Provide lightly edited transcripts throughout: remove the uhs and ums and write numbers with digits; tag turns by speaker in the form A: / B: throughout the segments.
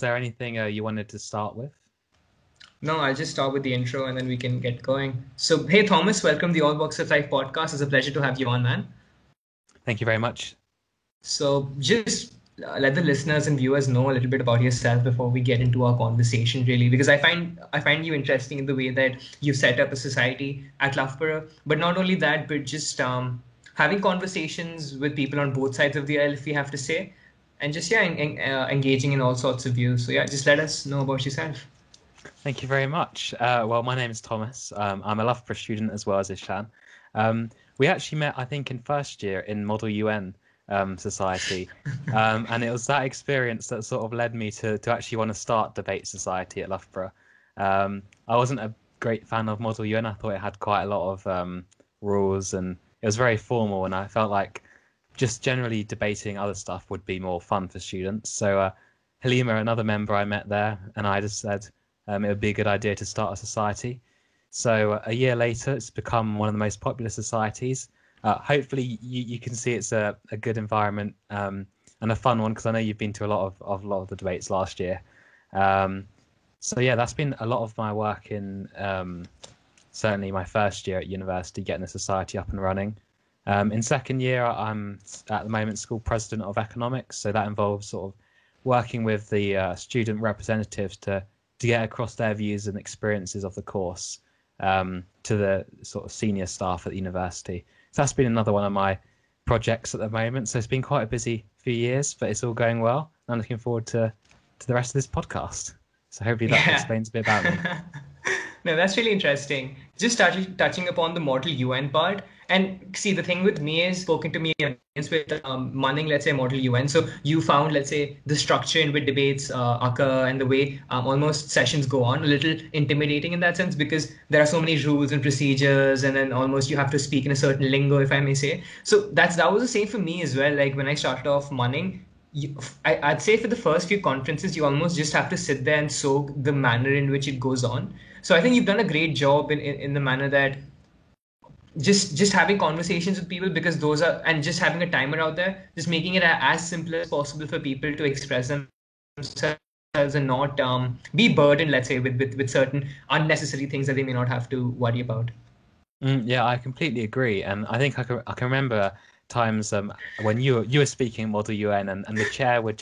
A: there anything you wanted to start with?
B: No, I'll just start with the intro and then we can get going. So, hey, Thomas, welcome to the All Walks of Life podcast. It's a pleasure to have you on, man.
A: Thank you very much.
B: So, just let the listeners and viewers know a little bit about yourself before we get into our conversation, really, because I find you interesting in the way that you've set up a society at Loughborough. But not only that, but just having conversations with people on both sides of the aisle, if we have to say, and just engaging in all sorts of views. So, yeah, just let us know about yourself.
A: Thank you very much. Well, my name is Thomas. I'm a Loughborough student as well as Ishan. We actually met, I think, in first year in Model UN Society. And it was that experience that sort of led me to actually want to start Debate Society at Loughborough. I wasn't a great fan of Model UN. I thought it had quite a lot of rules and it was very formal. And I felt like just generally debating other stuff would be more fun for students. So Halima, another member I met there, and I just said, it would be a good idea to start a society. So a year later, it's become one of the most popular societies. Hopefully, you can see it's a good environment and a fun one, because I know you've been to a lot of the debates last year. So yeah, that's been a lot of my work in certainly my first year at university, getting the society up and running. In second year, I'm at the moment school president of economics, so that involves sort of working with the student representatives to get across their views and experiences of the course to the sort of senior staff at the university. So that's been another one of my projects at the moment. So it's been quite a busy few years, but it's all going well. I'm looking forward to the rest of this podcast. So hopefully that explains a bit about me.
B: No, that's really interesting. Just touching upon the Model UN part. And see, the thing with me is, spoken to me with Manning, let's say, Model UN. So you found, let's say, the structure in which debates occur and the way almost sessions go on, a little intimidating in that sense, because there are so many rules and procedures, and then almost you have to speak in a certain lingo, if I may say. So that was the same for me as well. Like when I started off Manning, I'd say for the first few conferences, you almost just have to sit there and soak the manner in which it goes on. So I think you've done a great job in the manner that just having conversations with people, because those are, and just having a timer out there, just making it as simple as possible for people to express themselves and not be burdened, let's say, with certain unnecessary things that they may not have to worry about.
A: Yeah, I completely agree. And I think I can remember times when you were speaking at Model UN and the chair would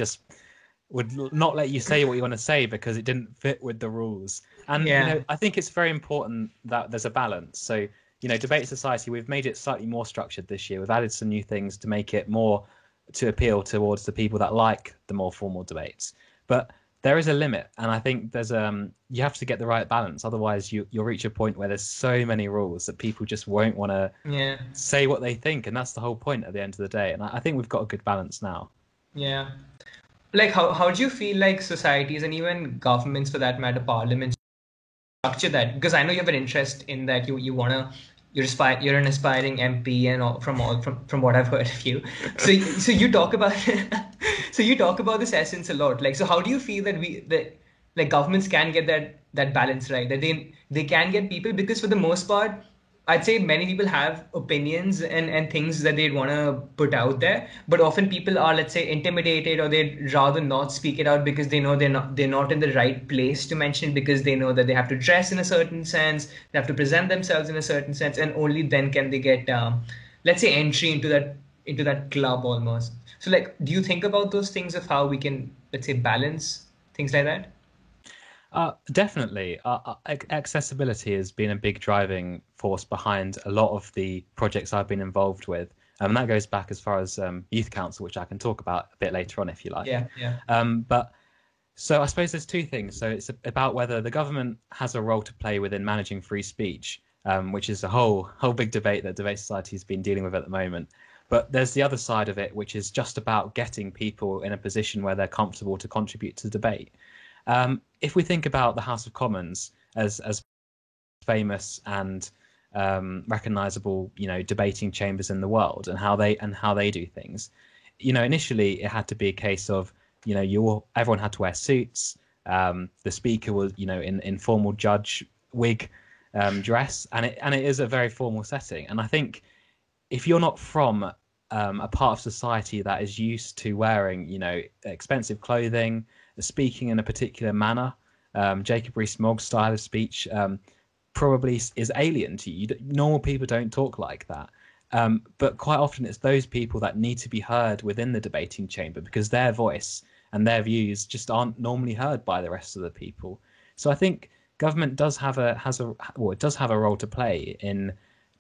A: not let you say what you want to say because it didn't fit with the rules. And I think it's very important that there's a balance. So Debate Society, we've made it slightly more structured this year. We've added some new things to make it more to appeal towards the people that like the more formal debates. But there is a limit, and I think there's you have to get the right balance. Otherwise, you'll reach a point where there's so many rules that people just won't want to say what they think, and that's the whole point at the end of the day. And I think we've got a good balance now.
B: Yeah. Like how do you feel like societies and even governments, for that matter, parliaments, structure that? Because I know you have an interest in that. You're an aspiring MP, and from what I've heard of you. So you talk about so you talk about this essence a lot. Like, so how do you feel that like governments can get that balance right? That they can get people, because for the most part, I'd say many people have opinions and things that they'd want to put out there, but often people are, let's say, intimidated, or they'd rather not speak it out because they know they're not in the right place to mention it, because they know that they have to dress in a certain sense, they have to present themselves in a certain sense, and only then can they get, let's say, entry into that club almost. So, like, do you think about those things of how we can, let's say, balance things like that?
A: Definitely. Accessibility has been a big driving force behind a lot of the projects I've been involved with. And that goes back as far as Youth Council, which I can talk about a bit later on if you like.
B: Yeah.
A: But so I suppose there's two things. So it's about whether the government has a role to play within managing free speech, which is a whole big debate that Debate Society has been dealing with at the moment. But there's the other side of it, which is just about getting people in a position where they're comfortable to contribute to debate. If we think about the House of Commons as famous and recognizable, debating chambers in the world, and how they do things, initially it had to be a case of, everyone had to wear suits. The speaker was, in formal judge wig dress, and it is a very formal setting. And I think if you're not from a part of society that is used to wearing, expensive clothing, speaking in a particular manner. Jacob Rees-Mogg's style of speech probably is alien to you. Normal people don't talk like that. But quite often it's those people that need to be heard within the debating chamber, because their voice and their views just aren't normally heard by the rest of the people. So I think government does have a role to play in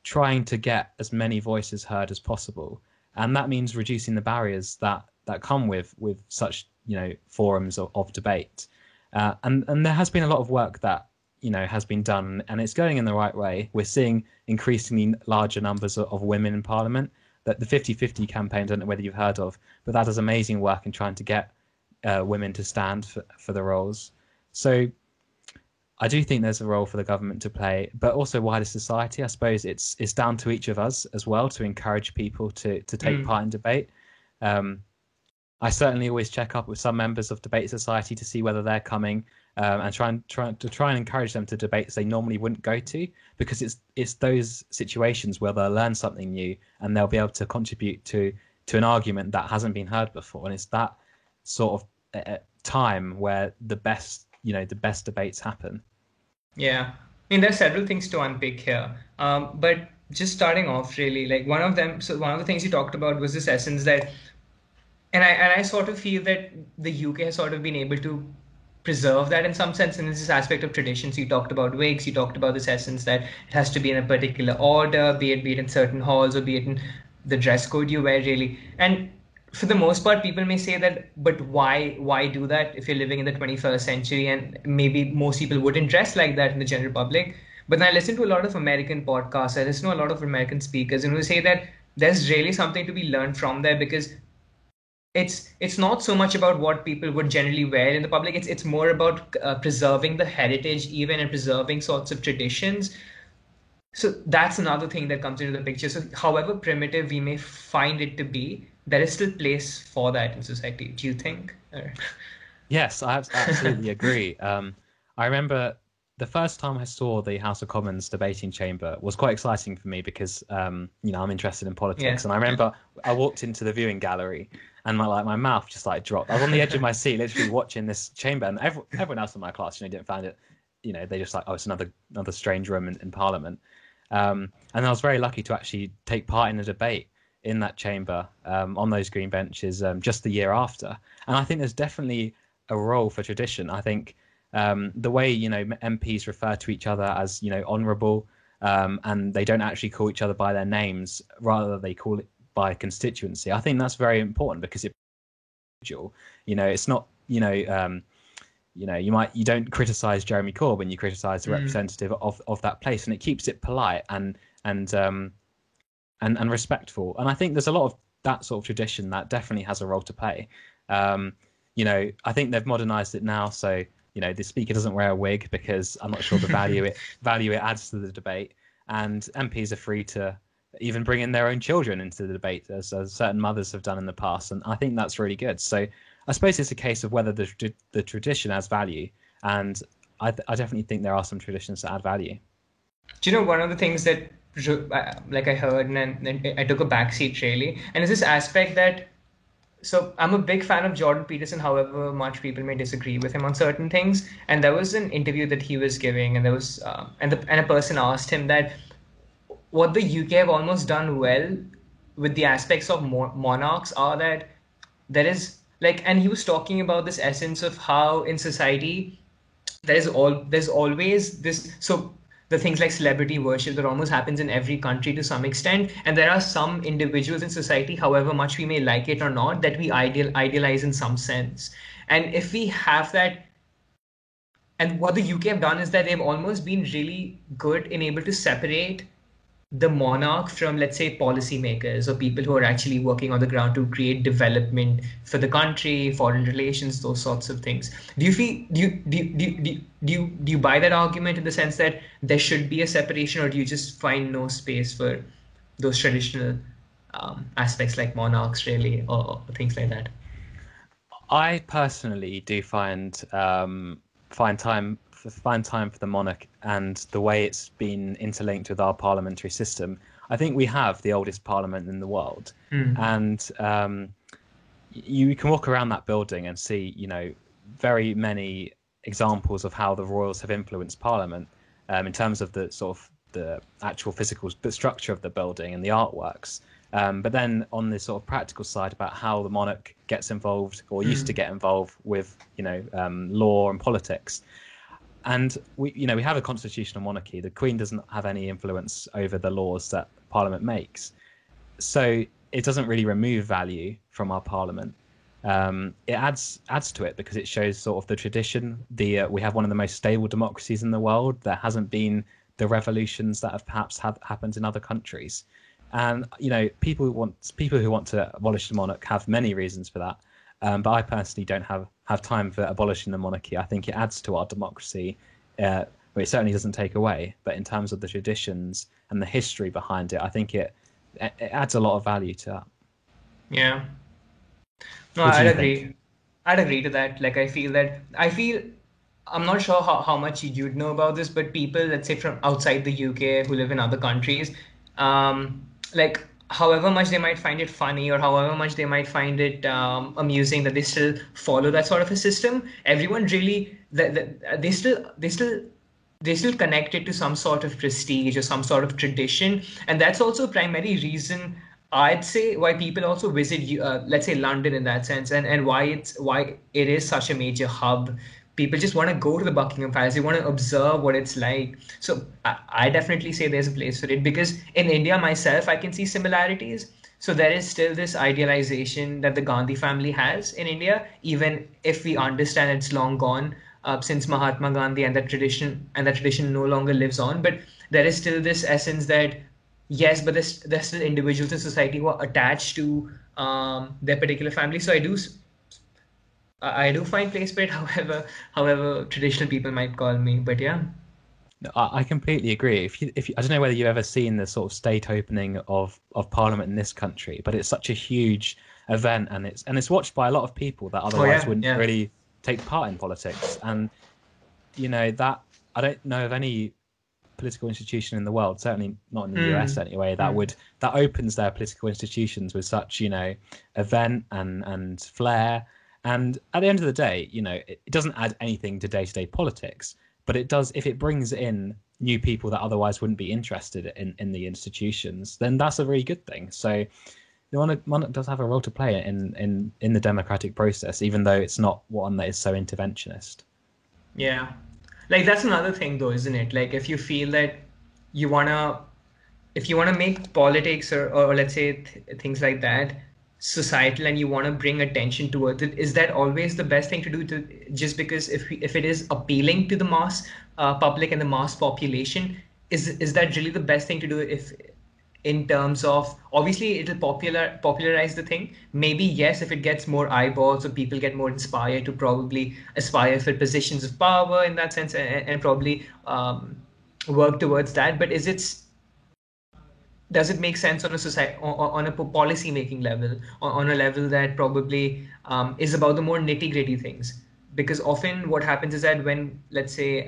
A: trying to get as many voices heard as possible, and that means reducing the barriers that come with such forums of debate. And there has been a lot of work that has been done, and it's going in the right way. We're seeing increasingly larger numbers of women in Parliament. That the 50-50 campaign, I don't know whether you've heard of, but that does amazing work in trying to get women to stand for the roles. So I do think there's a role for the government to play, but also wider society. I suppose it's down to each of us as well to encourage people to take part in debate. I certainly always check up with some members of Debate Society to see whether they're coming, and try and encourage them to debates they normally wouldn't go to, because it's those situations where they'll learn something new and they'll be able to contribute to an argument that hasn't been heard before. And it's that sort of time where the best debates happen.
B: Yeah, I mean, there's several things to unpick here, but just starting off, really, like one of the things you talked about was this essence that, and I sort of feel that the UK has sort of been able to preserve that in some sense, in this aspect of traditions. You talked about wigs, you talked about this essence that it has to be in a particular order, be it in certain halls, or be it in the dress code you wear, really. And for the most part, people may say that, but why do that if you're living in the 21st century, and maybe most people wouldn't dress like that in the general public. But then I listen to a lot of American podcasts, I listen to a lot of American speakers, and who say that there's really something to be learned from there, because it's not so much about what people would generally wear in the public. It's more about preserving the heritage, even, and preserving sorts of traditions. So that's another thing that comes into the picture. So however primitive we may find it to be, there is still place for that in society. Do you think?
A: Yes, I absolutely agree. I remember the first time I saw the House of Commons debating chamber was quite exciting for me, because I'm interested in politics, and I remember I walked into the viewing gallery and my mouth just dropped. I was on the edge of my seat, literally watching this chamber, and everyone else in my class, didn't find it. They just it's another strange room in Parliament. And I was very lucky to actually take part in a debate in that chamber, on those green benches, just the year after. And I think there's definitely a role for tradition. I think the way MPs refer to each other as honourable, and they don't actually call each other by their names, rather they call it by constituency. I think that's very important, because it's not you don't criticize Jeremy Corbyn, you criticize the representative of that place, and it keeps it polite and respectful. And I think there's a lot of that sort of tradition that definitely has a role to play. I think they've modernized it now, so the speaker doesn't wear a wig, because I'm not sure the value it adds to the debate, and MPs are free to even bring in their own children into the debate, as certain mothers have done in the past, and I think that's really good. So I suppose it's a case of whether the tradition has value, and I definitely think there are some traditions that add value.
B: Do you know, one of the things that I heard and I took a backseat, really, and it's this aspect that, so I'm a big fan of Jordan Peterson, however much people may disagree with him on certain things. And there was an interview that he was giving, and there was and a person asked him that what the UK have almost done well with the aspects of monarchs are that there is and he was talking about this essence of how in society there's always this, so the things like celebrity worship that almost happens in every country to some extent, and there are some individuals in society, however much we may like it or not, that we idealize in some sense. And if we have that, and what the UK have done is that they've almost been really good in able to separate the monarch from, let's say, policymakers or people who are actually working on the ground to create development for the country, foreign relations, those sorts of things. Do you buy that argument in the sense that there should be a separation, or do you just find no space for those traditional aspects like monarchs, really, or things like that?
A: I personally do find time for the monarch and the way it's been interlinked with our parliamentary system. I think we have the oldest parliament in the world, and you can walk around that building and see, very many examples of how the royals have influenced Parliament in terms of the sort of the actual physical structure of the building and the artworks. But then on the sort of practical side about how the monarch gets involved or used to get involved with, law and politics. And we have a constitutional monarchy. The Queen doesn't have any influence over the laws that Parliament makes. So it doesn't really remove value from our Parliament. It adds to it because it shows sort of the tradition. We have one of the most stable democracies in the world. There hasn't been the revolutions that have perhaps happened in other countries. And people who want to abolish the monarch have many reasons for that. But I personally don't have time for abolishing the monarchy. I think it adds to our democracy. Well, it certainly doesn't take away. But in terms of the traditions and the history behind it, I think it adds a lot of value to that.
B: Yeah. No, I'd agree. I'd agree to that. Like, I feel I'm not sure how much you'd know about this, but people, let's say from outside the UK who live in other countries, like however much they might find it funny or however much they might find it amusing that they still follow that sort of a system, everyone really, they still connect it to some sort of prestige or some sort of tradition. And that's also a primary reason I'd say why people also visit, let's say London in that sense, and why it is such a major hub. People just want to go to the Buckingham Palace. They want to observe what it's like. So I definitely say there's a place for it, because in India myself, I can see similarities. So there is still this idealization that the Gandhi family has in India, even if we understand it's long gone since Mahatma Gandhi, and that tradition no longer lives on. But there is still this essence that yes, but there's still individuals in society who are attached to their particular family. So I do find place for it, however traditional people might call me. But yeah.
A: No, I completely agree. If you, I don't know whether you've ever seen the sort of state opening of Parliament in this country, but it's such a huge event, and it's watched by a lot of people that otherwise wouldn't really take part in politics. And that I don't know of any political institution in the world, certainly not in the US anyway, that opens their political institutions with such event and flair. And at the end of the day, it doesn't add anything to day-to-day politics, but it does, if it brings in new people that otherwise wouldn't be interested in the institutions, then that's a very good thing. So the monarch does have a role to play in the democratic process, even though it's not one that is so interventionist.
B: Yeah. Like, that's another thing though, isn't it? Like, if you feel that you want to make politics or let's say things like that societal, and you want to bring attention towards it, is that always the best thing to do, just because if it is appealing to the mass public and the mass population, is that really the best thing to do? If in terms of, obviously it'll popularize the thing, maybe yes, if it gets more eyeballs or people get more inspired to probably aspire for positions of power in that sense, and probably work towards that. But does it make sense on a society, on a policy making level, on a level that probably is about the more nitty gritty things? Because often what happens is that when, let's say,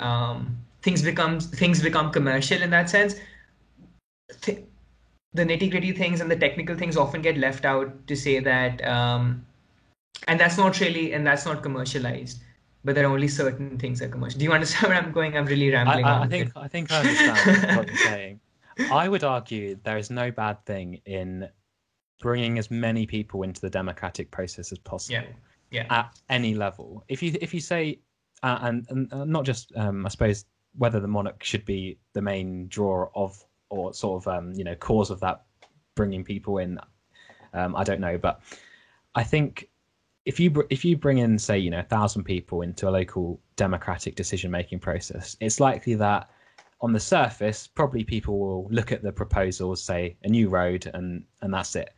B: things become commercial in that sense, the nitty gritty things and the technical things often get left out to say that, and that's not commercialized. But there are only certain things that are commercial. Do you understand where I'm going? I'm really rambling on.
A: I think I understand what you're saying. I would argue there is no bad thing in bringing as many people into the democratic process as possible.
B: Yeah.
A: At any level. If you say, and not just, I suppose, whether the monarch should be the main drawer of, or sort of, cause of that bringing people in, I don't know. But I think if you bring in, say, 1,000 people into a local democratic decision-making process, it's likely that on the surface, probably people will look at the proposals, say a new road, and that's it.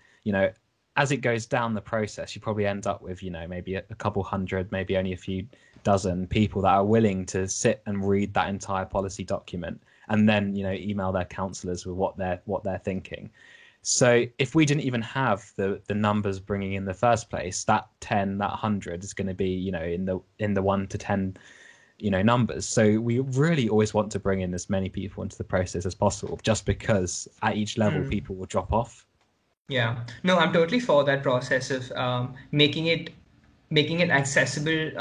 A: As it goes down the process, you probably end up with, maybe a couple hundred, maybe only a few dozen people that are willing to sit and read that entire policy document, and then, email their councillors with what they're thinking. So if we didn't even have the numbers bringing in the first place, that 10, that 100 is going to be, in the 1 to 10 numbers. So we really always want to bring in as many people into the process as possible, just because at each level people will drop off.
B: Yeah, no, I'm totally for that process of making it accessible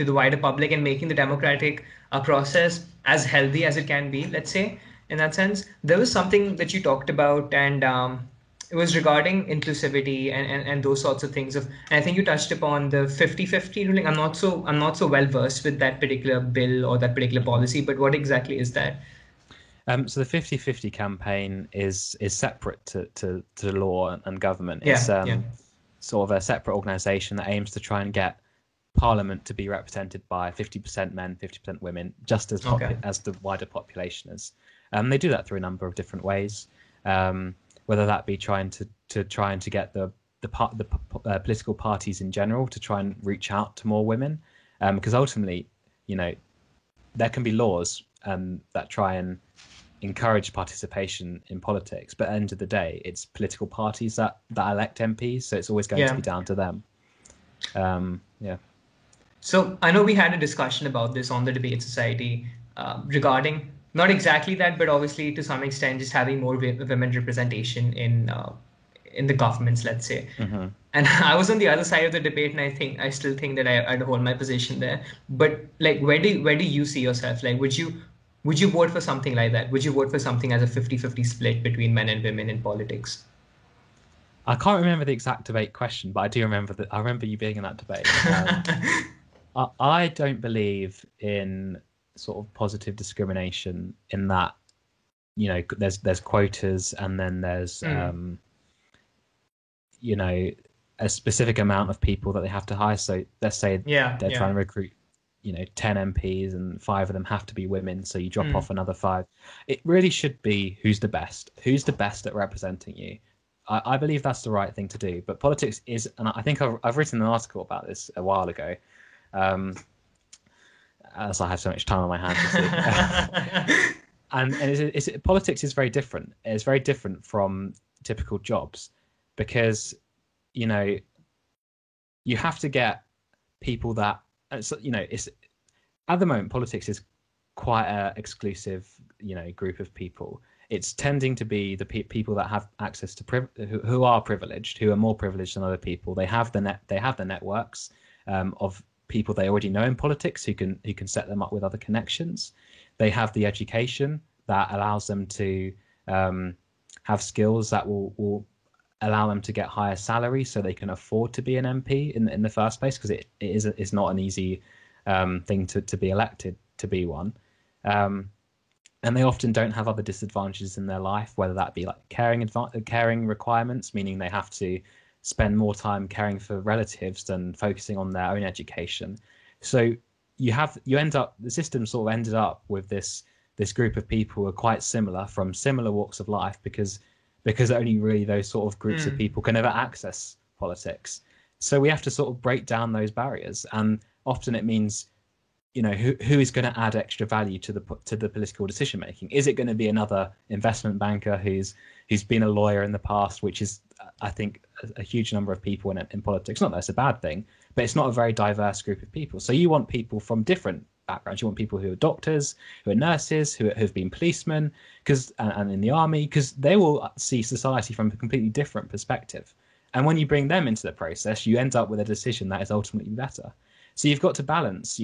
B: to the wider public and making the democratic process as healthy as it can be, let's say, in that sense. There was something that you talked about, and it was regarding inclusivity and those sorts of things. And I think you touched upon the 50-50 ruling. I'm not so well versed with that particular bill or that particular policy, but what exactly is that?
A: So the 50-50 campaign is separate to law and government.
B: Yeah,
A: It's
B: yeah.
A: sort of a separate organisation that aims to try and get Parliament to be represented by 50% men, 50% women, just as as the wider population is. They do that through a number of different ways, whether that be trying to get the political parties in general to try and reach out to more women, because ultimately, there can be laws that try and encourage participation in politics, but at the end of the day, it's political parties that elect MPs, so it's always going to be down to them.
B: So I know we had a discussion about this on the Debate Society regarding not exactly that, but obviously to some extent just having more women representation in the governments, let's say.
A: Mm-hmm.
B: And I was on the other side of the debate, and I still think that I'd hold my position there. But like, where do you see yourself? Like, would you vote for something like that? Would you vote for something as a 50-50 split between men and women in politics?
A: I can't remember the exact debate question, but I do remember that. I remember you being in that debate. I don't believe in sort of positive discrimination in that, there's quotas, and then there's a specific amount of people that they have to hire. So let's say they're trying to recruit 10 MPs and 5 of them have to be women, so you drop off another 5. It really should be who's the best at representing you. I believe that's the right thing to do, but politics is, and I think I've written an article about this a while ago, as I have so much time on my hands. And politics is very different. It's very different from typical jobs, because you have to get people that it's at the moment politics is quite a exclusive group of people. It's tending to be the people that have access to who are privileged, who are more privileged than other people. They have the networks of people they already know in politics who can set them up with other connections. They have the education that allows them to have skills that will allow them to get higher salaries, so they can afford to be an MP in the first place, because it's not an easy thing to be elected to be one. And they often don't have other disadvantages in their life, whether that be like caring requirements, meaning they have to spend more time caring for relatives than focusing on their own education. So the system sort of ended up with this group of people who are quite similar, from similar walks of life, because only really those sort of groups of people can ever access politics. So we have to sort of break down those barriers, and often it means who is going to add extra value to the political decision making. Is it going to be another investment banker who's been a lawyer in the past, which is, I think, a huge number of people in politics. Not that it's a bad thing, but it's not a very diverse group of people. So you want people from different backgrounds. You want people who are doctors, who are nurses, who have been policemen, and in the army, because they will see society from a completely different perspective. And when you bring them into the process, you end up with a decision that is ultimately better. So you've got to balance,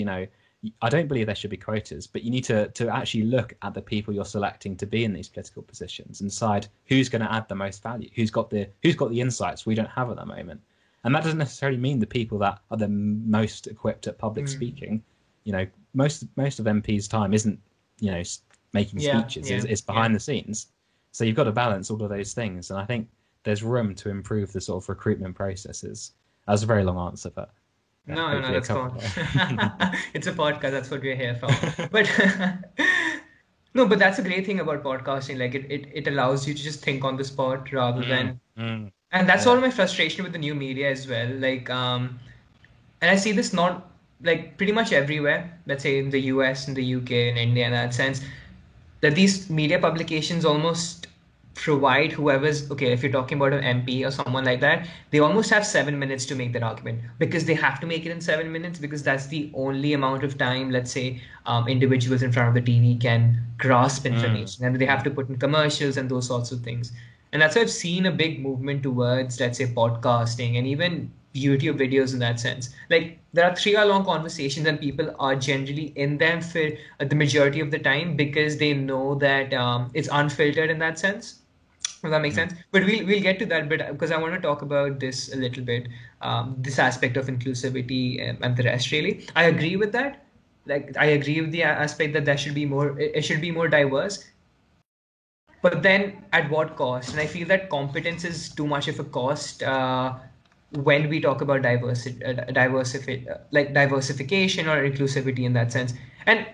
A: I don't believe there should be quotas, but you need to actually look at the people you're selecting to be in these political positions and decide who's going to add the most value, who's got the insights we don't have at the moment. And that doesn't necessarily mean the people that are the most equipped at public speaking. Most of MP's time isn't making speeches; it's behind the scenes. So you've got to balance all of those things, and I think there's room to improve the sort of recruitment processes. That was a very long answer, but.
B: No, that's fine. It's a podcast. That's what we're here for. But no, but that's a great thing about podcasting. Like it allows you to just think on the spot rather than. And that's all my frustration with the new media as well. Like, and I see this not like pretty much everywhere. Let's say in the US, in the UK, in India, in that sense, that these media publications almost provide whoever's okay, if you're talking about an MP or someone like that, they almost have 7 minutes to make that argument, because they have to make it in 7 minutes, because that's the only amount of time, let's say, individuals in front of the TV can grasp information, and they have to put in commercials and those sorts of things. And that's why I've seen a big movement towards, let's say, podcasting and even YouTube videos in that sense. Like there are 3 hour long conversations and people are generally in them for the majority of the time because they know that it's unfiltered in that sense. Does that make sense? But we'll get to that bit because I want to talk about this a little bit, this aspect of inclusivity and the rest. Really, I agree with that. Like I agree with the aspect that there should be more. It should be more diverse. But then at what cost? And I feel that competence is too much of a cost when we talk about like diversification or inclusivity in that sense. And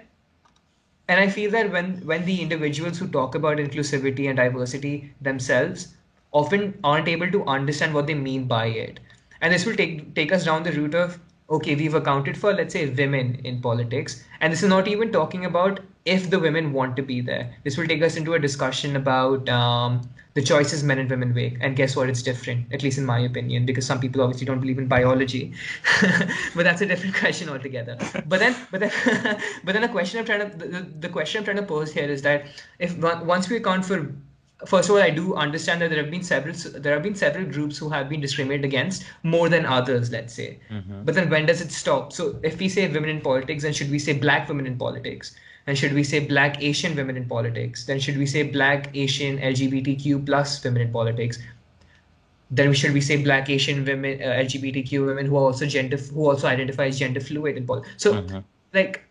B: I feel that when the individuals who talk about inclusivity and diversity themselves often aren't able to understand what they mean by it. And this will take us down the route of, okay, we've accounted for, let's say, women in politics. And this is not even talking about if the women want to be there. This will take us into a discussion about the choices men and women make. And guess what? It's different, at least in my opinion, because some people obviously don't believe in biology. But that's a different question altogether. But then the question I'm trying to pose here is that if once we account for, first of all, I do understand that there have been several groups who have been discriminated against more than others, let's say. But then when does it stop? So if we say women in politics, then should we say black women in politics? And should we say black Asian women in politics? Then should we say black Asian LGBTQ plus women in politics? Then should we say black Asian women, LGBTQ women who also identify as gender fluid in politics? So like,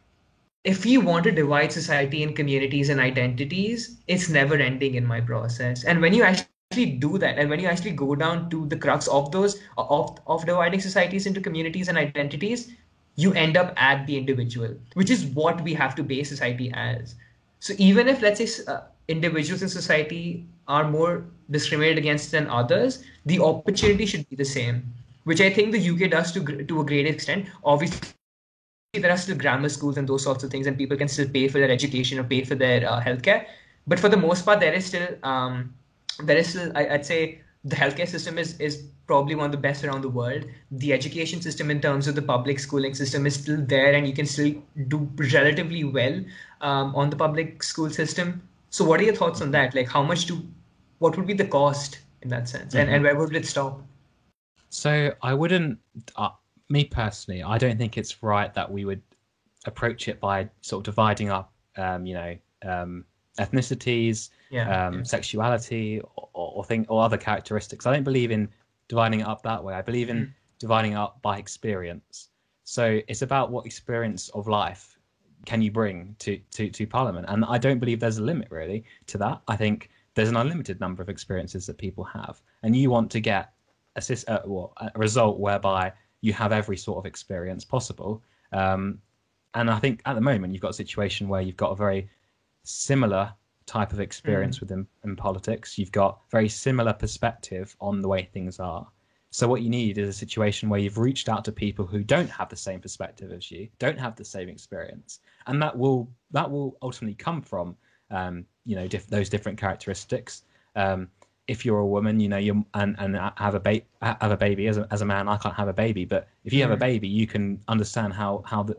B: if you want to divide society in communities and identities, it's never ending in my process. And when you actually do that, and when you actually go down to the crux of those of dividing societies into communities and identities, you end up at the individual, which is what we have to base society as. So even if, let's say, individuals in society are more discriminated against than others, the opportunity should be the same, which I think the UK does to a great extent. Obviously, there are still grammar schools and those sorts of things, and people can still pay for their education or pay for their healthcare. But for the most part, there is still I'd say the healthcare system is probably one of the best around the world. The education system in terms of the public schooling system is still there, and you can still do relatively well on the public school system. So what are your thoughts on that? Like what would be the cost in that sense? And where would it stop?
A: So I wouldn't, me personally, I don't think it's right that we would approach it by sort of dividing up, ethnicities, sexuality, or other characteristics. I don't believe in dividing it up that way. I believe in dividing it up by experience. So it's about what experience of life can you bring to Parliament, and I don't believe there's a limit really to that. I think there's an unlimited number of experiences that people have, and you want to get a result whereby you have every sort of experience possible. And I think at the moment you've got a situation where you've got a very similar type of experience within in politics. You've got very similar perspective on the way things are. So what you need is a situation where you've reached out to people who don't have the same perspective as you, don't have the same experience, and that will ultimately come from those different characteristics. If you're a woman, you and have a baby. As a man, I can't have a baby, but if you have a baby, you can understand how the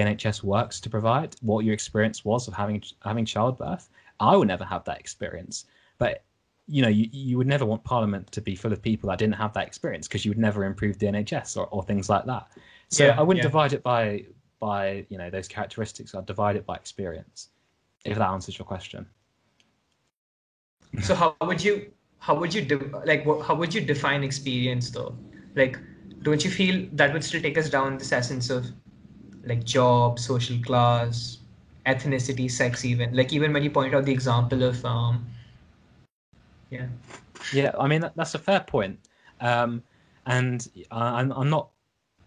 A: NHS works to provide, what your experience was of having childbirth. I would never have that experience, but you would never want Parliament to be full of people that didn't have that experience, because you would never improve the NHS or things like that. So I wouldn't divide it by those characteristics. I'd divide it by experience, if that answers your question.
B: So how would you define experience though? Like, don't you feel that would still take us down this essence of like job, social class, ethnicity, sex, even when you point out the example of
A: I mean that's a fair point, and I'm not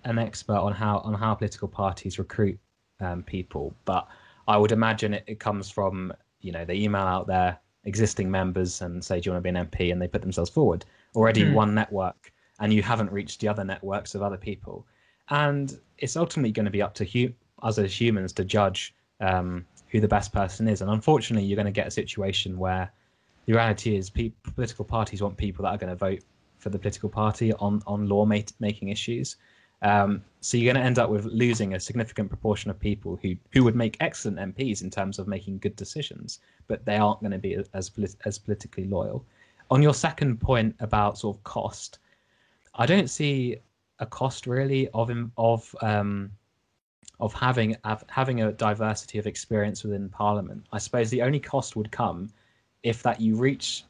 A: an expert on how political parties recruit people, but I would imagine it comes from they email out their existing members and say, do you want to be an MP, and they put themselves forward. Already one network, and you haven't reached the other networks of other people, and it's ultimately going to be up to us as humans to judge who the best person is. And unfortunately, you're going to get a situation where the reality is political parties want people that are going to vote for the political party on law making issues. So you're going to end up with losing a significant proportion of people who would make excellent MPs in terms of making good decisions, but they aren't going to be as politically loyal. On your second point about sort of cost, I don't see a cost really of having a diversity of experience within Parliament. I suppose the only cost would come if that you reach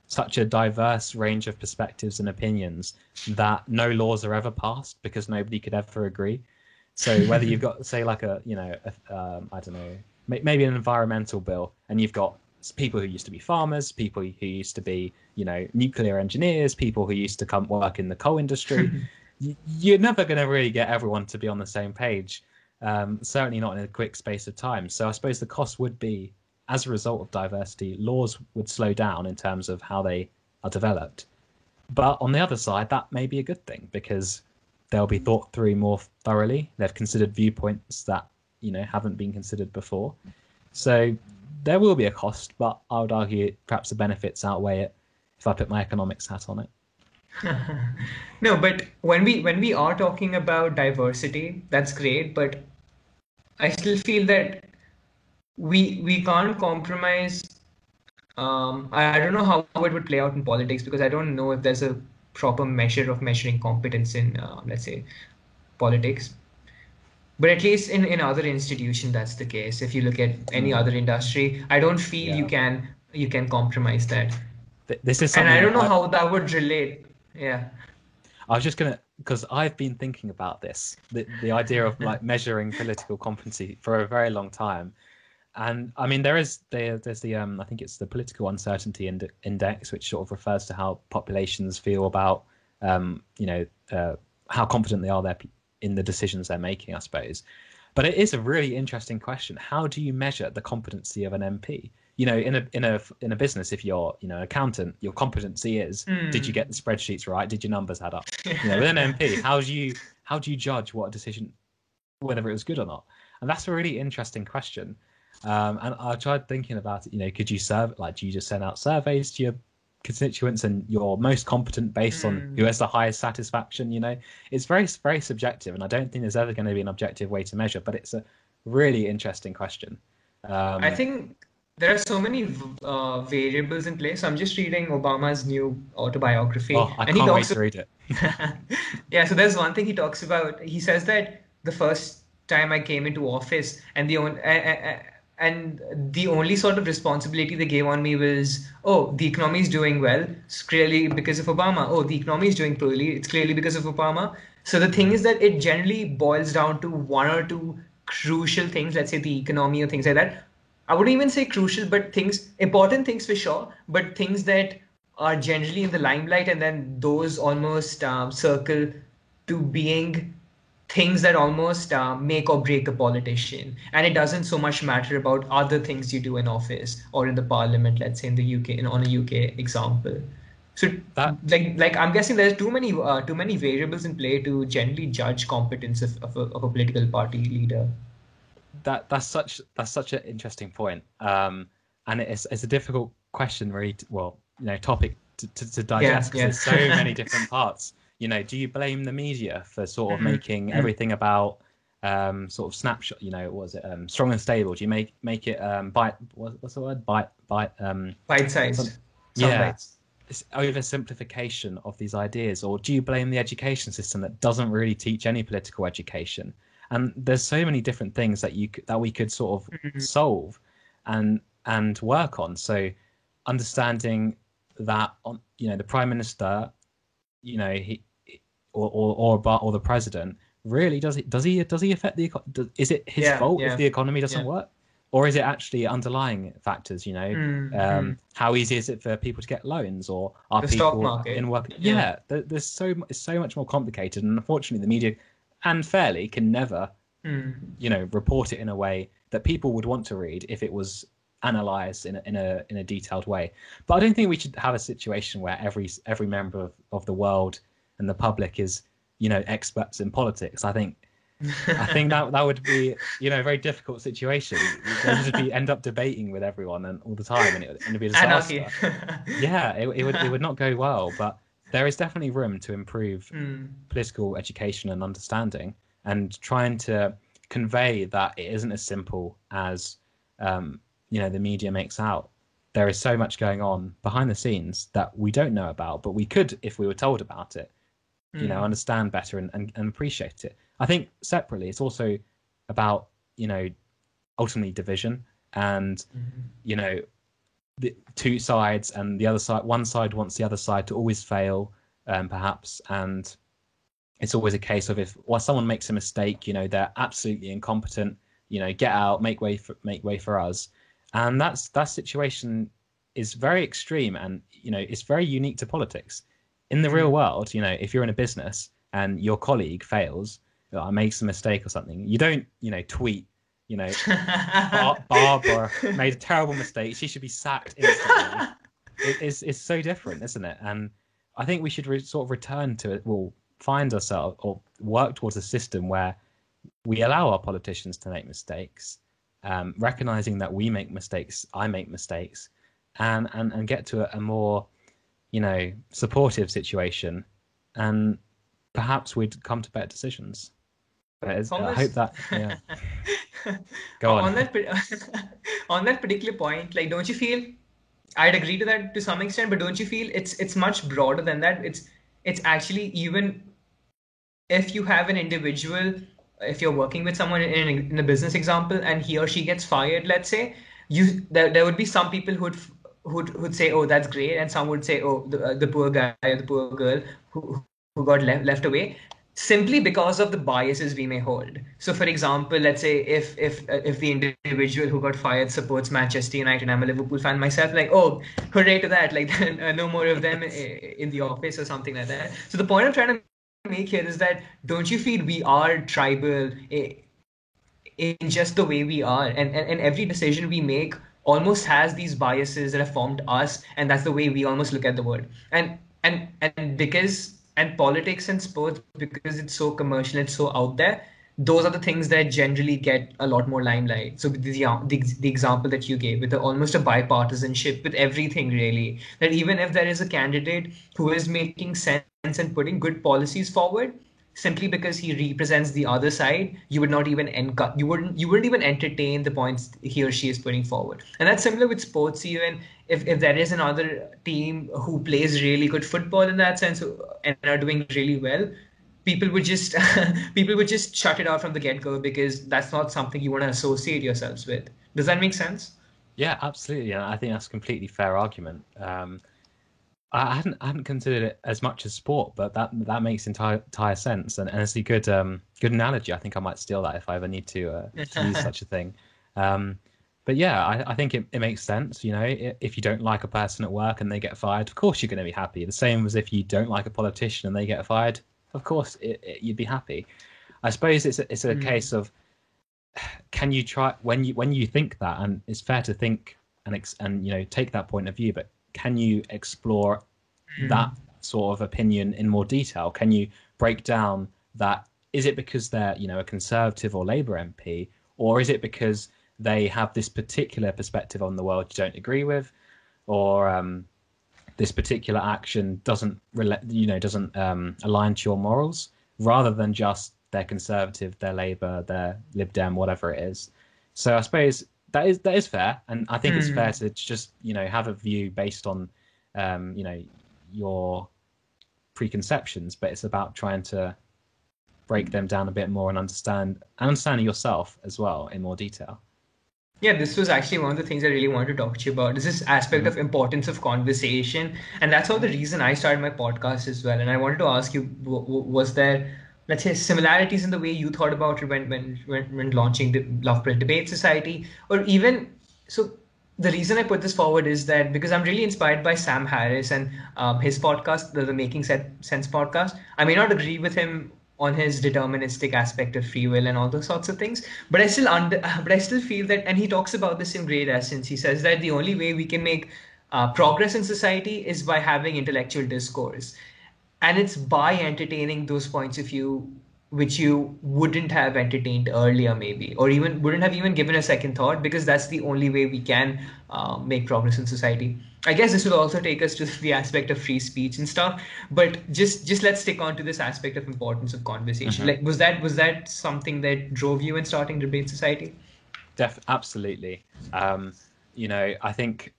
A: such a diverse range of perspectives and opinions that no laws are ever passed because nobody could ever agree. So whether you've got, say, like I don't know, maybe an environmental bill, and you've got people who used to be farmers, people who used to be, nuclear engineers, people who used to come work in the coal industry, you're never going to really get everyone to be on the same page. Certainly not in a quick space of time. So I suppose the cost would be, as a result of diversity, laws would slow down in terms of how they are developed. But on the other side, that may be a good thing because they'll be thought through more thoroughly. They've considered viewpoints that, haven't been considered before. So there will be a cost, but I would argue perhaps the benefits outweigh it if I put my economics hat on it.
B: No, but when we are talking about diversity, that's great, but I still feel that we can't compromise. I don't know how it would play out in politics because I don't know if there's a proper measure of measuring competence in, let's say, politics. But at least in other institutions, that's the case. If you look at any other industry, I don't feel
A: Yeah.
B: you can compromise that.
A: This is
B: And
A: something
B: I don't know how that would relate. Yeah.
A: I was just gonna, because I've been thinking about this, the idea of like measuring political competency for a very long time, and I mean there's the I think it's the political uncertainty index, which sort of refers to how populations feel about how confident they are in the decisions they're making, I suppose. But it is a really interesting question. How do you measure the competency of an MP? In a business, if you're an accountant, your competency is did you get the spreadsheets right? Did your numbers add up? With an MP, how do you judge what a decision, whether it was good or not? And that's a really interesting question. And I tried thinking about it. Could you do you just send out surveys to your constituents and you're most competent based on who has the highest satisfaction? It's very, very subjective, and I don't think there's ever going to be an objective way to measure, but it's a really interesting question.
B: I think there are so many variables in place. I'm just reading Obama's new autobiography,
A: I
B: and he
A: can't wait
B: talks.
A: to read it.
B: Yeah, so there's one thing he talks about. He says that the first time I came into office, and the only sort of responsibility they gave on me was, oh, the economy is doing well. It's clearly because of Obama. Oh, the economy is doing poorly. It's clearly because of Obama. So the thing is that it generally boils down to one or two crucial things, let's say the economy or things like that. I wouldn't even say crucial, but important things for sure, but things that are generally in the limelight, and then those almost circle to being things that almost make or break a politician. And it doesn't so much matter about other things you do in office or in the parliament, let's say in the UK, on a UK example. So like I'm guessing there's too many variables in play to generally judge competence of a political party leader.
A: That's such an interesting point, and it's a difficult question, really. Topic to digest because there's so many different parts. Do you blame the media for sort of making everything about sort of snapshot? What was it? Strong and stable. Do you make it what's the word?
B: Bite-sized.
A: Bites. This oversimplification of these ideas, or do you blame the education system that doesn't really teach any political education? And there's so many different things that we could sort of solve and work on. So understanding that the prime minister, he or the president really does he affect the is it his fault if the economy doesn't work, or is it actually underlying factors? How easy is it for people to get loans, or are
B: the
A: people
B: stock market
A: in work? There's so much more complicated, and unfortunately the media, and fairly, can never report it in a way that people would want to read if it was analyzed in a detailed way. But I don't think we should have a situation where every member of the world and the public is experts in politics. I think that would be a very difficult situation. They'd just end up debating with everyone and all the time, and it'd be a disaster. It would not go well. But there is definitely room to improve political education and understanding, and trying to convey that it isn't as simple as the media makes out. There is so much going on behind the scenes that we don't know about, but we could if we were told about it. understand better and appreciate it. I think separately, it's also about, ultimately division and, the two sides, and the other side, one side wants the other side to always fail, perhaps. And it's always a case of if someone makes a mistake, they're absolutely incompetent, get out, make way for us. And that situation is very extreme, and, it's very unique to politics. In the real world, if you're in a business and your colleague fails, makes a mistake or something, you don't, tweet, Barbara made a terrible mistake, she should be sacked instantly. It's so different, isn't it? And I think we should sort of return to it. We'll find ourselves or work towards a system where we allow our politicians to make mistakes, recognizing that we make mistakes, I make mistakes, and get to a more, supportive situation, and perhaps we'd come to better decisions. But I hope that, yeah. Go on.
B: On that particular point, like, don't you feel? I'd agree to that to some extent, but don't you feel it's much broader than that? It's actually, even if you have an individual, if you're working with someone in a business example, and he or she gets fired, let's say, there would be some people who'd say, oh, that's great, and some would say, oh, the poor guy or the poor girl who got left away, simply because of the biases we may hold. So, for example, let's say if the individual who got fired supports Manchester United, I'm a Liverpool fan myself, like, oh, hooray to that, like, no more of them in the office or something like that. So the point I'm trying to make here is that, don't you feel we are tribal in just the way we are, and every decision we make almost has these biases that have formed us, and that's the way we almost look at the world. And because politics and sports, because it's so commercial, it's so out there, those are the things that generally get a lot more limelight. So the example that you gave, with almost a bipartisanship with everything, really, that even if there is a candidate who is making sense and putting good policies forward, simply because he represents the other side, you wouldn't even entertain the points he or she is putting forward. And that's similar with sports. Even if there is another team who plays really good football in that sense and are doing really well, people would just shut it out from the get-go, because that's not something you want to associate yourselves with. Does that make sense?
A: Yeah, absolutely. I think that's a completely fair argument. I hadn't considered it as much as sport, but that makes entire sense, and it's a good analogy. I think I might steal that if I ever need to use such a thing. But yeah, I think it makes sense. If you don't like a person at work and they get fired, of course you're going to be happy. The same as if you don't like a politician and they get fired, of course you'd be happy. I suppose it's a case of, can you try when you think that, and it's fair to think and take that point of view, but can you explore that sort of opinion in more detail? Can you break down that? Is it because they're, a Conservative or Labour MP, or is it because they have this particular perspective on the world you don't agree with, or this particular action doesn't align to your morals, rather than just they're Conservative, they're Labour, they're Lib Dem, whatever it is. So I suppose that is fair, and I think it's fair to just have a view based on your preconceptions, but it's about trying to break them down a bit more and understanding yourself as well in more detail.
B: Yeah, this was actually one of the things I really wanted to talk to you about, is this aspect of importance of conversation, and that's all the reason I started my podcast as well. And I wanted to ask you, was there, let's say, similarities in the way you thought about it when launching the Loughborough Debate Society? Or even, so the reason I put this forward is that because I'm really inspired by Sam Harris and his podcast, the Making Sense podcast. I may not agree with him on his deterministic aspect of free will and all those sorts of things, but I still feel that, and he talks about this in great essence. He says that the only way we can make progress in society is by having intellectual discourse. And it's by entertaining those points of view which you wouldn't have entertained earlier, maybe, or even wouldn't have even given a second thought, because that's the only way we can make progress in society. I guess this will also take us to the aspect of free speech and stuff, but just let's stick on to this aspect of importance of conversation. Like, was that something that drove you in starting Debate Society?
A: Absolutely. I think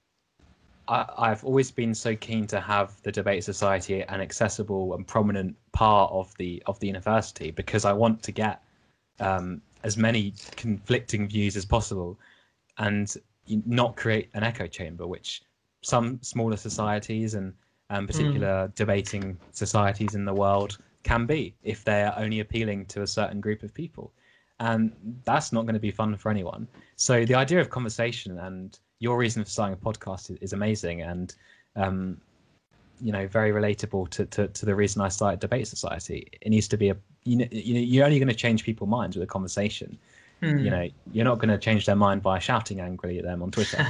A: I've always been so keen to have the debate society an accessible and prominent part of the university, because I want to get as many conflicting views as possible, and not create an echo chamber, which some smaller societies and particular debating societies in the world can be if they are only appealing to a certain group of people. And that's not going to be fun for anyone. So the idea of conversation and your reason for starting a podcast is amazing, and very relatable to the reason I started Debate Society. It needs to be you're only going to change people's minds with a conversation. You're not going to change their mind by shouting angrily at them on Twitter.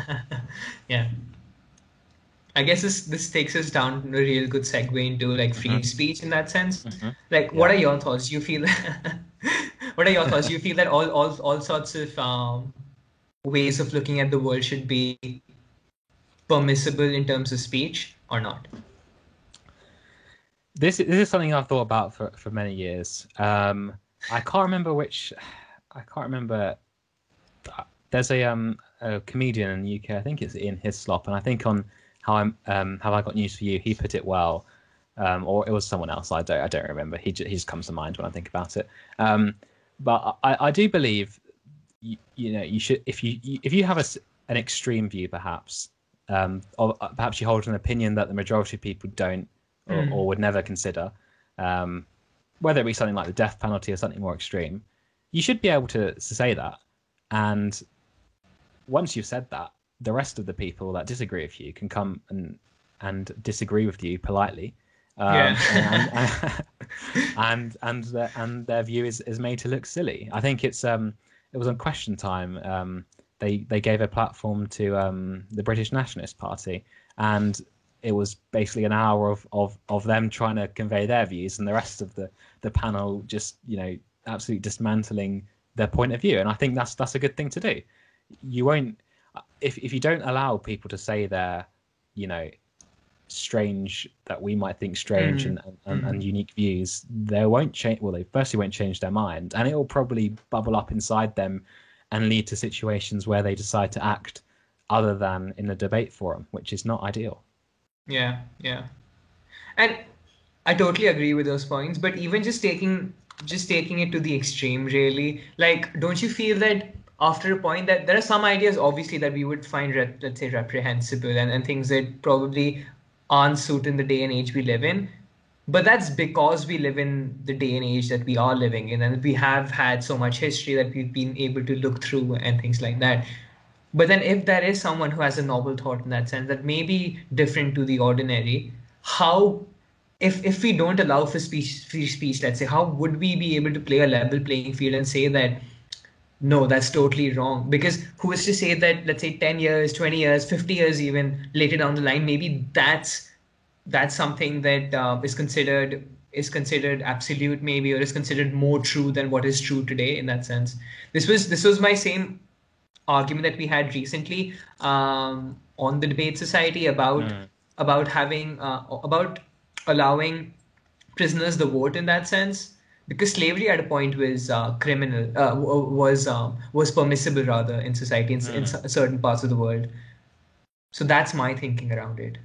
B: Yeah. I guess this takes us down to a real good segue into like free speech in that sense. Like, what are your thoughts? Do you feel what are your thoughts? Do you feel that all sorts of ways of looking at the world should be permissible in terms of speech or not?
A: This is something I've thought about for many years. I can't remember there's a comedian in the UK, I think it's Ian Hislop, and I think on How I Got News for You, he put it well, or it was someone else. I don't remember. He just comes to mind when I think about it. But I do believe you should, if you have an extreme view, perhaps, or perhaps you hold an opinion that the majority of people don't or would never consider, whether it be something like the death penalty or something more extreme, you should be able to say that. And once you've said that, the rest of the people that disagree with you can come and disagree with you politely, and their view is made to look silly. I think it was on Question Time. They gave a platform to the British Nationalist Party, and it was basically an hour of them trying to convey their views, and the rest of the panel just absolutely dismantling their point of view. And I think that's a good thing to do. You won't, if you don't allow people to say their strange, that we might think strange and unique views, they won't change. Well, they firstly won't change their mind, and it will probably bubble up inside them and lead to situations where they decide to act other than in a debate forum, which is not ideal.
B: Yeah, and I totally agree with those points. But even just taking it to the extreme, really, like, don't you feel that after a point that there are some ideas, obviously, that we would find let's say reprehensible and things that probably aren't suited in the day and age we live in, but that's because we live in the day and age that we are living in, and we have had so much history that we've been able to look through and things like that. But then if there is someone who has a novel thought in that sense that may be different to the ordinary, how, if we don't allow for free speech, let's say, how would we be able to play a level playing field and say that, no, that's totally wrong? Because who is to say that, let's say, 10 years, 20 years, 50 years even later down the line, maybe that's something that is considered absolute, maybe, or is considered more true than what is true today in that sense. This was my same argument that we had recently on the Debate Society about having about allowing prisoners the vote in that sense, because slavery at a point was criminal, was permissible rather in society in certain parts of the world. So that's my thinking around it.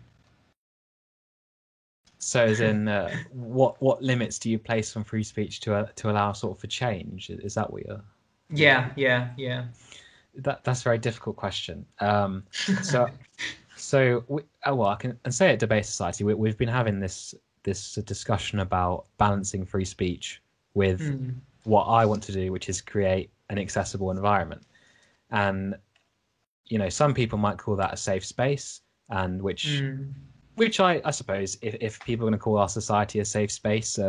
A: So, as in, what limits do you place on free speech to allow sort of for change? Is that what you're?
B: Yeah.
A: That's a very difficult question. I can say at Debate Society we've been having this discussion about balancing free speech with what I want to do, which is create an accessible environment. And some people might call that a safe space, and which I suppose if people are going to call our society a safe space,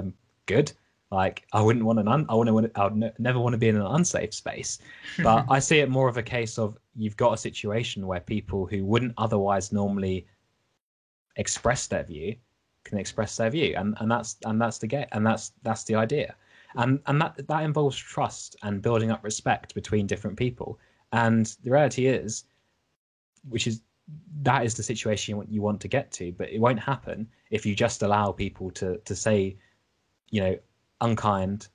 A: good. Like, I would never want to be in an unsafe space. But I see it more of a case of, you've got a situation where people who wouldn't otherwise normally express their view can express their view, and that's the idea, and that involves trust and building up respect between different people. And the reality is, that is the situation you want to get to, but it won't happen if you just allow people to say, unkind,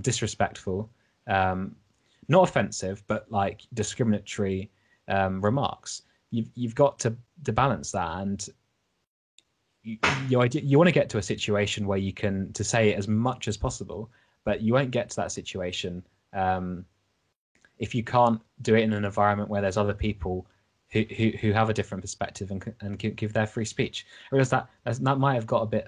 A: disrespectful, not offensive, but like discriminatory remarks. you've got to balance that, and you want to get to a situation where you can to say as much as possible, but you won't get to that situation if you can't do it in an environment where there's other people who have a different perspective and give their free speech. Whereas that might have got a bit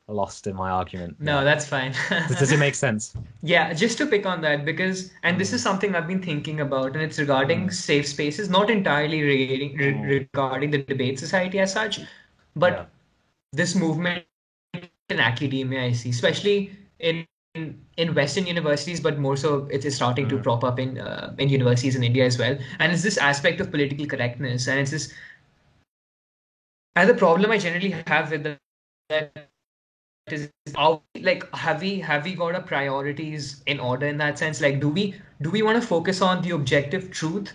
A: lost in my argument.
B: No, that's fine.
A: Does it make sense?
B: Yeah, just to pick on that, because, and this is something I've been thinking about, and it's regarding safe spaces, not entirely regarding the debate society as such, but this movement in academia I see, especially in Western universities, but more so it is starting to prop up in universities in India as well. And it's this aspect of political correctness, and it's this. And the problem I generally have with that is have we got our priorities in order in that sense? Like, do we want to focus on the objective truth,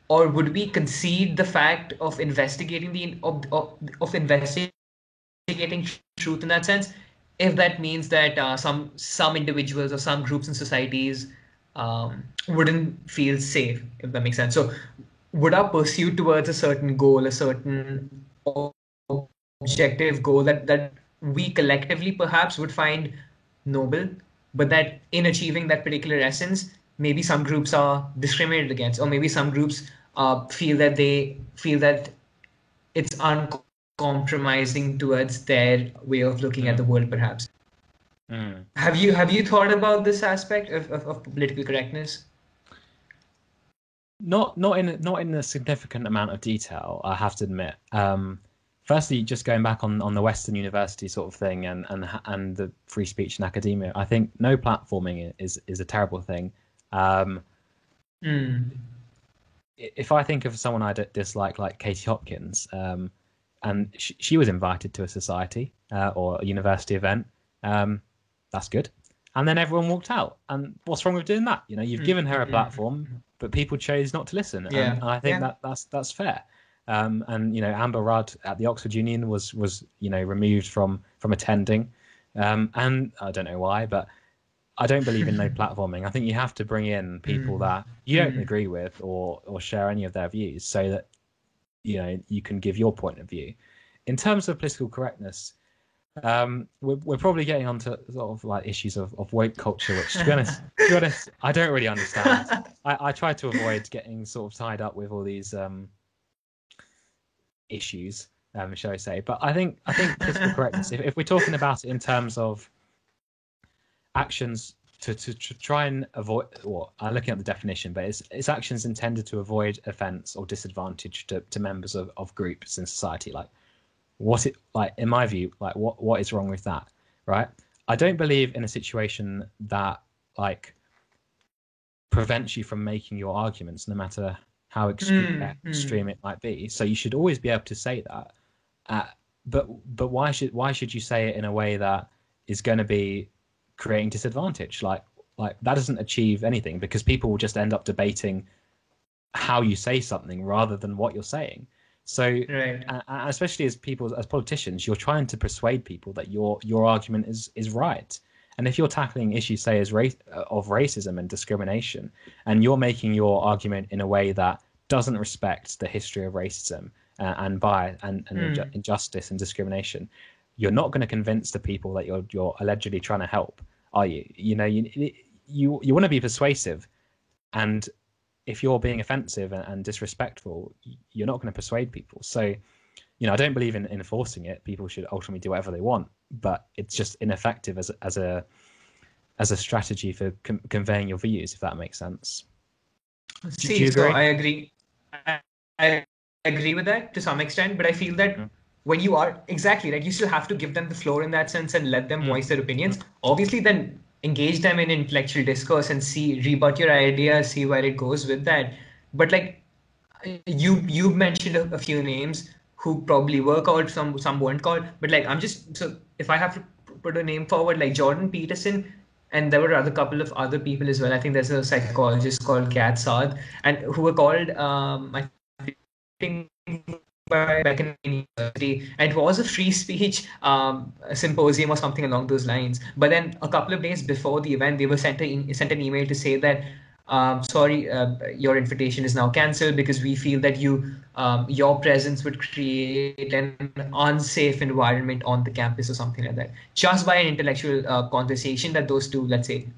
B: or would we concede the fact of investigating of investigating truth in that sense, if that means that some individuals or some groups and societies wouldn't feel safe, if that makes sense? So would our pursuit towards a certain goal, a certain objective goal that we collectively perhaps would find noble, but that in achieving that particular essence, maybe some groups are discriminated against, or maybe some groups feel that it's uncompromising towards their way of looking at the world, perhaps. Have you thought about this aspect of political correctness?
A: Not in a significant amount of detail, I have to admit. Firstly, just going back on the Western university sort of thing and the free speech in academia, I think no platforming is a terrible thing. If I think of someone I dislike, like Katie Hopkins, and she was invited to a society or a university event, that's good. And then everyone walked out. And what's wrong with doing that? You've given her a platform, but people chose not to listen.
B: Yeah.
A: And I think that's fair. And Amber Rudd at the Oxford Union was removed from attending, and I don't know why, but I don't believe in no platforming. I think you have to bring in people that you don't agree with or share any of their views, so that you can give your point of view. In terms of political correctness, we're probably getting onto sort of like issues of woke culture, which to be honest, I don't really understand. I try to avoid getting sort of tied up with all these issues, shall I say? But I think political correctness, if we're talking about it in terms of actions to try and avoid, or I'm looking at the definition, but it's actions intended to avoid offence or disadvantage to members of groups in society. Like, in my view, like what is wrong with that, right? I don't believe in a situation that prevents you from making your arguments, no matter how extreme it might be. So you should always be able to say that. But why should you say it in a way that is going to be creating disadvantage? Like that doesn't achieve anything, because people will just end up debating how you say something rather than what you're saying. So,
B: right.
A: Especially as politicians, you're trying to persuade people that your argument is right. And if you're tackling issues, say, of racism and discrimination, and you're making your argument in a way that doesn't respect the history of racism and bias and injustice and discrimination, you're not going to convince the people that you're allegedly trying to help, are you? You want to be persuasive, and if you're being offensive and disrespectful, you're not going to persuade people. So, I don't believe in enforcing it. People should ultimately do whatever they want, but it's just ineffective as a strategy for conveying your views, if that makes sense.
B: Do you agree? So I agree. I agree with that to some extent, but I feel that when you are exactly like, you still have to give them the floor in that sense and let them voice their opinions. Obviously, then engage them in intellectual discourse and rebut your ideas, see where it goes with that. But like you mentioned a few names who probably were called, some weren't called, but like so if I have to put a name forward, like Jordan Peterson, and there were a couple of other people as well. I think there's a psychologist called Gad Saad, and who were called I think back in university, and it was a free speech symposium or something along those lines. But then a couple of days before the event, they were sent an email to say that sorry, your invitation is now cancelled because we feel that your presence would create an unsafe environment on the campus or something like that, just by an intellectual conversation that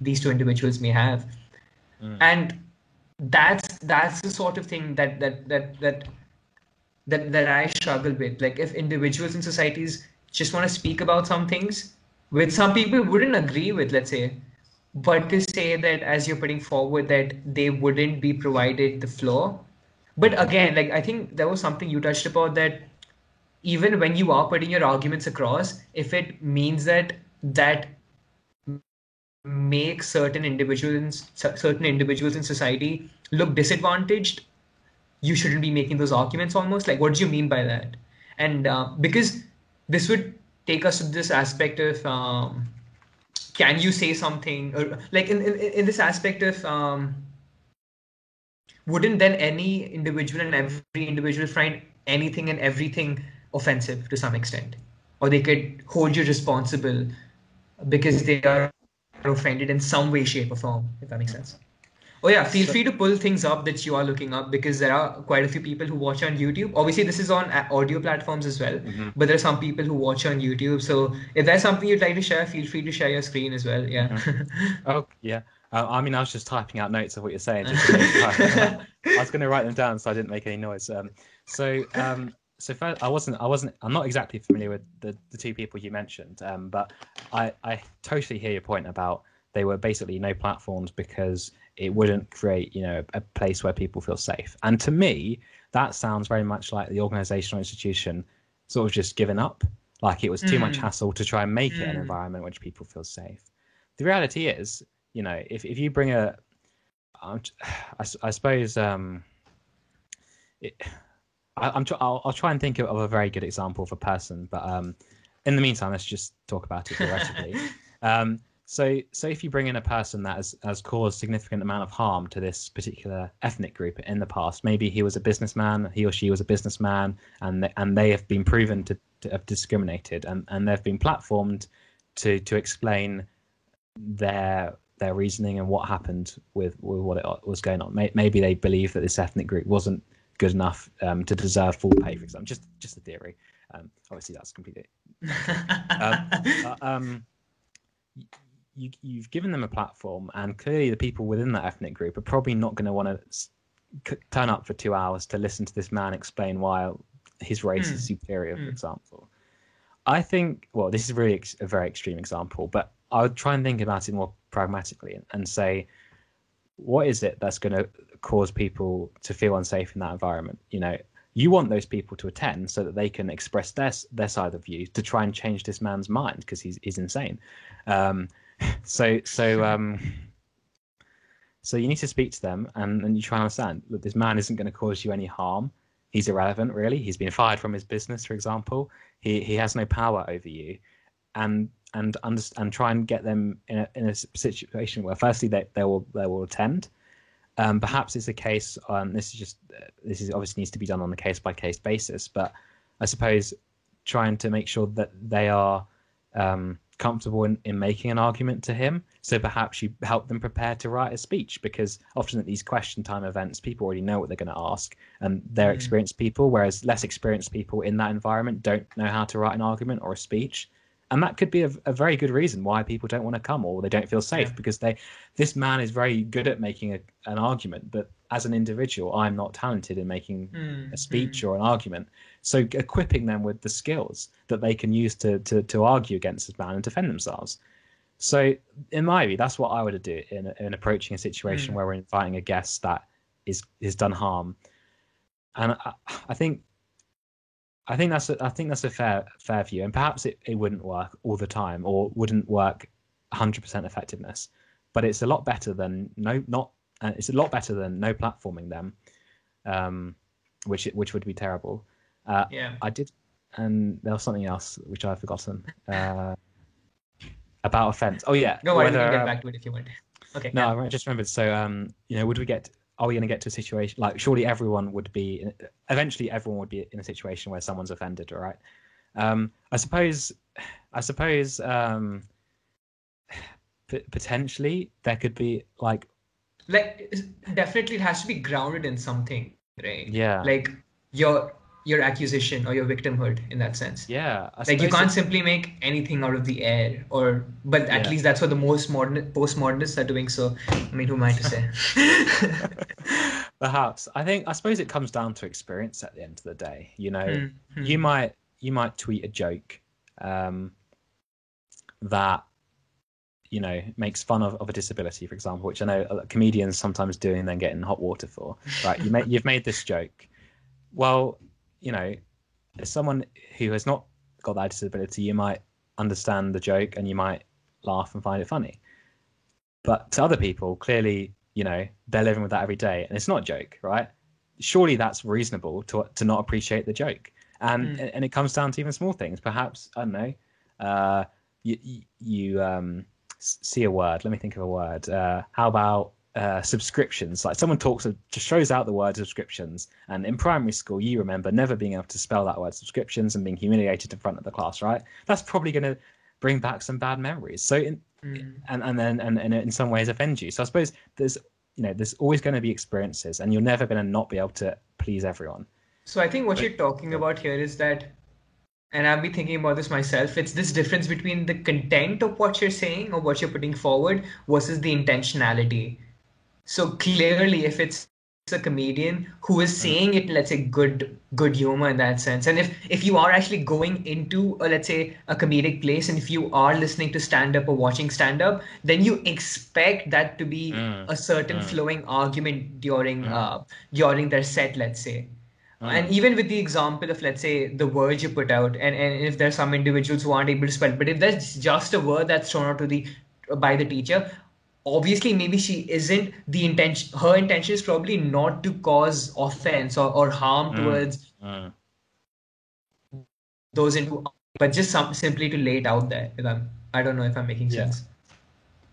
B: these two individuals may have. And that's the sort of thing that I struggle with. Like, if individuals in societies just want to speak about some things, which some people wouldn't agree with, let's say, but to say that, as you're putting forward, that they wouldn't be provided the floor. But again, like, I think there was something you touched about, that even when you are putting your arguments across, if it means that makes certain individuals in society look disadvantaged, you shouldn't be making those arguments. Almost like, what do you mean by that? And because this would take us to this aspect of, can you say something, or like, in this aspect of, wouldn't then any individual and every individual find anything and everything offensive to some extent, or they could hold you responsible because they are offended in some way, shape, or form, if that makes sense. Oh yeah, feel free to pull things up that you are looking up, because there are quite a few people who watch on YouTube. Obviously, this is on audio platforms as well, but there are some people who watch on YouTube. So if there's something you'd like to share, feel free to share your screen as well. Yeah.
A: Oh yeah. I mean, I was just typing out notes of what you're saying. I was going to write them down, so I didn't make any noise. So first, I'm not exactly familiar with the two people you mentioned, but I totally hear your point about they were basically no platforms because it wouldn't create, a place where people feel safe. And to me, that sounds very much like the organizational institution sort of just giving up. Like, it was too much hassle to try and make it an environment which people feel safe. The reality is, if you bring I suppose I'll try and think of a very good example of a person, but in the meantime, let's just talk about it theoretically. So if you bring in a person that has caused significant amount of harm to this particular ethnic group in the past, maybe he or she was a businessman, and they have been proven to have discriminated, and they've been platformed to explain their reasoning and what happened with what it was going on. Maybe they believe that this ethnic group wasn't good enough to deserve full pay, for example. Just a theory. Obviously, that's completely. You've given them a platform, and clearly the people within that ethnic group are probably not going to want to turn up for 2 hours to listen to this man explain why his race is superior, for example. I think, well, this is really a very extreme example, but I would try and think about it more pragmatically and say, what is it that's going to cause people to feel unsafe in that environment? You want those people to attend so that they can express their side of view to try and change this man's mind, because he's insane. So you need to speak to them, and you try and understand that this man isn't going to cause you any harm. He's irrelevant, really. He's been fired from his business, for example. He has no power over you, and try and get them in a situation where, firstly, they will attend. Perhaps it's a case. This obviously needs to be done on a case by case basis, but I suppose trying to make sure that they are comfortable in making an argument to him. So perhaps you help them prepare to write a speech, because often at these question time events, people already know what they're going to ask, and they're experienced people, whereas less experienced people in that environment don't know how to write an argument or a speech. And that could be a very good reason why people don't want to come, or they don't feel safe, because this man is very good at making an argument, but as an individual, I'm not talented in making a speech or an argument. So equipping them with the skills that they can use to argue against this man and defend themselves. So in my view, that's what I would do in approaching a situation where we're inviting a guest that is done harm. And I think that's a fair view, and perhaps it wouldn't work all the time, or wouldn't work 100% effectiveness, but it's a lot better than no platforming them, which would be terrible. I did, and there was something else which I've forgotten about offence. Oh yeah,
B: no worries, we can get back to it if you want. Okay.
A: No, I just remembered. So are we going to get to a situation like, surely eventually everyone would be in a situation where someone's offended, right? I suppose potentially there could be, like,
B: like definitely it has to be grounded in something, right?
A: Yeah.
B: Like your accusation or your victimhood in that sense.
A: Yeah, I
B: Like you
A: suppose
B: can't simply make anything out of the air, but at
A: yeah.
B: least that's what the most modern postmodernists are doing. So I mean, who am I to say?
A: Perhaps. I suppose it comes down to experience at the end of the day. You know,
B: Hmm,
A: you
B: hmm,
A: might you might tweet a joke um, that makes fun of a disability, for example, which I know comedians sometimes do and then get in hot water for. Right? You've made this joke. Well, you know, as someone who has not got that disability, you might understand the joke and you might laugh and find it funny. But to other people, clearly, they're living with that every day, and it's not a joke, right? Surely that's reasonable to not appreciate the joke, and
B: hmm.
A: and it comes down to even small things. Perhaps I don't know. You see a word. Let me think of a word. How about subscriptions? Like someone just shows out the word subscriptions, and in primary school, you remember never being able to spell that word subscriptions and being humiliated in front of the class, right? That's probably going to bring back some bad memories. So
B: Hmm.
A: and in some ways offend you. So I suppose there's always going to be experiences, and you're never going to not be able to please everyone.
B: So I think what
A: But
B: you're talking
A: yeah,
B: about here is that, and I've been thinking about this myself, it's this difference between the content of what you're saying or what you're putting forward versus the intentionality. So clearly, if it's a comedian who is
A: mm,
B: saying it, let's say good humor in that sense, and if you are actually going into a, let's say, a comedic place, and if you are listening to stand up or watching stand up, then you expect that to be
A: mm,
B: a certain
A: mm,
B: flowing argument
A: mm,
B: during their set, let's say. And
A: mm,
B: even with the example of, let's say, the words you put out, and if there's some individuals who aren't able to spell, but if there's just a word that's thrown out to the by the teacher, obviously maybe she isn't the intention, her intention is probably not to cause offense or harm
A: mm,
B: towards
A: mm.
B: those into, but just simply to lay it out there. If I don't know if I'm making
A: Yeah.
B: sense.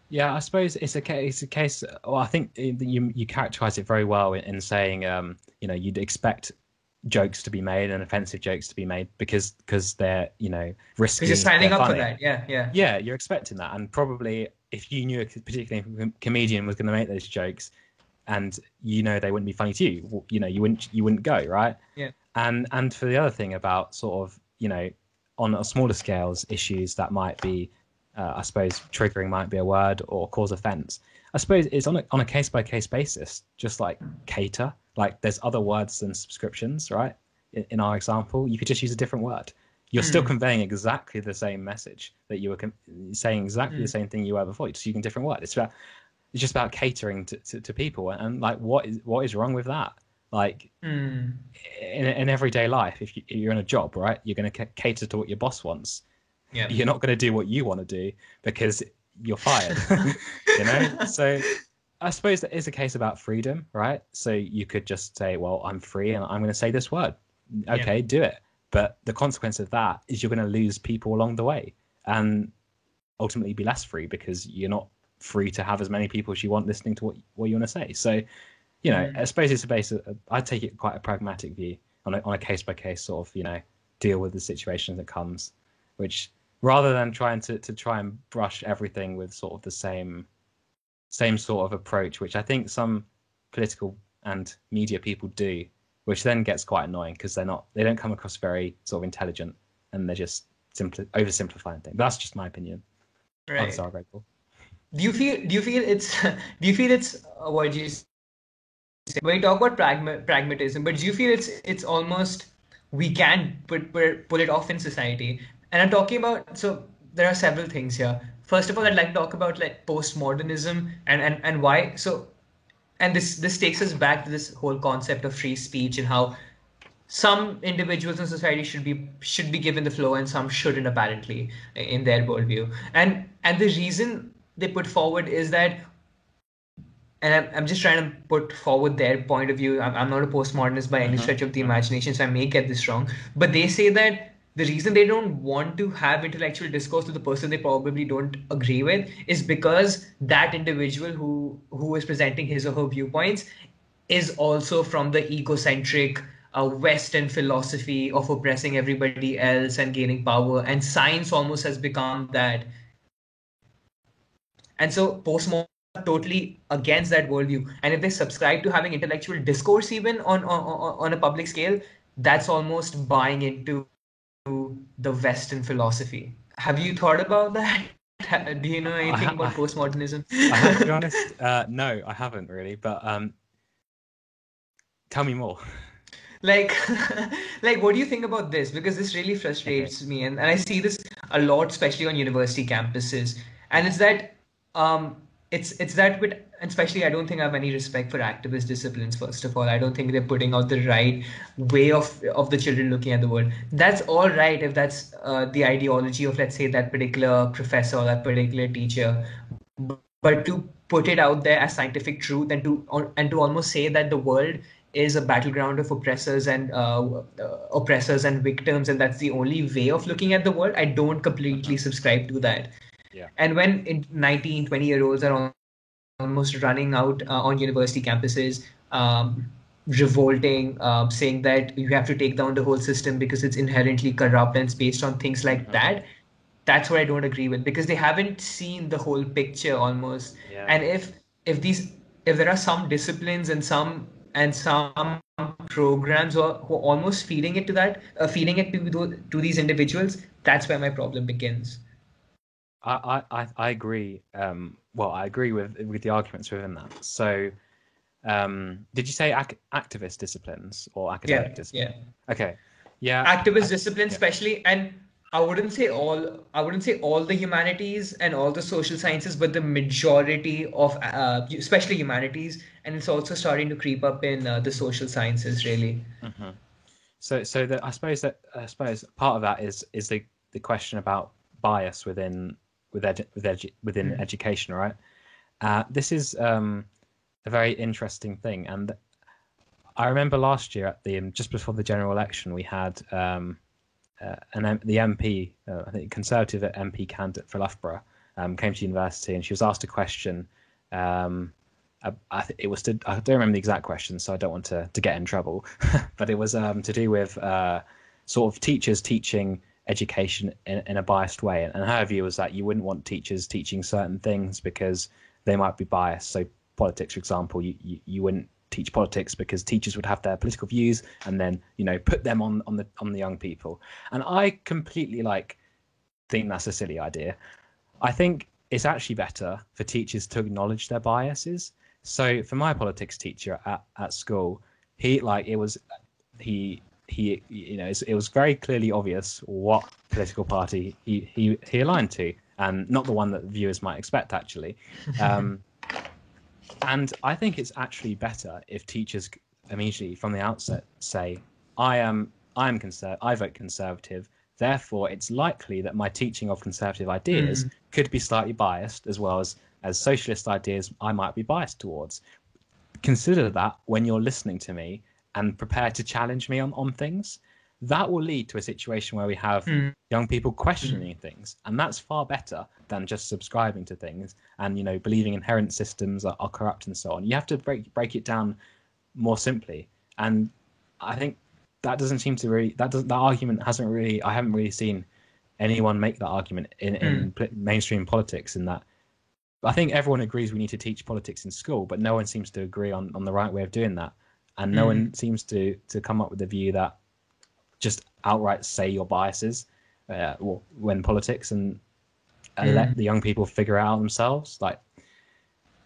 A: Yeah, I suppose it's a case. Well, I think you characterize it very well in saying, you'd expect jokes to be made and offensive jokes to be made because they're
B: Because you're
A: risky, they're
B: signing up for
A: funny.
B: that. Yeah, yeah.
A: Yeah, you're expecting that, and probably if you knew a particular comedian was going to make those jokes, and they wouldn't be funny to you, you wouldn't go, right?
B: Yeah.
A: And for the other thing about sort of on a smaller scales issues that might be I suppose triggering might be a word or cause offense. I suppose it's on a case by case basis, just like cater. Like there's other words than subscriptions, right? In our example, you could just use a different word. You're still
B: Hmm.
A: conveying exactly the same message that you were saying exactly the
B: Hmm.
A: same thing you were before, just using a different word. It's just about catering to people, and like what is wrong with that? Like
B: Hmm.
A: in everyday life, if you're in a job, right, you're going to cater to what your boss wants.
B: Yeah.
A: You're not going to do what you want to do because you're fired. So I suppose that is a case about freedom, right? So you could just say, well, I'm free and I'm going to say this word.
B: Yeah.
A: Okay, do it. But the consequence of that is you're going to lose people along the way and ultimately be less free because you're not free to have as many people as you want listening to what you want to say. So I
B: Hmm.
A: suppose it's a base of, I take it quite a pragmatic view on a case by case sort of, deal with the situation that comes, which rather than trying to try and brush everything with sort of the same sort of approach, which I think some political and media people do, which then gets quite annoying because they don't come across very sort of intelligent and they're just simply oversimplifying things. That's just my opinion. Others
B: Right.
A: are grateful.
B: Do you feel it's do you feel it's what do you say, when you talk about pragmatism, but do you feel it's almost we can pull it off in society? And I'm talking about, so there are several things here. First of all, I'd like to talk about like postmodernism and why. So, and this takes us back to this whole concept of free speech and how some individuals in society should be given the floor and some shouldn't, apparently, in their worldview. And the reason they put forward is that, and I'm just trying to put forward their point of view. I'm not a postmodernist by any
A: Hmm.
B: stretch of the
A: Hmm.
B: imagination, so I may get this wrong. But they say that the reason they don't want to have intellectual discourse with the person they probably don't agree with is because that individual who is presenting his or her viewpoints is also from the egocentric Western philosophy of oppressing everybody else and gaining power, and science almost has become that. And so postmodern totally against that worldview, and if they subscribe to having intellectual discourse even on a public scale, that's almost buying into the Western philosophy. Have you thought about that? Do you know anything about postmodernism?
A: I have to be honest. No, I haven't really. But tell me more.
B: Like, like, what do you think about this? Because this really frustrates me, and I see this a lot, especially on university campuses. And it's that, it's that with, and especially, I don't think I have any respect for activist disciplines. First of all, I don't think they're putting out the right way of the children looking at the world. That's all right if that's the ideology of, let's say, that particular professor or that particular teacher. But to put it out there as scientific truth, and to almost say that the world is a battleground of oppressors and victims, and that's the only way of looking at the world, I don't completely subscribe to that.
A: Yeah.
B: And when 19, 20-year-olds are almost running out on university campuses, revolting, saying that you have to take down the whole system because it's inherently corrupt and it's based on things like that, that's what I don't agree with, because they haven't seen the whole picture almost.
A: Yeah.
B: And if there are some disciplines and some programs who are almost feeding it to these individuals, that's where my problem begins.
A: I agree. Well, I agree with the arguments within that. So, did you say activist disciplines or academic disciplines?
B: Yeah.
A: Okay. Yeah.
B: Activist disciplines, especially, and I wouldn't say all the humanities and all the social sciences, but the majority of, especially humanities, and it's also starting to creep up in the social sciences, really.
A: Mm-hmm. So I suppose part of that is the question about bias within education, right? This is a very interesting thing, and I remember last year at the just before the general election, we had the MP, I think Conservative MP candidate for Loughborough, came to university, and she was asked a question. I don't remember the exact question, so I don't want to get in trouble. But it was to do with sort of teachers teaching education in a biased way, and her view was that you wouldn't want teachers teaching certain things because they might be biased. So politics, for example, you wouldn't teach politics because teachers would have their political views and then put them on the young people. And I completely think that's a silly idea. I think it's actually better for teachers to acknowledge their biases. So for my politics teacher at school, it was very clearly obvious what political party he aligned to, and not the one that viewers might expect, actually. And I think it's actually better if teachers immediately from the outset say, I vote Conservative, therefore it's likely that my teaching of Conservative ideas could be slightly biased, as well as socialist ideas I might be biased towards. Consider that when you're listening to me and prepare to challenge me on things. That will lead to a situation where we have young people questioning things, and that's far better than just subscribing to things and believing inherent systems are corrupt and so on. You have to break it down more simply, and I think that doesn't seem to really that argument hasn't really I haven't really seen anyone make that argument in mainstream politics. In that, I think everyone agrees we need to teach politics in school, but no one seems to agree on the right way of doing that, and no one seems to come up with the view that just outright say your biases when politics and let the young people figure it out themselves. Like,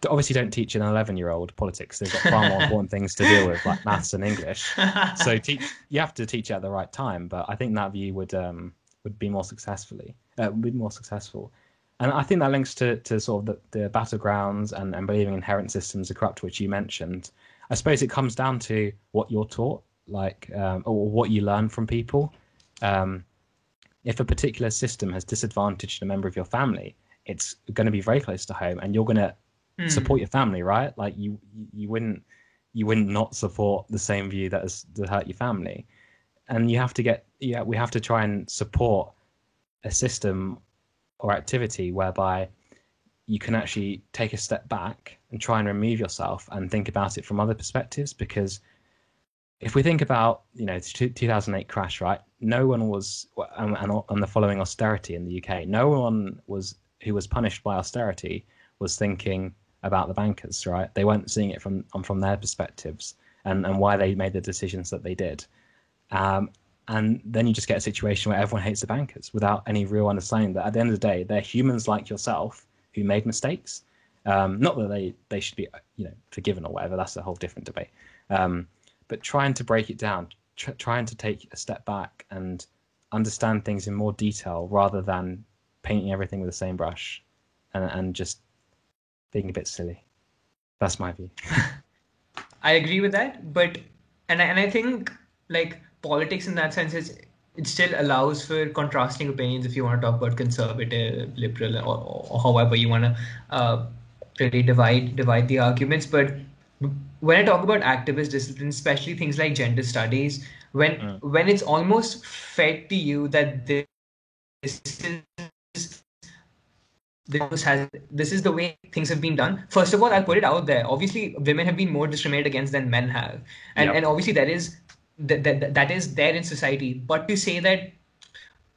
A: obviously don't teach an 11-year-old politics. They've got far more important things to deal with, like maths and English. So you have to teach it at the right time. But I think that view would be more successful. And I think that links to sort of the battlegrounds and believing inherent systems are corrupt, which you mentioned. I suppose it comes down to what you're taught, or what you learn from people. If a particular system has disadvantaged a member of your family, it's going to be very close to home, and you're going to support your family, right? Like you wouldn't not support the same view that hurt your family. And we have to try and support a system or activity whereby you can actually take a step back and try and remove yourself and think about it from other perspectives. Because if we think about, the 2008 crash, right? No one was, and the following austerity in the UK, no one who was punished by austerity was thinking, about the bankers, right? They weren't seeing it from their perspectives and why they made the decisions that they did. And then you just get a situation where everyone hates the bankers without any real understanding that at the end of the day, they're humans like yourself who made mistakes. Not that they should be, forgiven or whatever. That's a whole different debate. But trying to break it down, trying to take a step back and understand things in more detail rather than painting everything with the same brush and just being a bit silly. That's my view.
B: I agree with that, but I think like politics in that sense it still allows for contrasting opinions if you want to talk about conservative, liberal, or however you want to really divide the arguments. But when I talk about activist disciplines, especially things like gender studies, when it's almost fed to you that this is the way things have been done. First of all, I'll put it out there. Obviously, women have been more discriminated against than men have, and obviously that is there in society. But to say that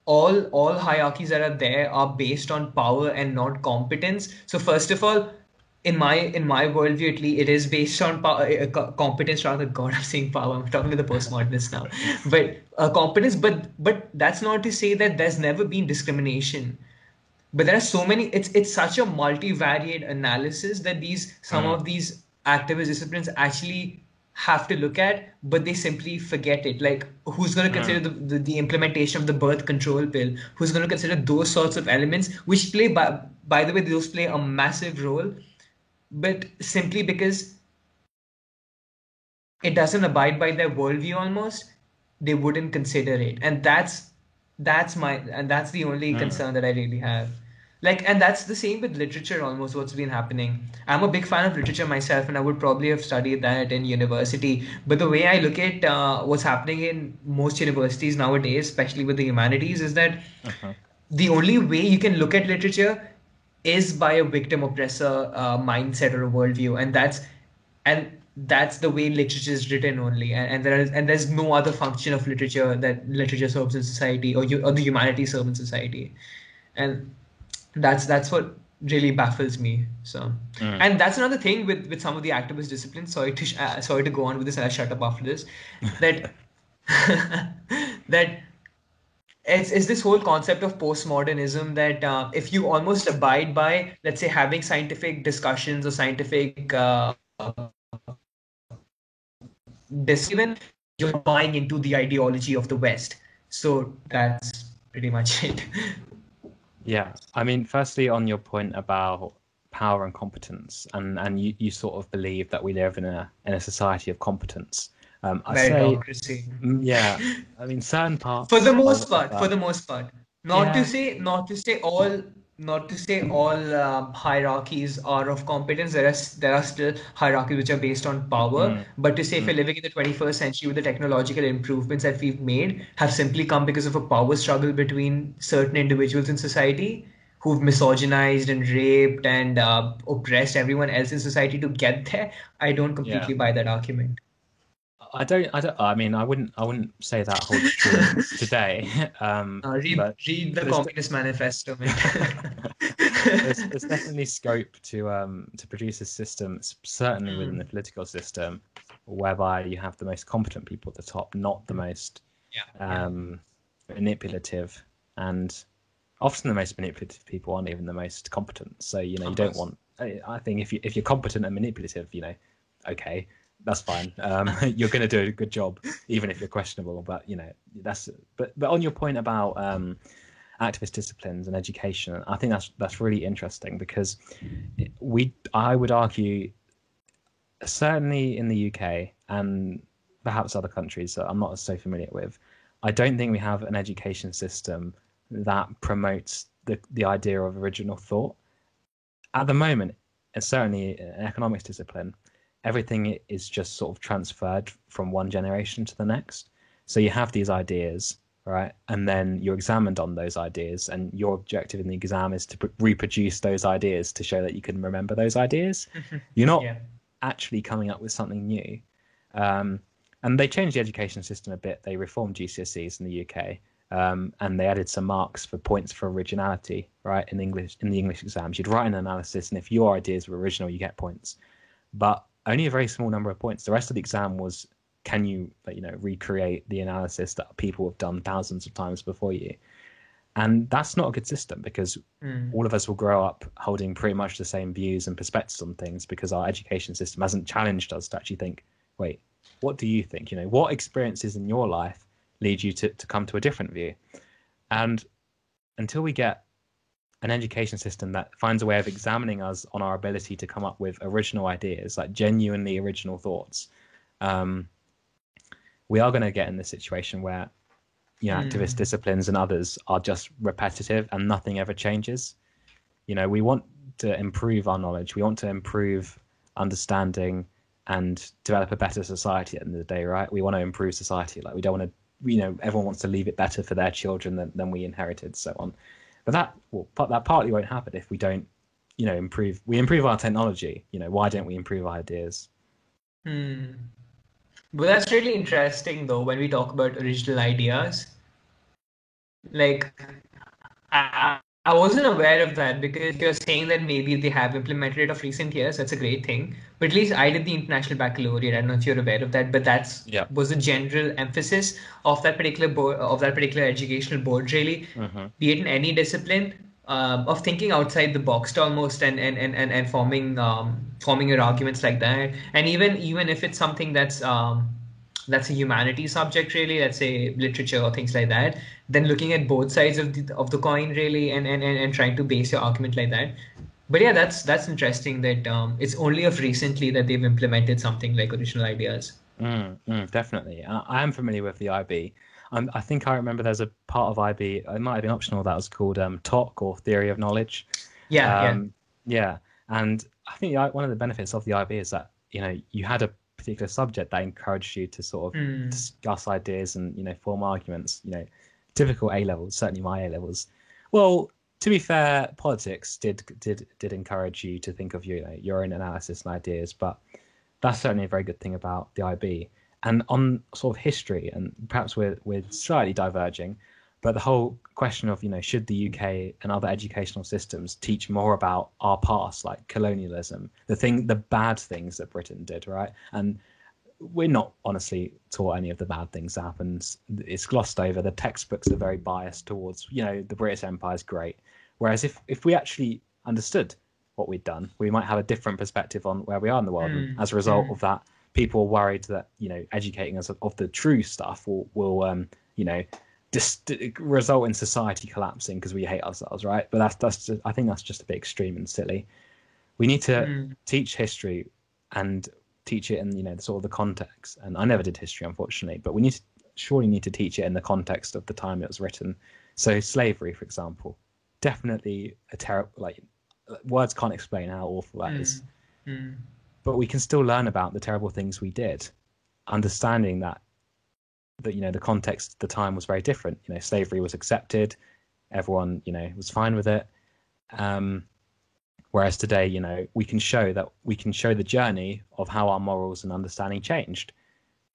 B: all hierarchies that are there are based on power and not competence. So first of all, in my worldview, at least, it is based on competence rather. God, I'm saying power. I'm talking to the postmodernists now, but competence. But that's not to say that there's never been discrimination. But there are so many. It's such a multivariate analysis that some of these activist disciplines actually have to look at, but they simply forget it. Like, who's going to consider the implementation of the birth control pill? Who's going to consider those sorts of elements, which play, by the way, those play a massive role, but simply because it doesn't abide by their worldview almost, they wouldn't consider it. And that's the only concern that I really have. Like, and that's the same with literature almost, what's been happening. I'm a big fan of literature myself, and I would probably have studied that in university. But the way I look at what's happening in most universities nowadays, especially with the humanities, is that the only way you can look at literature is by a victim oppressor mindset or a worldview, and that's the way literature is written only, and there's no other function of literature that literature serves in society or the humanities serve in society, and that's what really baffles me. So, and that's another thing with some of the activist disciplines. Sorry to go on with this. I'll shut up after this. That that it's this whole concept of postmodernism that if you almost abide by, let's say, having scientific discussions or scientific discipline, you're buying into the ideology of the West. So that's pretty much it.
A: Yeah, I mean, firstly, on your point about power and competence, and you sort of believe that we live in a society of competence.
B: Meritocracy.
A: Yeah, I mean, certain parts.
B: For the most part, not to say all hierarchies are of competence. There are still hierarchies which are based on power. But to say if we're living in the 21st century with the technological improvements that we've made have simply come because of a power struggle between certain individuals in society who've misogynized and raped and oppressed everyone else in society to get there, I don't completely buy that argument.
A: I mean, I wouldn't say that holds true today.
B: Read the Communist Manifesto, mate.
A: there's definitely scope to produce a system, certainly within the political system, whereby you have the most competent people at the top, not the most manipulative, and often the most manipulative people aren't even the most competent. So you don't want. I think if you're competent and manipulative, okay. That's fine. You're going to do a good job, even if you're questionable. But But on your point about activist disciplines and education, I think that's really interesting because I would argue, certainly in the UK and perhaps other countries that I'm not so familiar with, I don't think we have an education system that promotes the idea of original thought. At the moment, and certainly an economics discipline, everything is just sort of transferred from one generation to the next. So you have these ideas, right? And then you're examined on those ideas, and your objective in the exam is to reproduce those ideas to show that you can remember those ideas. You're not actually coming up with something new. And they changed the education system a bit. They reformed GCSEs in the UK. and they added some marks for points for originality, right? In the English exams, you'd write an analysis, and if your ideas were original, you get points, but only a very small number of points. The rest of the exam was, can you, recreate the analysis that people have done thousands of times before you? And that's not a good system, because all of us will grow up holding pretty much the same views and perspectives on things, because our education system hasn't challenged us to actually think, wait, what do you think? What experiences in your life lead you to come to a different view? And until we get an education system that finds a way of examining us on our ability to come up with original ideas, like genuinely original thoughts, we are going to get in this situation where activist disciplines and others are just repetitive and nothing ever changes. We want to improve our knowledge. We want to improve understanding and develop a better society at the end of the day, right? We want to improve society. Like, we don't want to, everyone wants to leave it better for their children than we inherited, so on. But that partly won't happen if we don't, improve. We improve our technology. Why don't we improve our ideas?
B: Well, that's really interesting, though, when we talk about original ideas. Like, I wasn't aware of that, because you're saying that maybe they have implemented it of recent years. That's a great thing. But at least I did the International Baccalaureate. I don't know if you're aware of that, but was the general emphasis of that particular board, of that particular educational board, really, be it in any discipline, of thinking outside the box almost, and forming your arguments like that. And even if it's something that's a humanities subject, really, let's say literature or things like that, then looking at both sides of the coin, really, and trying to base your argument like that. But yeah, that's interesting that it's only of recently that they've implemented something like original ideas.
A: Definitely. I am familiar with the IB. I think I remember there's a part of IB, it might have been optional, that was called TOC, or Theory of Knowledge.
B: Yeah.
A: And I think one of the benefits of the IB is that, you had a particular subject that encouraged you to sort of discuss ideas and, form arguments, typical A levels, certainly my A levels. Well, to be fair, politics did encourage you to think of your own analysis and ideas, but that's certainly a very good thing about the IB. And on sort of history, and perhaps we're slightly diverging, but the whole question of, should the UK and other educational systems teach more about our past, like colonialism, the bad things that Britain did, right? And we're not honestly taught any of the bad things that happened. It's glossed over. The textbooks are very biased towards, the British Empire is great. Whereas if we actually understood what we'd done, we might have a different perspective on where we are in the world. And as a result of that, people are worried that, educating us of the true stuff will just result in society collapsing because we hate ourselves, right? But that's just, I think that's just a bit extreme and silly. We need to teach history and teach it in sort of the context. And I never did history, unfortunately, but we surely need to teach it in the context of the time it was written. So slavery, for example, definitely a terrible, words can't explain how awful that is. But we can still learn about the terrible things we did, understanding that the context at the time was very different. Slavery was accepted, everyone was fine with it. Whereas today, we can show the journey of how our morals and understanding changed.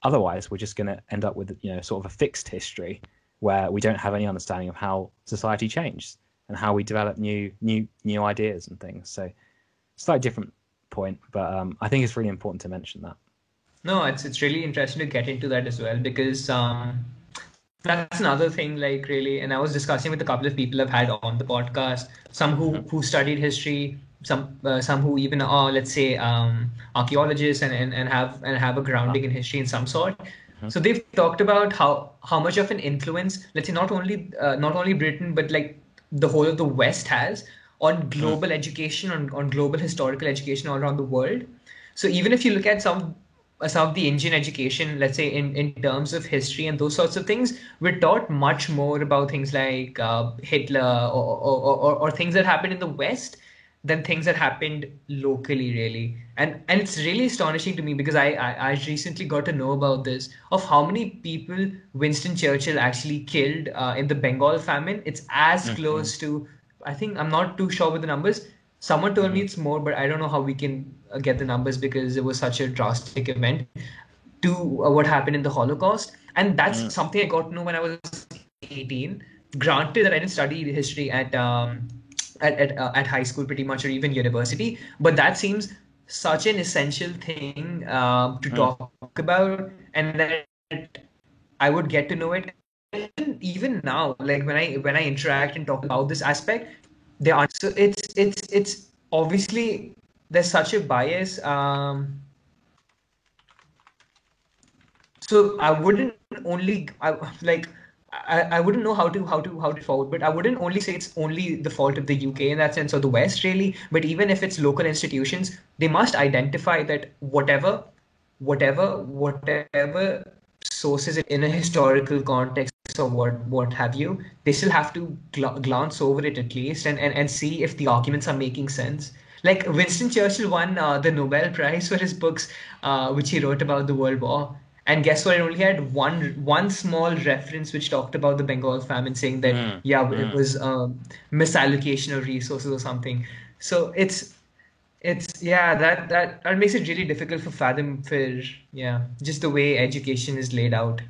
A: Otherwise, we're just going to end up with sort of a fixed history where we don't have any understanding of how society changed and how we develop new ideas and things. So, slightly different point, but I think it's really important to mention that.
B: No, it's really interesting to get into that as well, because that's another thing, really. And I was discussing with a couple of people I've had on the podcast, some who studied history, some who even are, let's say, archaeologists and have a grounding in history in some sort. So they've talked about how much of an influence, let's say, not only Britain, but the whole of the West has on global education, on global historical education all around the world. So even if you look at some of the Indian education, let's say in terms of history and those sorts of things, we're taught much more about things like Hitler or things that happened in the West than things that happened locally, really. And it's really astonishing to me, because I recently got to know about this, of how many people Winston Churchill actually killed in the Bengal famine. It's as close to, I think, I'm not too sure with the numbers. Someone told me it's more, but I don't know how we can get the numbers, because it was such a drastic event, to what happened in the Holocaust. And that's something I got to know when I was 18. Granted that I didn't study history at high school pretty much, or even university, but that seems such an essential thing to
A: Mm,
B: talk about, and that I would get to know it. And even now, like when I interact and talk about this aspect, they are so it's obviously there's such a bias. So I wouldn't only I wouldn't know how to forward, but I wouldn't only say it's only the fault of the UK in that sense or the West really. But even if it's local institutions, they must identify that whatever sources in a historical context or what have you, they still have to glance over it at least and see if the arguments are making sense. Like Winston Churchill won the Nobel Prize for his books, which he wrote about the World War. And guess what? It only had one small reference which talked about the Bengal famine, saying that
A: mm,
B: yeah, it
A: mm.
B: was misallocation of resources or something. So it's yeah that makes it really difficult for fathom for yeah just the way education is laid out.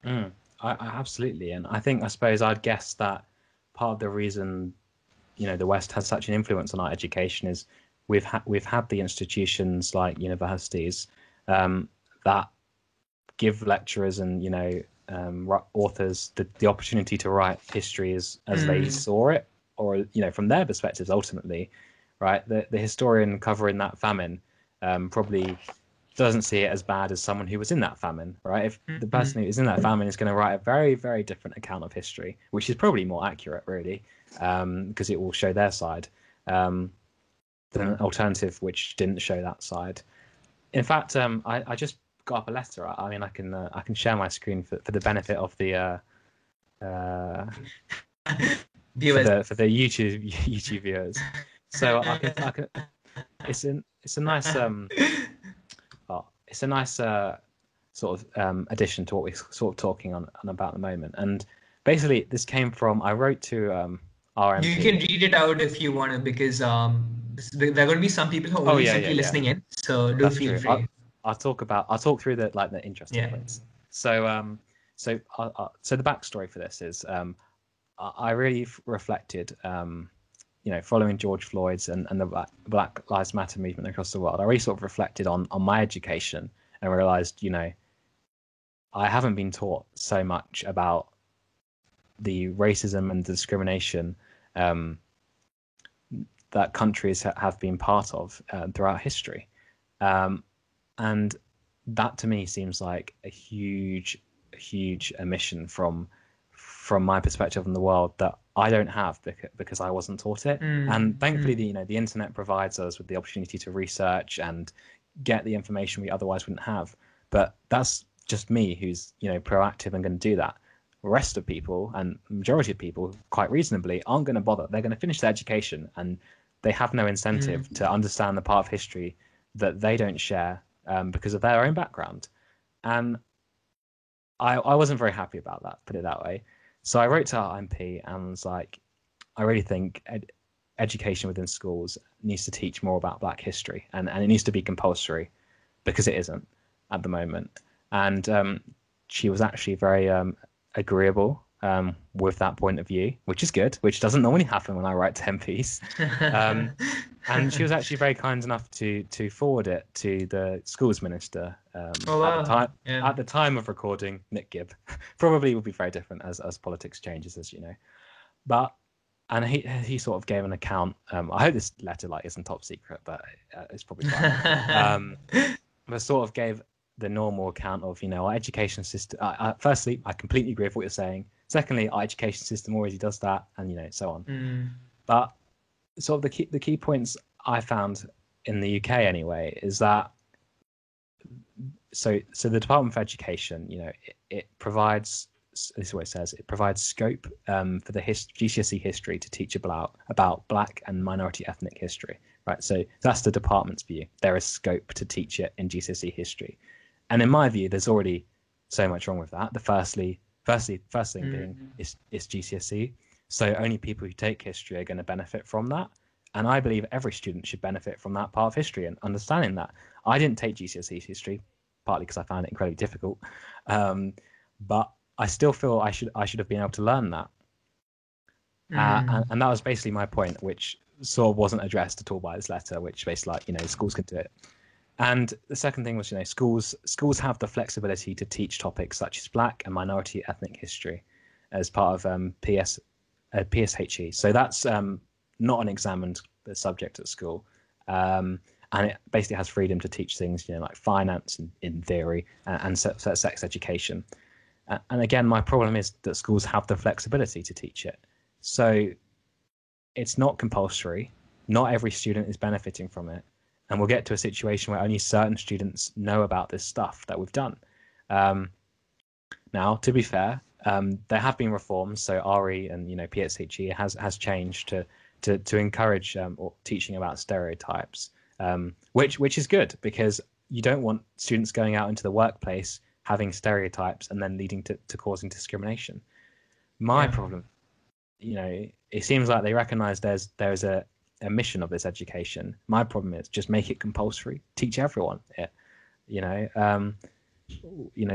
A: Mm, I absolutely, and I suppose I'd guess that part of the reason the West has such an influence on our education is we've had the institutions like universities um, that give lecturers and authors the opportunity to write history as they
B: Mm,
A: saw it, or from their perspectives ultimately, right? The historian covering that famine probably doesn't see it as bad as someone who was in that famine, right? If the
B: mm,
A: person who is in that famine is going to write a very, very different account of history, which is probably more accurate, really, because it will show their side, um, than an alternative which didn't show that side. In fact, I just got up a letter. I mean, I can share my screen for the benefit of the uh,
B: viewers.
A: for the YouTube viewers. So I can it's a nice it's a nice sort of addition to what we're sort of talking on about at the moment. And basically, this came from I wrote to
B: You can
A: RMP.
B: read it out if you want to, because there are going to be some people who are
A: Oh
B: only
A: yeah, yeah,
B: simply
A: yeah.
B: listening in. So do
A: That's
B: feel
A: true.
B: free.
A: I'll talk through the interesting
B: Yeah.
A: points. So so the backstory for this is I really reflected following George Floyd's and the Black Lives Matter movement across the world. I really sort of reflected on my education and realized I haven't been taught so much about the racism and discrimination um, that countries have been part of throughout history. Um, and that to me seems like a huge omission from my perspective on the world that I don't have because I wasn't taught it. And
B: Mm,
A: thankfully,
B: mm,
A: the internet provides us with the opportunity to research and get the information we otherwise wouldn't have. But that's just me who's proactive and going to do that. The rest of people and majority of people, quite reasonably, aren't going to bother. They're going to finish their education and they have no incentive
B: mm.
A: to understand the part of history that they don't share because of their own background. And I wasn't very happy about that, put it that way. So I wrote to our MP and was like, I really think education within schools needs to teach more about Black history, and it needs to be compulsory because it isn't at the moment. And she was actually very agreeable with that point of view, which is good, which doesn't normally happen when I write to MPs. Um, and she was actually very kind enough to forward it to the schools minister
B: Oh
A: at the
B: wow.
A: time.
B: Yeah.
A: At the time of recording, Nick Gibb probably will be very different as politics changes, as you know. But and he sort of gave an account. I hope this letter isn't top secret, but it's probably fine. But sort of gave the normal account of our education system. Firstly, I completely agree with what you're saying. Secondly, our education system already does that, and so on.
B: Mm,
A: But sort of the key points I found in the UK anyway is that so the Department for Education, it provides, this is what it says, it provides scope for the GCSE history to teach about Black and minority ethnic history, right? So that's the department's view. There is scope to teach it in GCSE history, and in my view, there's already so much wrong with that. The first thing being
B: mm,
A: is GCSE, so only people who take history are going to benefit from that. And I believe every student should benefit from that part of history and understanding that. I didn't take GCSE history, partly because I found it incredibly difficult. But I still feel I should have been able to learn that. And that was basically my point, which sort of wasn't addressed at all by this letter, which basically like, schools can do it. And the second thing was, schools have the flexibility to teach topics such as Black and minority ethnic history as part of PSHE. So that's not an examined subject at school. And it basically has freedom to teach things, like finance in theory and sex education. And again, my problem is that schools have the flexibility to teach it. So it's not compulsory. Not every student is benefiting from it. And we'll get to a situation where only certain students know about this stuff that we've done. Now, to be fair, there have been reforms. So RE and PSHE has changed to encourage teaching about stereotypes, which is good, because you don't want students going out into the workplace having stereotypes and then leading to causing discrimination. My problem, it seems like they recognise there's a mission of this education. My problem is just make it compulsory, teach everyone it.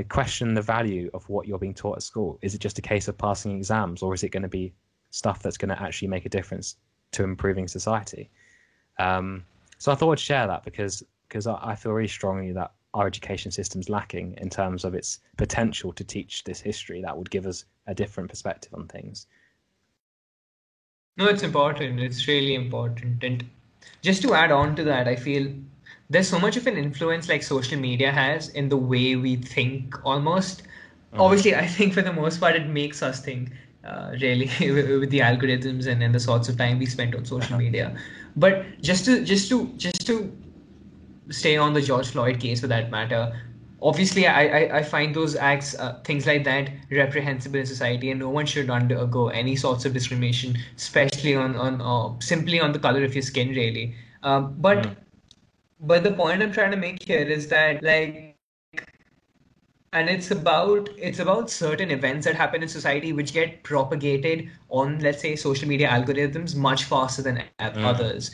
A: Question the value of what you're being taught at school. Is it just a case of passing exams, or is it going to be stuff that's going to actually make a difference to improving society? So I thought I'd share that because I feel really strongly that our education system's lacking in terms of its potential to teach this history that would give us a different perspective on things.
B: No, it's important. It's really important. And just to add on to that, I feel there's so much of an influence like social media has in the way we think almost. Obviously, I think for the most part, it makes us think really with the algorithms and the sorts of time we spend on social media. But just to stay on the George Floyd case for that matter, obviously I find those acts, things like that, reprehensible in society, and no one should undergo any sorts of discrimination, especially on simply on the color of your skin, really. But the point I'm trying to make here is that, like, and it's about certain events that happen in society which get propagated on, let's say, social media algorithms much faster than others.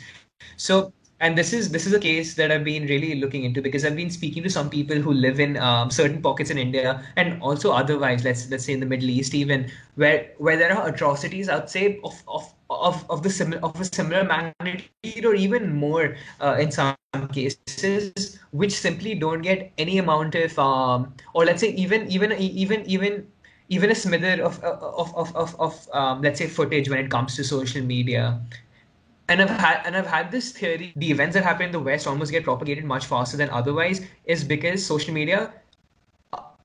B: So, and this is a case that I've been really looking into, because I've been speaking to some people who live in certain pockets in India and also otherwise, let's say in the Middle East even, where there are atrocities, I'd say, of a similar magnitude or even more in some cases, which simply don't get any amount of or let's say even a smither of let's say footage when it comes to social media. And I've had this theory: the events that happen in the West almost get propagated much faster than otherwise, is because social media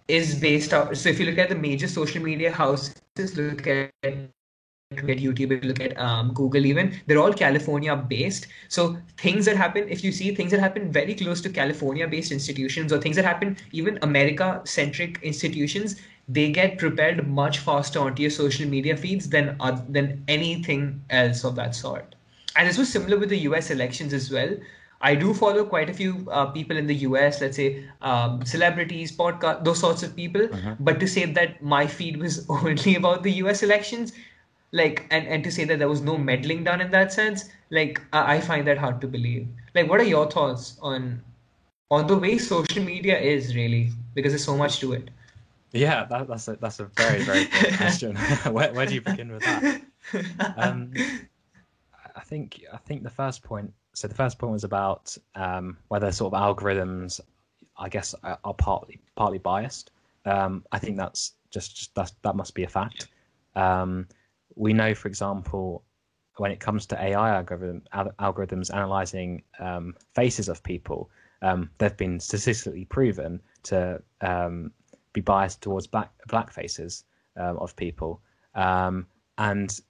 B: is based out. So if you look at the major social media houses, look at YouTube, look at Google even, they're all California based. So things that happen, if you see things that happen very close to California based institutions, or things that happen even America centric institutions, they get propelled much faster onto your social media feeds than anything else of that sort. And this was similar with the US elections as well. I do follow quite a few people in the US, let's say celebrities, podcast, those sorts of people. But to say that my feed was only about the US elections, like, and to say that there was no meddling done in that sense, like, I find that hard to believe. Like, what are your thoughts on the way social media is, really? Because there's so much to it.
A: Yeah, that's a very, very good question. Where do you begin with that? I think the first point. So the first point was about whether sort of algorithms, I guess, are partly biased. I think that's that must be a fact. We know, for example, when it comes to AI algorithms analyzing faces of people, they've been statistically proven to be biased towards black faces of people, and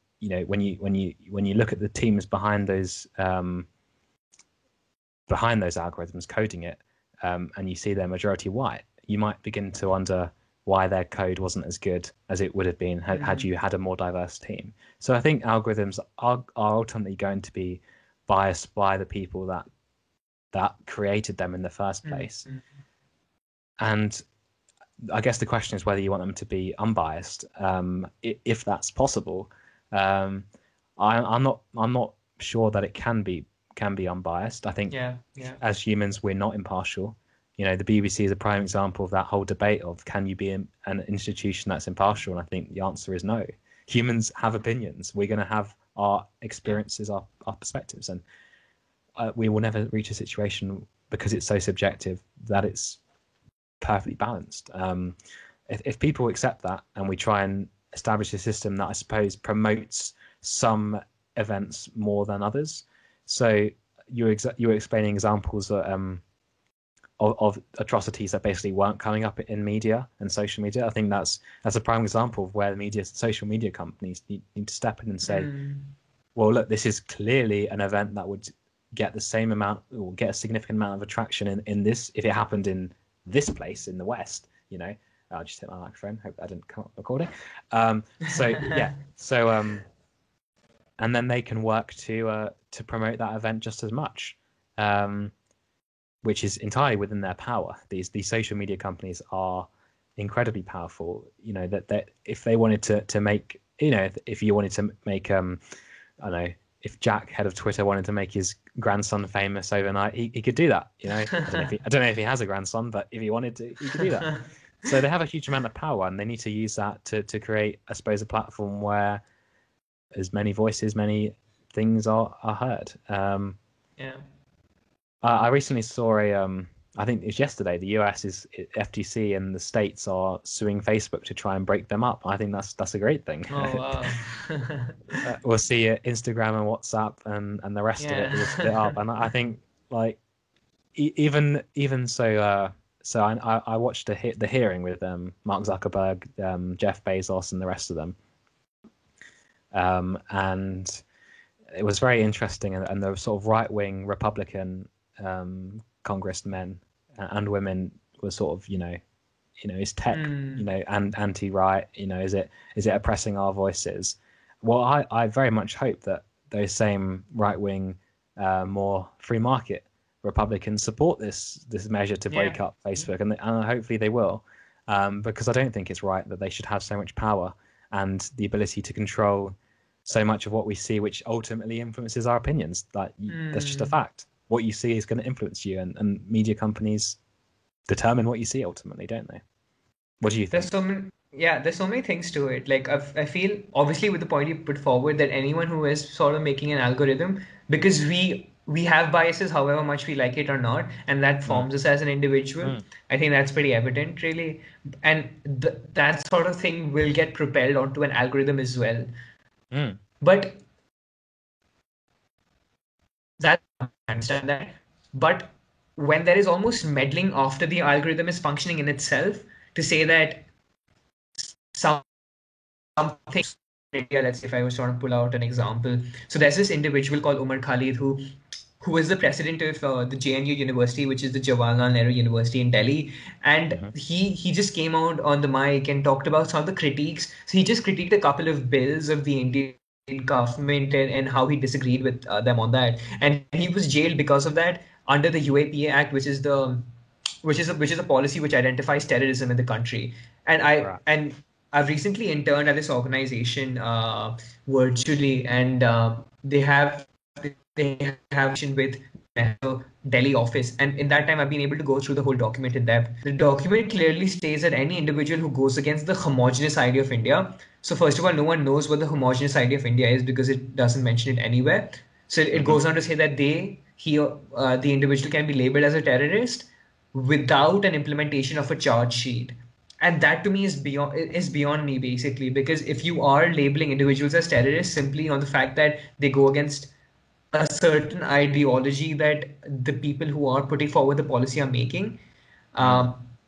A: when you look at the teams behind those algorithms coding it, and you see they're majority white, you might begin to wonder why their code wasn't as good as it would have been had you had a more diverse team. So I think algorithms are ultimately going to be biased by the people that created them in the first place. And I guess the question is whether you want them to be unbiased, if that's possible. I'm not sure that it can be unbiased. I think as humans we're not impartial. The BBC is a prime example of that whole debate of, can you be an institution that's impartial? And I think the answer is no. Humans have opinions. We're going to have our experiences, our perspectives, and we will never reach a situation, because it's so subjective, that it's perfectly balanced. If people accept that, and we try and establish a system that I suppose promotes some events more than others, so you were explaining examples of atrocities that basically weren't coming up in media and social media. I think that's a prime example of where the social media companies need to step in and say, well, look, this is clearly an event that would get the same amount, or get a significant amount of attraction in this, if it happened in this place in the West. I'll just hit my microphone, hope that didn't come up recording. And then they can work to promote that event just as much, which is entirely within their power. These social media companies are incredibly powerful. That if they wanted to make, if you wanted to make, I don't know, if Jack, head of Twitter, wanted to make his grandson famous overnight, he could do that. I don't know if he has a grandson, but if he wanted to, he could do that. So they have a huge amount of power, and they need to use that to create, I suppose, a platform where as many voices, many things are heard. I recently saw I think it was yesterday, the US FTC and the States are suing Facebook to try and break them up. I think that's a great thing.
B: Oh, wow.
A: We'll see Instagram and WhatsApp and the rest of it will split up. And I think, like, even so, I watched the hearing with Mark Zuckerberg, Jeff Bezos, and the rest of them. And it was very interesting, and the sort of right-wing Republican congressmen and women were sort of, is tech, and anti-right, is it oppressing our voices? Well, I very much hope that those same right-wing, more free market Republicans support this measure to break up Facebook, and hopefully they will, because I don't think it's right that they should have so much power and the ability to control so much of what we see, which ultimately influences our opinions. That's just a fact. What you see is going to influence you, and media companies determine what you see ultimately, don't they? What do you think?
B: There's so many things to it. Like, I feel, obviously, with the point you put forward, that anyone who is sort of making an algorithm, because we have biases, however much we like it or not, and that forms us as an individual. I think that's pretty evident, really. And that sort of thing will get propelled onto an algorithm as well. But I understand that. But when there is almost meddling after the algorithm is functioning in itself, to say that something, let's say if I was trying to pull out an example. So there's this individual called Umar Khalid who is the president of the JNU University, which is the Jawaharlal Nehru University in Delhi. And he just came out on the mic and talked about some of the critiques. So he just critiqued a couple of bills of the Indian government and how he disagreed with them on that. And he was jailed because of that under the UAPA Act, which is a policy which identifies terrorism in the country. And I've recently interned at this organization virtually, and they have with Delhi office, and in that time I've been able to go through the whole document in depth. The document clearly states that any individual who goes against the homogeneous idea of India. So first of all, no one knows what the homogeneous idea of India is, because it doesn't mention it anywhere. So it goes on to say that the individual can be labeled as a terrorist without an implementation of a charge sheet. And that to me is beyond me, basically, because if you are labeling individuals as terrorists simply on the fact that they go against a certain ideology that the people who are putting forward the policy are making,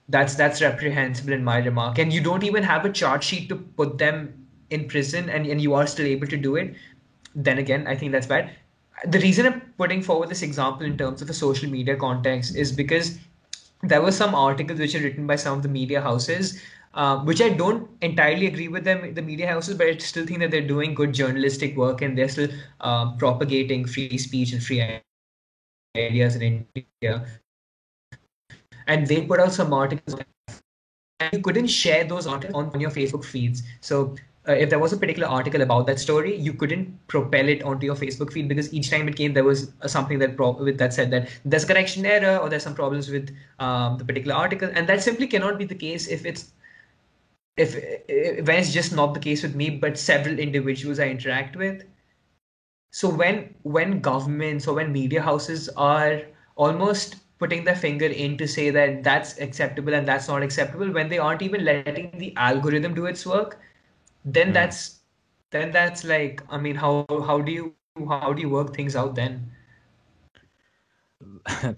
B: that's reprehensible in my remark. And you don't even have a charge sheet to put them in prison, and you are still able to do it. Then again, I think that's bad. The reason I'm putting forward this example in terms of a social media context is because there were some articles which are written by some of the media houses, which I don't entirely agree with them, the media houses, but I still think that they're doing good journalistic work, and they're still propagating free speech and free ideas in India. And they put out some articles, and you couldn't share those articles on your Facebook feeds. So if there was a particular article about that story, you couldn't propel it onto your Facebook feed because each time it came, there was something that said that there's a correction error or there's some problems with the particular article, and that simply cannot be the case if when it's just not the case with me, but several individuals I interact with. So when governments or when media houses are almost putting their finger in to say that that's acceptable and that's not acceptable, when they aren't even letting the algorithm do its work, then that's like, I mean, how do you work things out then?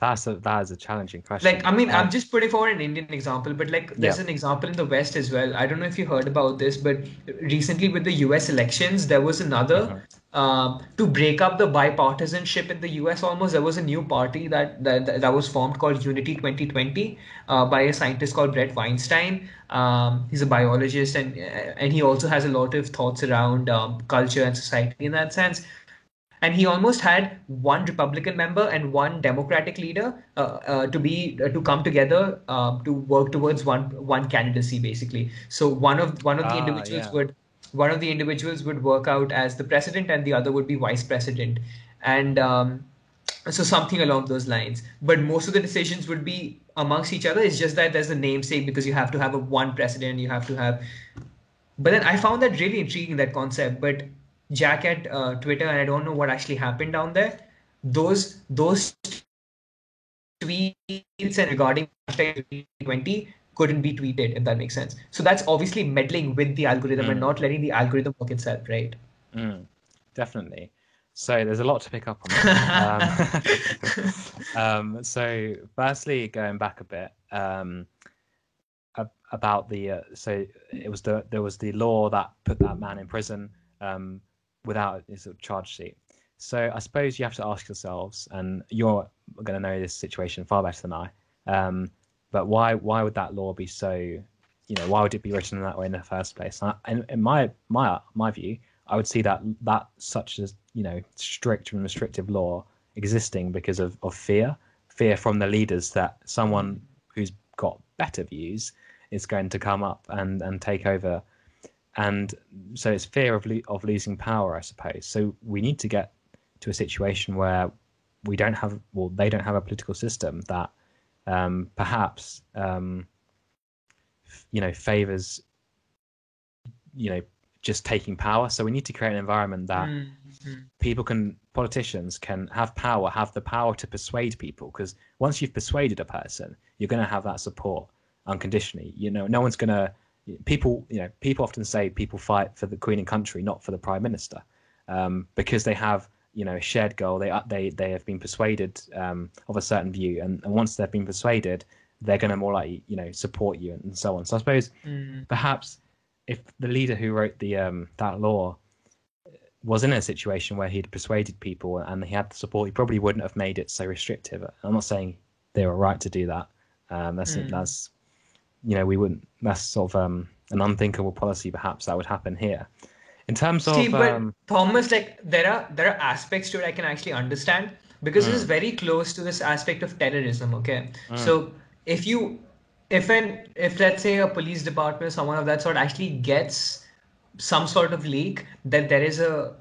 A: That is a challenging question.
B: Like, I mean, I'm just putting forward an Indian example, but like
A: Yeah.
B: there's an example in the West as well. I don't know if you heard about this, but recently with the US elections, there was another to break up the bipartisanship in the US almost. There was a new party that was formed called Unity 2020 by a scientist called Brett Weinstein. He's a biologist, and he also has a lot of thoughts around culture and society in that sense. And he almost had one Republican member and one Democratic leader to come together to work towards one candidacy, basically. So one of the individuals would work out as the president, and the other would be vice president, and so something along those lines. But most of the decisions would be amongst each other. It's just that there's a namesake because you have to have a one president, you have to have. But then I found that really intriguing, that concept. But Jack at Twitter, and I don't know what actually happened down there. Those tweets and regarding hashtag 2020 couldn't be tweeted, if that makes sense. So that's obviously meddling with the algorithm and not letting the algorithm work itself, right?
A: Definitely. So there's a lot to pick up on that. So firstly, going back a bit, about the so there was the law that put that man in prison without a sort of charge sheet. So I suppose you have to ask yourselves, and you're going to know this situation far better than I, but why would that law be so, why would it be written in that way in the first place? And in my view, I would see that such as strict and restrictive law existing because of fear from the leaders that someone who's got better views is going to come up and take over, and so it's fear of losing power, I suppose. So we need to get to a situation where they don't have a political system that perhaps favors just taking power. So we need to create an environment that politicians can have the power to persuade people, because once you've persuaded a person, you're going to have that support unconditionally. No one's going to, people often say people fight for the Queen and country, not for the Prime Minister, because they have a shared goal. They have been persuaded of a certain view, and once they've been persuaded, they're going to more likely support you and so on. So I suppose perhaps if the leader who wrote the that law was in a situation where he'd persuaded people and he had the support, he probably wouldn't have made it so restrictive. I'm not saying they were right to do that. That's we wouldn't. That's sort of an unthinkable policy, perhaps, that would happen here. In terms of
B: but Thomas, like there are aspects to it I can actually understand, because it is very close to this aspect of terrorism. Okay, so if let's say a police department or someone of that sort actually gets some sort of leak that there is a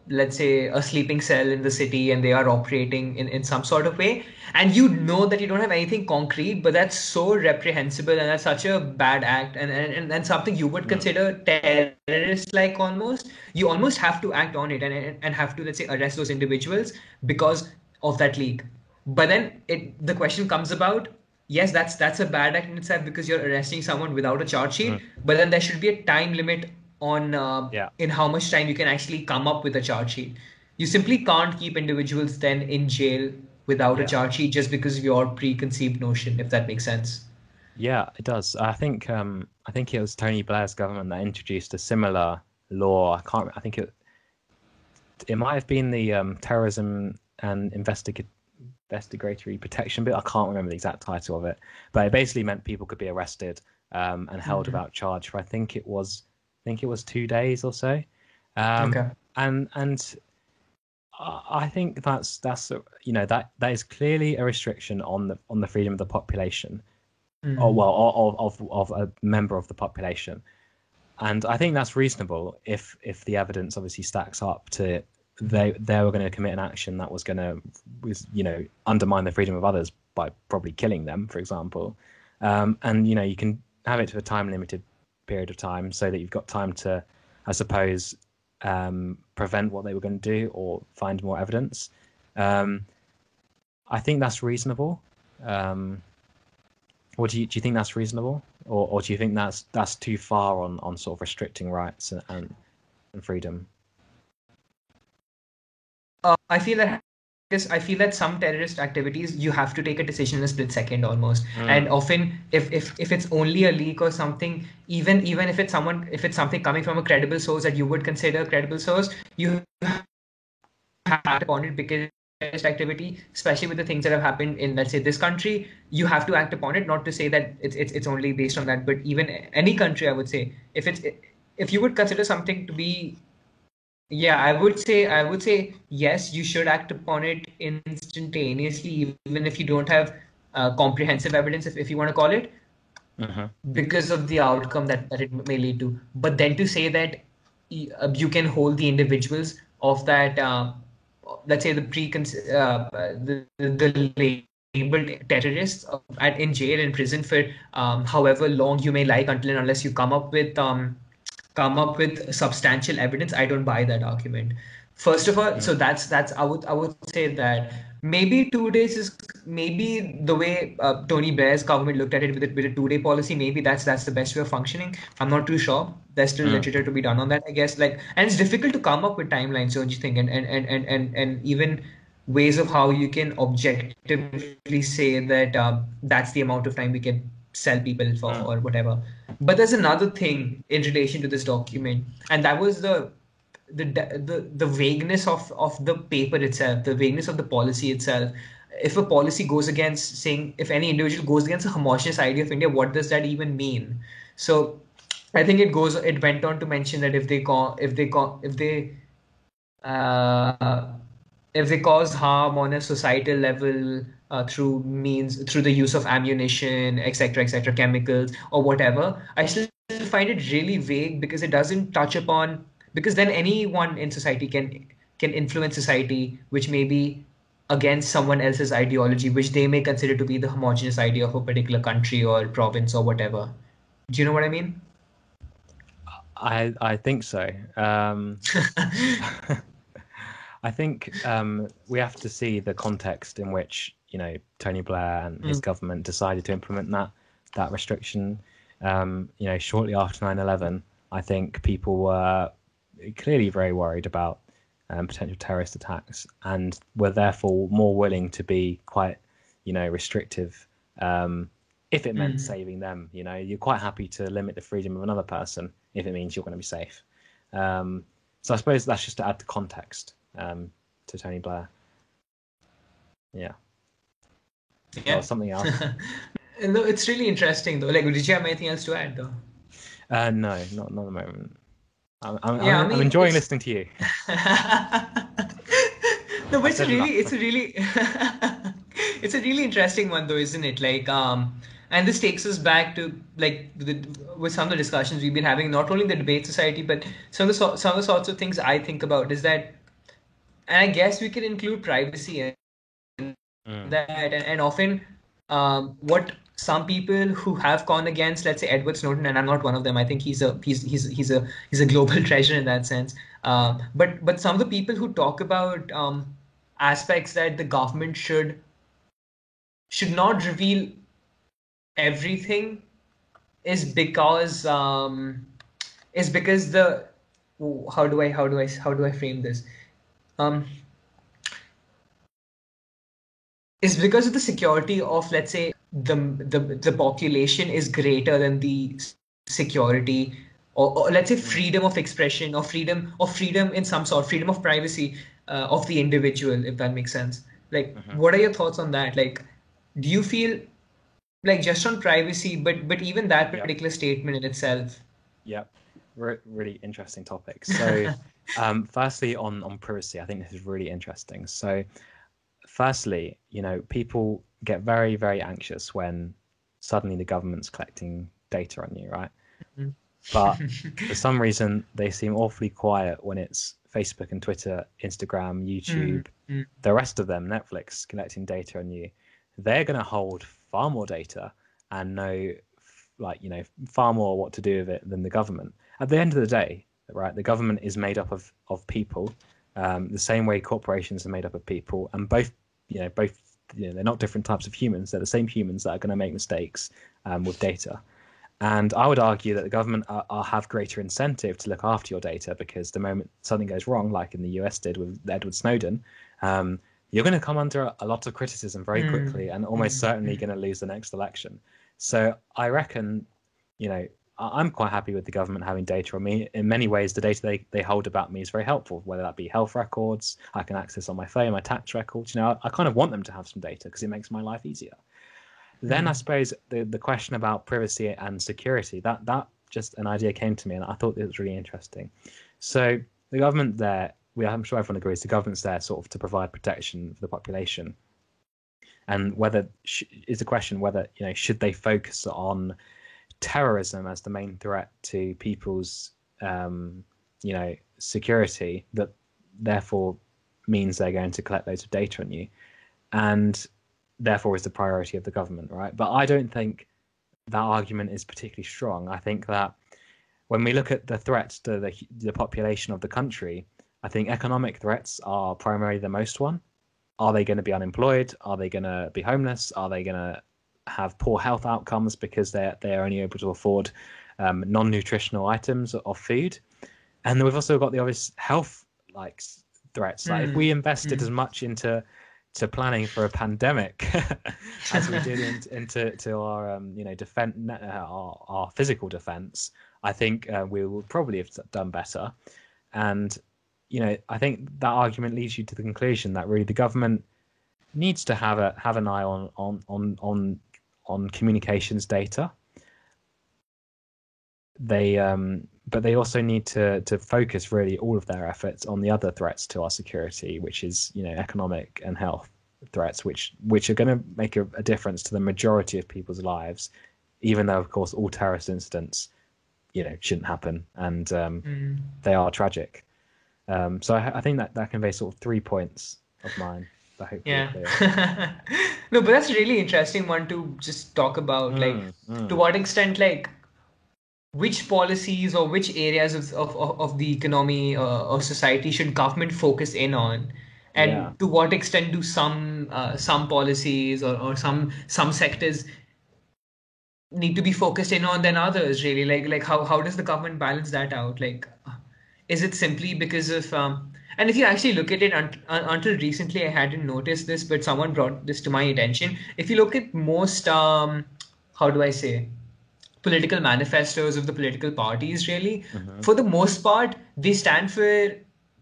B: let's say a sleeping cell in the city and they are operating in some sort of way, and that you don't have anything concrete, but that's so reprehensible and that's such a bad act and something you would consider terrorist like, almost, you almost have to act on it and have to, let's say, arrest those individuals because of that leak. But then the question comes about, yes, that's a bad act in itself because you're arresting someone without a charge sheet, but then there should be a time limit on in how much time you can actually come up with a charge sheet. You simply can't keep individuals then in jail without a charge sheet just because of your preconceived notion, if that makes sense.
A: Yeah, it does. I think it was Tony Blair's government that introduced a similar law. I think it might have been the Terrorism and Investigatory Protection Bill. I can't remember the exact title of it, but it basically meant people could be arrested and held without charge for I think it was 2 days or so.
B: Okay.
A: And I think that's that is clearly a restriction on the freedom of the population, of a member of the population. And I think that's reasonable if the evidence obviously stacks up to they were going to commit an action that was going to undermine the freedom of others by probably killing them, for example. And you can have it to a time limited period of time so that you've got time to, I suppose, prevent what they were going to do or find more evidence. I think that's reasonable. What do you think that's reasonable, or do you think that's too far on sort of restricting rights and freedom?
B: I feel that some terrorist activities you have to take a decision in a split second almost, and often if it's only a leak or something, even if it's something coming from a credible source that you would consider a credible source, you have to on it because terrorist activity, especially with the things that have happened in, let's say, this country, you have to act upon it. Not to say that it's only based on that, but even any country, I would say, if you would consider something to be, yeah, I would say yes, you should act upon it instantaneously, even if you don't have comprehensive evidence, if you want to call it, because of the outcome that it may lead to. But then to say that you can hold the individuals of that, let's say the labeled terrorists in jail and prison for however long you may like, until and unless you come up with substantial evidence, I don't buy that argument. First of all, so that's I would say that maybe 2 days is maybe the way Tony Blair's government looked at it with a 2-day policy. Maybe that's the best way of functioning. I'm not too sure. There's still literature to be done on that, I guess. And it's difficult to come up with timelines, don't you think? And even ways of how you can objectively say that that's the amount of time we can sell people for or whatever. But there's another thing in relation to this document, and that was the vagueness of the paper itself, the vagueness of the policy itself. If a policy goes against saying, if any individual goes against a homogeneous idea of India, what does that even mean? So I think it went on to mention that if they cause harm on a societal level through the use of ammunition, etc., chemicals or whatever, I still find it really vague because it doesn't touch upon, because then anyone in society can influence society, which may be against someone else's ideology, which they may consider to be the homogeneous idea of a particular country or province or whatever. Do you know what I mean?
A: I think so. I think we have to see the context in which Tony Blair and his government decided to implement that restriction. Shortly after 9/11, I think people were clearly very worried about potential terrorist attacks, and were therefore more willing to be quite, restrictive if it meant saving them. You're quite happy to limit the freedom of another person if it means you're going to be safe. So I suppose that's just to add the context to Tony Blair. Yeah.
B: Yeah.
A: Or something else.
B: No, it's really interesting though. Did you have anything else to add though?
A: No, not at the moment. I'm enjoying listening to you.
B: No, but it's a really it's a really interesting one though, isn't it? And this takes us back to with some of the discussions we've been having, not only in the debate society, but some of the sorts of things I think about is that, and I guess we can include privacy in that, and often what some people who have gone against, let's say, Edward Snowden, and I'm not one of them. I think he's a global treasure in that sense. But some of the people who talk about aspects that the government should not reveal everything is because the how do I frame this? Is because of the security of, let's say, the population is greater than the security or let's say freedom of expression or freedom in some sort, freedom of privacy of the individual, if that makes sense. What are your thoughts on that? Do you feel just on privacy, but even that particular statement in itself?
A: Yeah, really interesting topic. So firstly on privacy, I think this is really interesting. So firstly, people get very, very anxious when suddenly the government's collecting data on you, right? but for some reason they seem awfully quiet when it's Facebook and Twitter, Instagram, YouTube, the rest of them, Netflix, collecting data on you. They're going to hold far more data and know, like, you know, far more what to do with it than the government. At the end of the day, right, the government is made up of people, the same way corporations are made up of people, and both, they're not different types of humans. They're the same humans that are going to make mistakes with data. And I would argue that the government have greater incentive to look after your data, because the moment something goes wrong, like in the US did with Edward Snowden, you're going to come under a lot of criticism very quickly, and almost certainly going to lose the next election. So I reckon, I'm quite happy with the government having data on me. In many ways, the data they hold about me is very helpful, whether that be health records I can access on my phone, my tax records. I kind of want them to have some data because it makes my life easier. Then I suppose the question about privacy and security, that just an idea came to me, and I thought it was really interesting. So the government there, I'm sure everyone agrees, the government's there sort of to provide protection for the population. And whether is the question whether, should they focus on terrorism as the main threat to people's, security, that therefore means they're going to collect loads of data on you, and therefore is the priority of the government, right? But I don't think that argument is particularly strong. I think that when we look at the threats to the population of the country, I think economic threats are primarily the most one. Are they going to be unemployed? Are they going to be homeless? Are they going to have poor health outcomes because they're only able to afford non-nutritional items of food? And then we've also got the obvious health threats. Like if we invested as much into planning for a pandemic as we did into our our physical defense, I think we would probably have done better. And I think that argument leads you to the conclusion that really the government needs to have an eye on communications data. But they also need to focus really all of their efforts on the other threats to our security, which is economic and health threats, which are going to make a difference to the majority of people's lives, even though of course all terrorist incidents shouldn't happen, and they are tragic. So I think that conveys sort of 3 points of mine.
B: Yeah. No, but that's a really interesting one to just talk about, to what extent, which policies or which areas of the economy or society should government focus in on, and to what extent do some policies or some sectors need to be focused in on than others, really? Like how does the government balance that out? Is it simply because of and if you actually look at it, until recently I hadn't noticed this, but someone brought this to my attention. If you look at most how do I say, political manifestos of the political parties, really, for the most part, they stand for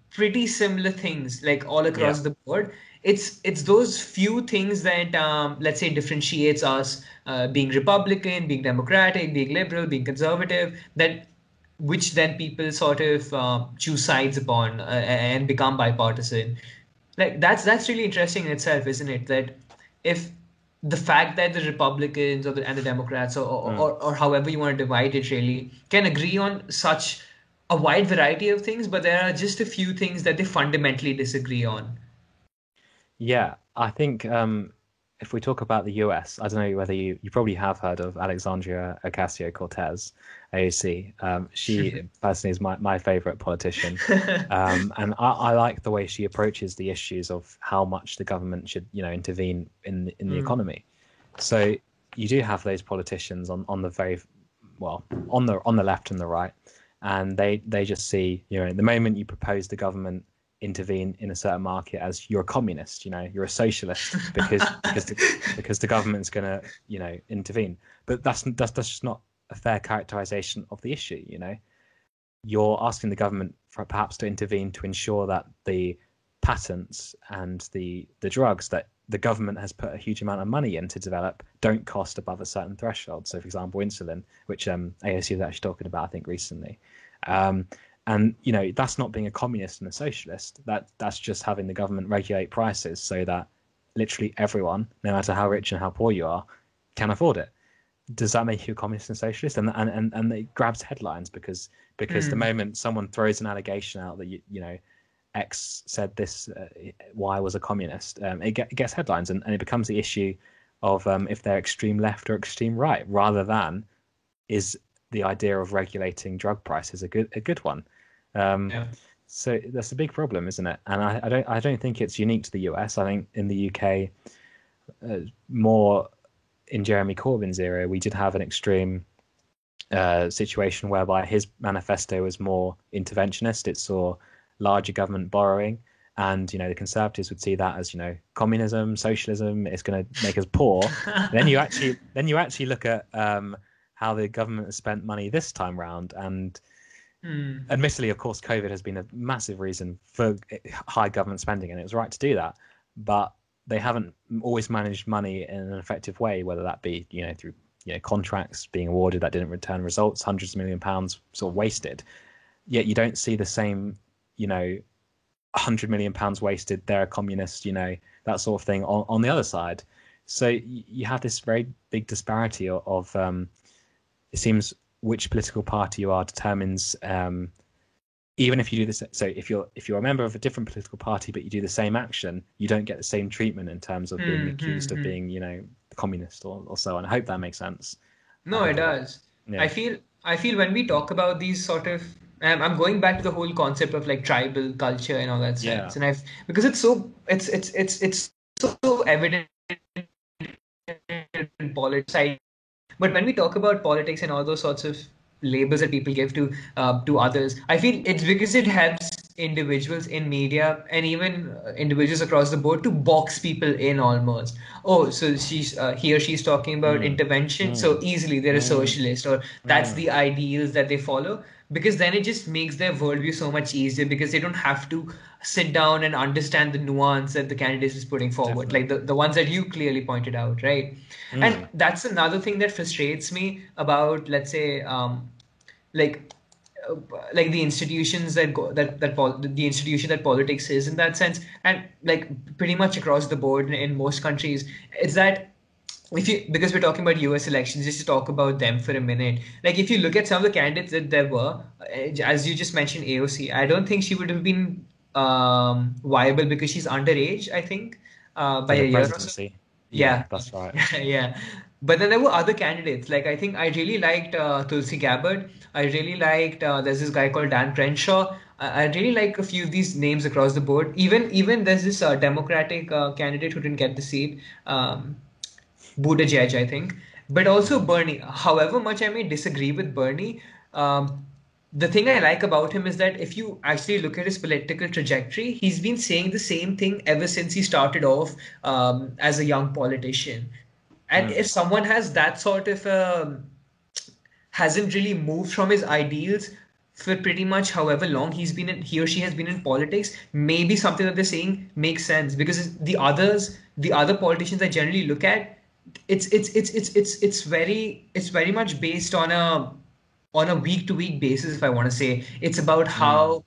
B: pretty similar things, like all across the board. It's those few things that let's say differentiates us, being Republican, being Democratic, being liberal, being conservative, which then people sort of choose sides upon and become bipartisan. That's really interesting in itself, isn't it? That if the fact that the Republicans and the Democrats or however you want to divide it really can agree on such a wide variety of things, but there are just a few things that they fundamentally disagree on.
A: Yeah, I think if we talk about the US, I don't know whether you probably have heard of Alexandria Ocasio-Cortez, AOC. She personally is my favorite politician. And I like the way she approaches the issues of how much the government should, intervene in the economy. So you do have those politicians on the very, well, on the left and the right. And they just see, the moment you propose the government intervene in a certain market as you're a communist, you're a socialist because the government's going to, intervene. But that's just not a fair characterization of the issue. You're asking the government for perhaps to intervene to ensure that the patents and the drugs that the government has put a huge amount of money in to develop don't cost above a certain threshold. So, for example, insulin, which AOC was actually talking about, I think, recently. And that's not being a communist and a socialist. That's just having the government regulate prices so that literally everyone, no matter how rich and how poor you are, can afford it. does that make you a communist and socialist? And it grabs headlines because the moment someone throws an allegation out that you know X said this, Y was a communist, it gets headlines, and it becomes the issue of if they're extreme left or extreme right, rather than is the idea of regulating drug prices a good one. So that's a big problem, isn't it? And I don't think it's unique to the US. I think in the UK, more in Jeremy Corbyn's era, we did have an extreme situation whereby his manifesto was more interventionist. It saw larger government borrowing, and you know the Conservatives would see that as, you know, communism, socialism. It's going to make us poor. then you actually look at how the government has spent money this time round, and admittedly, of course, COVID has been a massive reason for high government spending, and it was right to do that. But they haven't always managed money in an effective way, whether that be, you know, through, you know, contracts being awarded that didn't return results, hundreds of £1 million sort of wasted. Yet you don't see the same, you know, £100 million wasted, they're a communist, you know, that sort of thing on the other side. So you have this very big disparity of it seems which political party you are determines, even if you do this. So if you're a member of a different political party but you do the same action, you don't get the same treatment in terms of being accused of being, you know, communist or so on. I hope that makes sense.
B: No, it does. Yeah. I feel when we talk about these sort of, I'm going back to the whole concept of like tribal culture and all that sense, and because it's so evident in politics. But when we talk about politics and all those sorts of labels that people give to others, I feel it's because it helps individuals in media and even individuals across the board to box people in almost. Oh, so he or she's talking about intervention, so easily they're a socialist, or that's the ideals that they follow. Because then it just makes their worldview so much easier, because they don't have to sit down and understand the nuance that the candidate is putting forward. Definitely. Like the ones that you clearly pointed out, right? And that's another thing that frustrates me about, let's say, like the institutions the institution that politics is in that sense, and like pretty much across the board in most countries, it's that because we're talking about US elections, just to talk about them for a minute. Like if you look at some of the candidates that there were, as you just mentioned, AOC, I don't think she would have been viable because she's underage, I think, by a year or so. Yeah,
A: that's right.
B: Yeah. But then there were other candidates. Like I think I really liked Tulsi Gabbard. I really liked, there's this guy called Dan Crenshaw. I really like a few of these names across the board. Even there's this Democratic candidate who didn't get the seat. Buttigieg, I think, but also Bernie. However much I may disagree with Bernie, the thing I like about him is that if you actually look at his political trajectory, he's been saying the same thing ever since he started off as a young politician. And if someone has that sort of hasn't really moved from his ideals for pretty much however long he or she has been in politics, maybe something that they're saying makes sense, because the other politicians I generally look at, it's very much based on a week to week basis, if I want to say. It's about how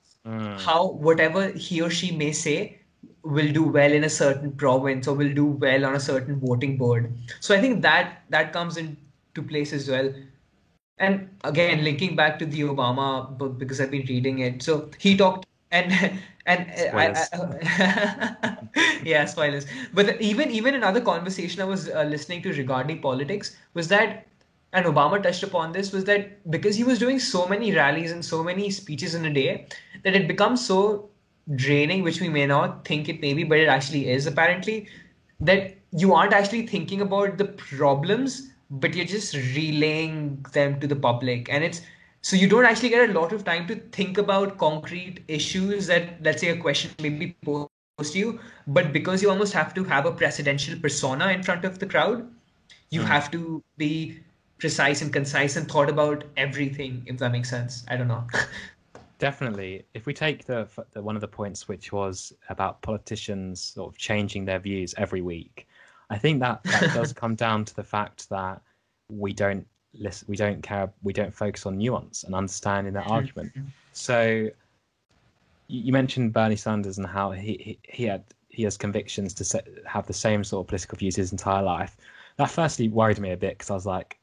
B: whatever he or she may say will do well in a certain province or will do well on a certain voting board. So I think that comes into place as well. And again, linking back to the Obama book, because I've been reading it. So he talked and yeah, spoilers. But even another conversation I was listening to regarding politics was that, and Obama touched upon this, was that because he was doing so many rallies and so many speeches in a day, that it becomes so draining, which we may not think it may be, but it actually is apparently, that you aren't actually thinking about the problems, but you're just relaying them to the public. And so you don't actually get a lot of time to think about concrete issues that, let's say, a question may be posed to you, but because you almost have to have a presidential persona in front of the crowd, you have to be precise and concise and thought about everything, if that makes sense. I don't know.
A: Definitely. If we take the one of the points, which was about politicians sort of changing their views every week, I think that does come down to the fact that we don't listen, we don't care, we don't focus on nuance and understanding their argument. So you mentioned Bernie Sanders and how he has convictions to have the same sort of political views his entire life. That firstly worried me a bit, because I was like,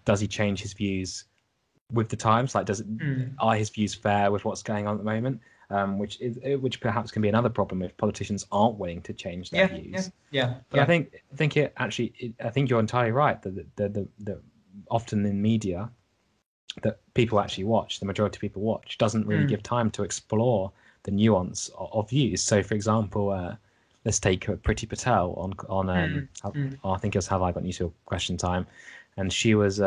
A: does he change his views with the times? Like, are his views fair with what's going on at the moment? Which perhaps can be another problem if politicians aren't willing to change their views. But I think I think you're entirely right that the often in media that people actually watch, the majority of people watch, doesn't really give time to explore the nuance of views. So, for example, let's take Priti Patel on I think it was Have I Got News for Question Time, and she was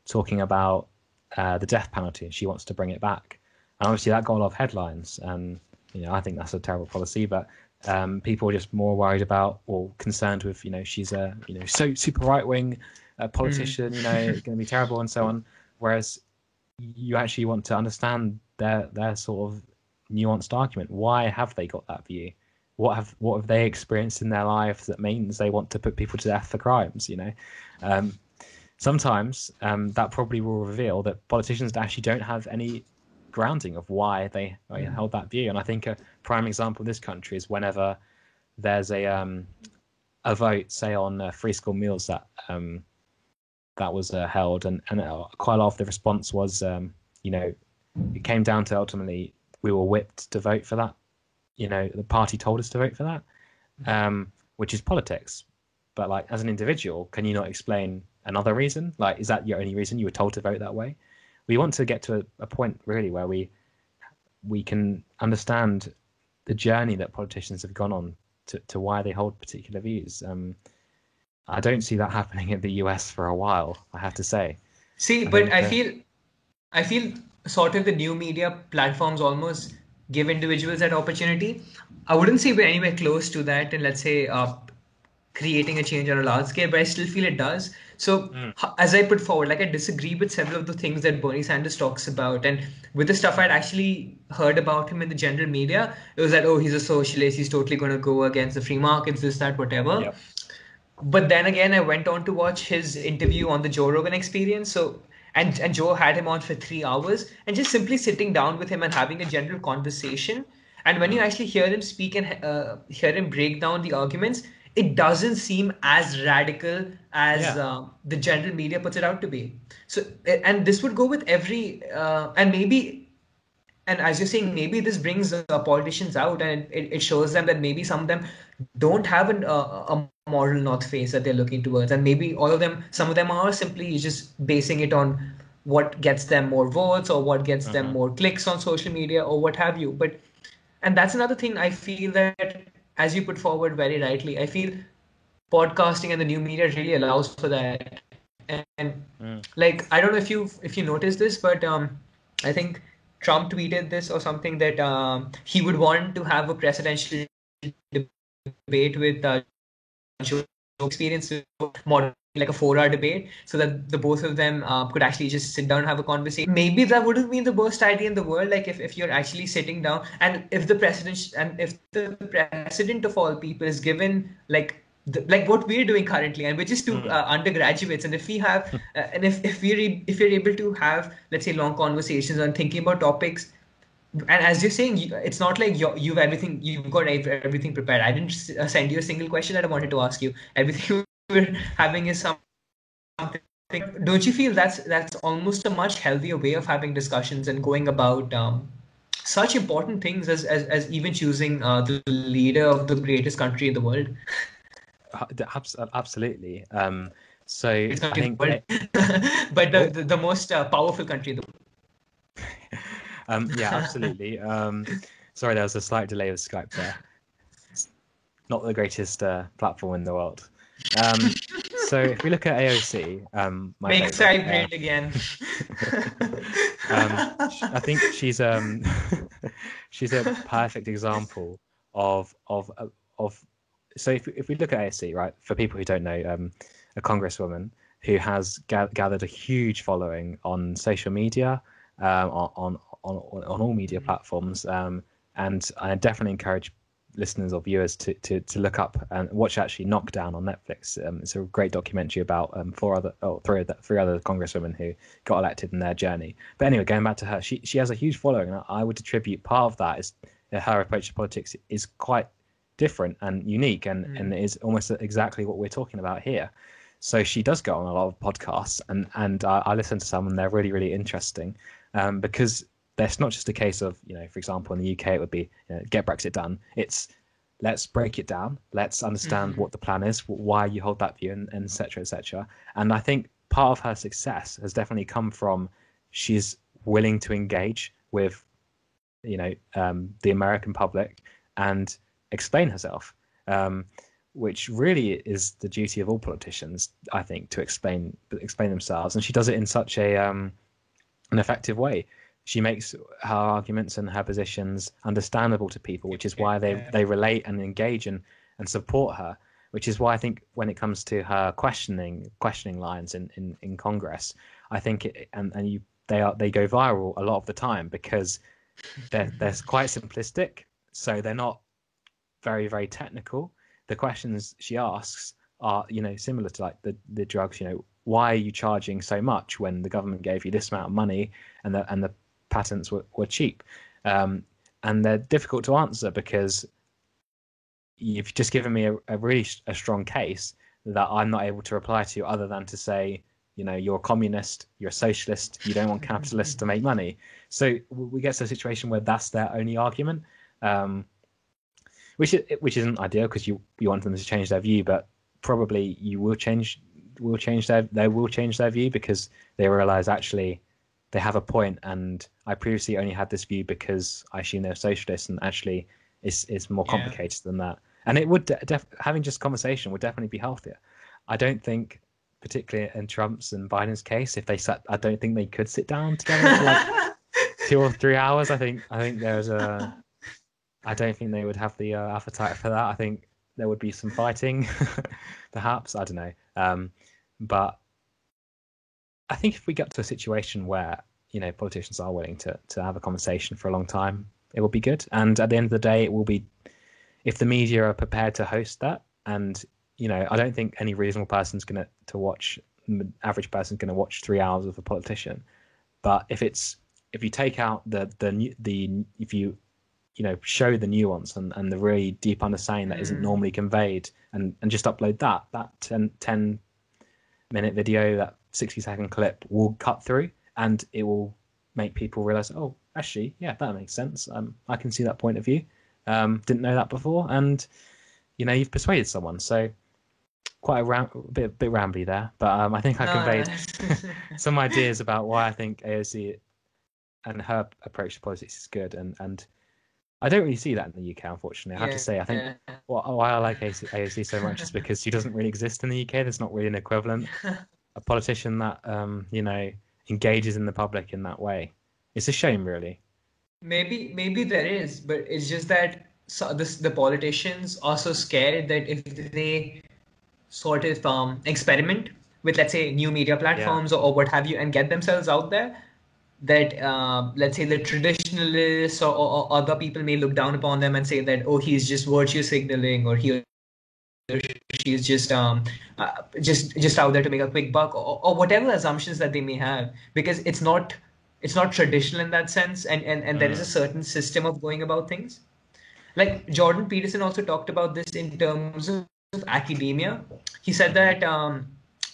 A: talking about the death penalty. She wants to bring it back, and obviously that got a lot of headlines. And I think that's a terrible policy, but people are just more worried about or concerned with she's a so super right wing politician, going to be terrible and so on. Whereas you actually want to understand their sort of nuanced argument. Why have they got that view? What have they experienced in their lives that means they want to put people to death for crimes? Sometimes that probably will reveal that politicians actually don't have any grounding of why they held that view. And I think a prime example in this country is whenever there's a vote, say on free school meals that was held, and quite a lot of the response was, it came down to ultimately we were whipped to vote for that. The party told us to vote for that, which is politics. But like as an individual, can you not explain another reason? Like, is that your only reason you were told to vote that way? We want to get to a point really where we can understand the journey that politicians have gone on to why they hold particular views. I don't see that happening in the US for a while, I have to say.
B: I feel sort of the new media platforms almost give individuals that opportunity. I wouldn't say we're anywhere close to that, and let's say creating a change on a large scale, but I still feel it does. So as I put forward, like I disagree with several of the things that Bernie Sanders talks about, and with the stuff I'd actually heard about him in the general media, it was that, oh, he's a socialist, he's totally going to go against the free markets, this, that, whatever. Yep. But then again, I went on to watch his interview on the Joe Rogan Experience. And Joe had him on for 3 hours, and just simply sitting down with him and having a general conversation. And when you actually hear him speak and hear him break down the arguments, it doesn't seem as radical as the general media puts it out to be. So, and this would go with every, and as you're saying, maybe this brings politicians out, and it shows them that maybe some of them don't have a moral north face that they're looking towards, and maybe some of them are simply just basing it on what gets them more votes or what gets them more clicks on social media or what have you. And that's another thing I feel that, as you put forward very rightly, I feel podcasting and the new media really allows for that. And like, I don't know if you noticed this, but I think Trump tweeted this or something that he would want to have a presidential debate with Joe Experience, like a 4-hour debate, so that the both of them could actually just sit down and have a conversation. Maybe that wouldn't be the worst idea in the world. Like if you're actually sitting down, and if the president of all people is given like what we're doing currently, and we're just two undergraduates, and if we have and if you're able to have, let's say, long conversations on thinking about topics, and as you're saying, it's not like you've got everything prepared. I didn't send you a single question that I wanted to ask you. Everything we're having is something. Don't you feel that's almost a much healthier way of having discussions and going about such important things as even choosing the leader of the greatest country in the world?
A: Absolutely. So I think,
B: but the most powerful country in the world.
A: Yeah, absolutely. Sorry, there was a slight delay with Skype there. It's not the greatest platform in the world. So if we look at AOC,
B: make Skype great again.
A: I think she's a perfect example of. So if we look at AOC, right, for people who don't know, a congresswoman who has gathered a huge following on social media, on all media platforms, and I definitely encourage listeners or viewers to look up and watch actually Knockdown on Netflix. It's a great documentary about three other congresswomen who got elected in their journey. But anyway, going back to her, she has a huge following, and I would attribute part of that is her approach to politics is quite different and unique, and is almost exactly what we're talking about here. So she does go on a lot of podcasts, and I listen to some, and they're really, really interesting, because there's not just a case of, for example, in the UK, it would be, get Brexit done. It's let's break it down. Let's understand what the plan is, why you hold that view, and et cetera, et cetera. And I think part of her success has definitely come from she's willing to engage with, the American public and explain herself, which really is the duty of all politicians, I think, to explain themselves. And she does it in such an effective way. She makes her arguments and her positions understandable to people, which is why they relate and engage and support her. Which is why I think when it comes to her questioning lines in Congress, I think they go viral a lot of the time because they're quite simplistic, so they're not very, very technical. The questions she asks are, similar to like the drugs. Why are you charging so much when the government gave you this amount of money and the patents were cheap? And they're difficult to answer because you've just given me a really strong case that I'm not able to reply to, other than to say, you're a communist, you're a socialist, you don't want capitalists to make money. So we get to a situation where that's their only argument, which isn't ideal, because you want them to change their view, but probably they will change their view because they realize actually they have a point, and I previously only had this view because I assume they're socialists, and actually it's more complicated than that. And it would having just conversation would definitely be healthier. I don't think, particularly in Trump's and Biden's case, if they sat, I don't think they could sit down together for like 2 or 3 hours. I think I don't think they would have the appetite for that. I think there would be some fighting, perhaps. I don't know. But I think if we get to a situation where, politicians are willing to have a conversation for a long time, it will be good. And at the end of the day, it will be, if the media are prepared to host that. And, I don't think any reasonable person's going to watch, average person's going to watch 3 hours of a politician. But if you take out if you show the nuance and the really deep understanding that isn't normally conveyed, and just upload that 10-minute video, that 60-second clip will cut through, and it will make people realize, oh, actually, yeah, that makes sense. I can see that point of view. Didn't know that before, and you've persuaded someone. So quite a bit rambly there, but I think I conveyed some ideas about why I think AOC and her approach to politics is good, and I don't really see that in the UK, unfortunately. I have to say, I think why I like AOC so much is because she doesn't really exist in the UK. There's not really an equivalent, a politician that engages in the public in that way. It's a shame, really.
B: Maybe there is, but it's just that the politicians are so scared that if they sort of experiment with, let's say, new media platforms or what have you, and get themselves out there, that let's say the traditionalists or other people may look down upon them and say that, oh, he's just virtue signaling, or he or she is just out there to make a quick buck, or whatever assumptions that they may have, because it's not traditional in that sense, and there is a certain system of going about things. Like Jordan Peterson also talked about this in terms of academia. He said that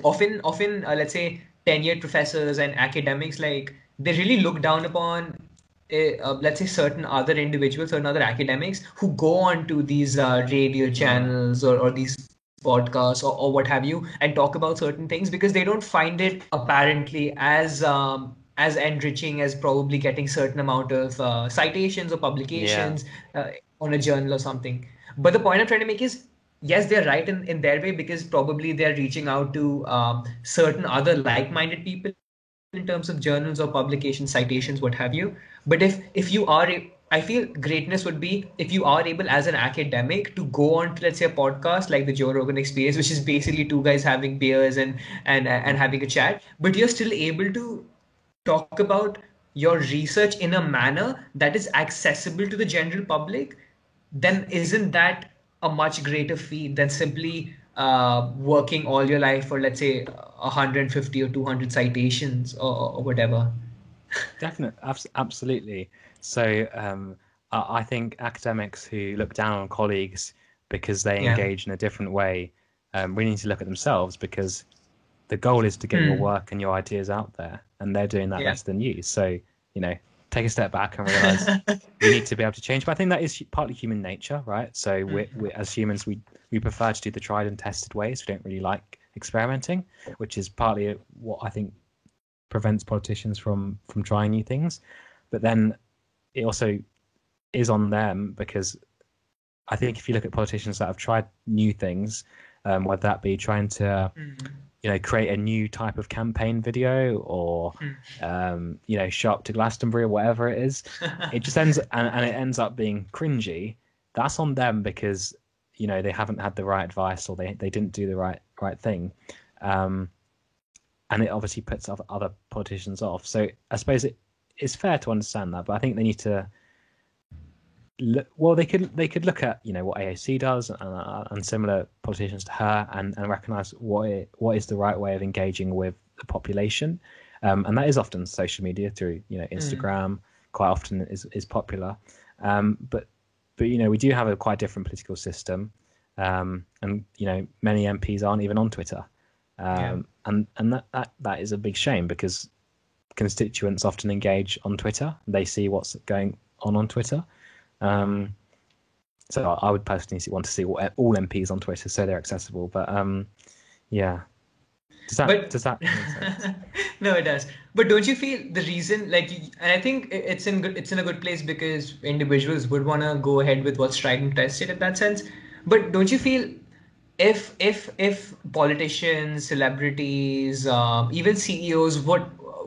B: often let's say tenured professors and academics, like, they really look down upon let's say certain other individuals, certain other academics who go on to these radio channels or these podcasts or what have you, and talk about certain things, because they don't find it apparently as enriching as probably getting certain amount of citations or publications on a journal or something. But the point I'm trying to make is, yes, they're right in their way, because probably they're reaching out to certain other like-minded people in terms of journals or publications, citations, what have you. But if you are, I feel greatness would be if you are able as an academic to go on to, let's say, a podcast like the Joe Rogan Experience, which is basically two guys having beers and having a chat, but you're still able to talk about your research in a manner that is accessible to the general public, then isn't that a much greater feat than simply working all your life for, let's say, 150 or 200 citations or whatever?
A: Definitely, absolutely. So I think academics who look down on colleagues because they engage in a different way really need to look at themselves, because the goal is to get your work and your ideas out there, and they're doing that
B: Yeah.
A: better than you. So, take a step back and realize you need to be able to change. But I think that is partly human nature, right? So we as humans, we prefer to do the tried and tested ways. We don't really like experimenting, which is partly what I think prevents politicians from trying new things. But then it also is on them, because I think if you look at politicians that have tried new things, whether that be trying to create a new type of campaign video, or show up to Glastonbury or whatever it is, it just ends and it ends up being cringy. That's on them, because they haven't had the right advice, or they didn't do the right thing, and it obviously puts other politicians off. So I suppose it's fair to understand that, but I think they need to. Well, they could look at what AOC does and similar politicians to her, and recognise what is the right way of engaging with the population, and that is often social media through Instagram. Quite often is popular, but we do have a quite different political system, and many MPs aren't even on Twitter, and that is a big shame, because constituents often engage on Twitter. They see what's going on Twitter. So I would personally want to see all MPs on Twitter, so they're accessible. But yeah, does that make sense?
B: No, it does. But don't you feel the reason, and I think it's in a good place, because individuals would want to go ahead with what's tried and tested in that sense. But don't you feel if politicians, celebrities, even CEOs,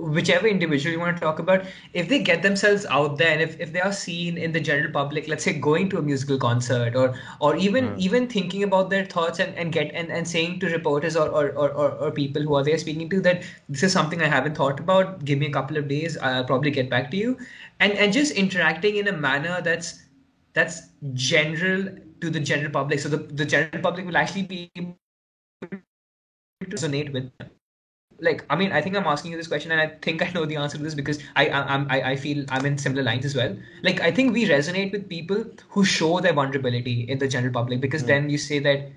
B: whichever individual you want to talk about, if they get themselves out there, and if they are seen in the general public, let's say going to a musical concert, or even thinking about their thoughts and saying to reporters or people who are there speaking to, that this is something I haven't thought about, give me a couple of days, I'll probably get back to you, and just interacting in a manner that's general to the general public, so the general public will actually be able to resonate with them. I think I'm asking you this question, and I think I know the answer to this, because I feel I'm in similar lines as well. I think we resonate with people who show their vulnerability in the general public, because then you say that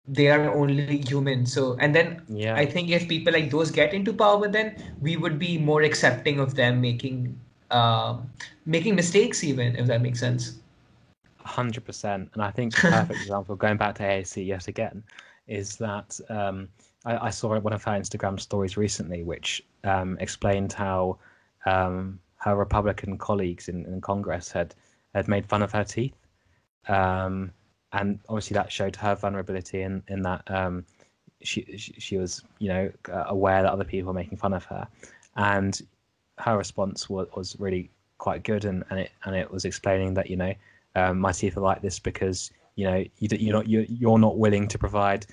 B: they are only human. So, and then I think if people like those get into power, then we would be more accepting of them making mistakes, even, if that makes sense.
A: 100%. And I think a perfect example, going back to AOC yet again, is that I saw one of her Instagram stories recently, which explained how her Republican colleagues in Congress had made fun of her teeth, and obviously that showed her vulnerability in that she was aware that other people were making fun of her, and her response was really quite good, and it was explaining that my teeth are like this because you're not willing to provide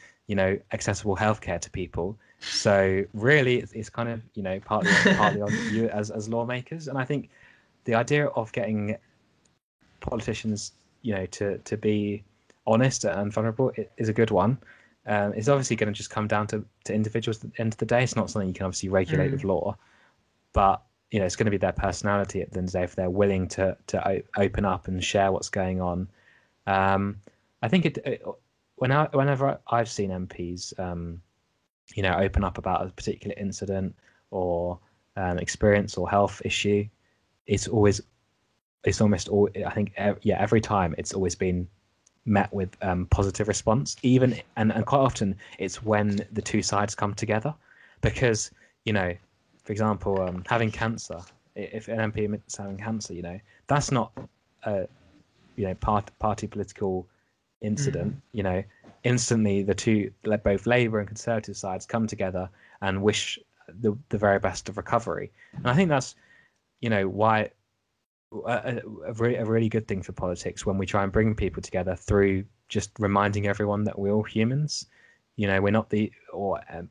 A: accessible healthcare to people. So really, it's kind of partly on you as lawmakers. And I think the idea of getting politicians to be honest and vulnerable is a good one. It's obviously going to just come down to individuals at the end of the day. It's not something you can obviously regulate with law, but it's going to be their personality at the end of the day, if they're willing to open up and share what's going on. I think whenever I've seen MPs, open up about a particular incident or experience or health issue, it's almost all. I think every time it's always been met with positive response. Even and quite often it's when the two sides come together, because for example, having cancer. If an MP is having cancer, that's not a party political incident. Instantly the two, both Labour and Conservative sides, come together and wish the very best of recovery. And I think that's why a really good thing for politics, when we try and bring people together through just reminding everyone that we're all humans. We're not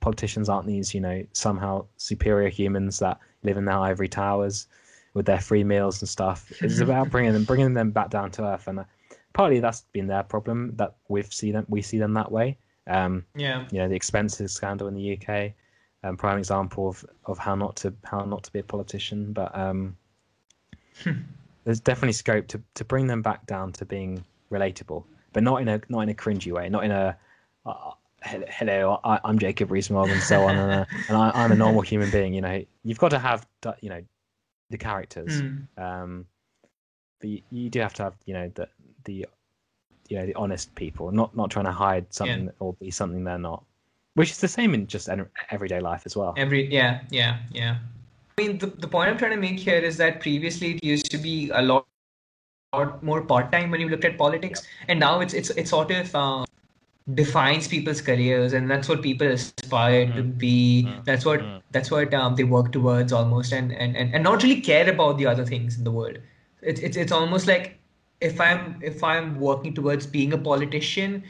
A: politicians aren't these somehow superior humans that live in their ivory towers with their free meals and stuff. It's about bringing them back down to earth, and partly that's been their problem, that we see them that way. The expenses scandal in the UK, prime example of how not to be a politician. But there's definitely scope to bring them back down to being relatable, but not in a cringy way, not in a hello, I'm Jacob Rees-Mogg and so on, I'm a normal human being. You've got to have the characters, but you do have to have the the honest people, not trying to hide something or be something they're not, which is the same in just everyday life as well.
B: Yeah. I mean, the point I'm trying to make here is that previously it used to be a lot more part-time when you looked at politics, and now it's sort of defines people's careers, and that's what people aspire to be. That's what they work towards almost, and not really care about the other things in the world. It's almost like if I'm working towards being a politician,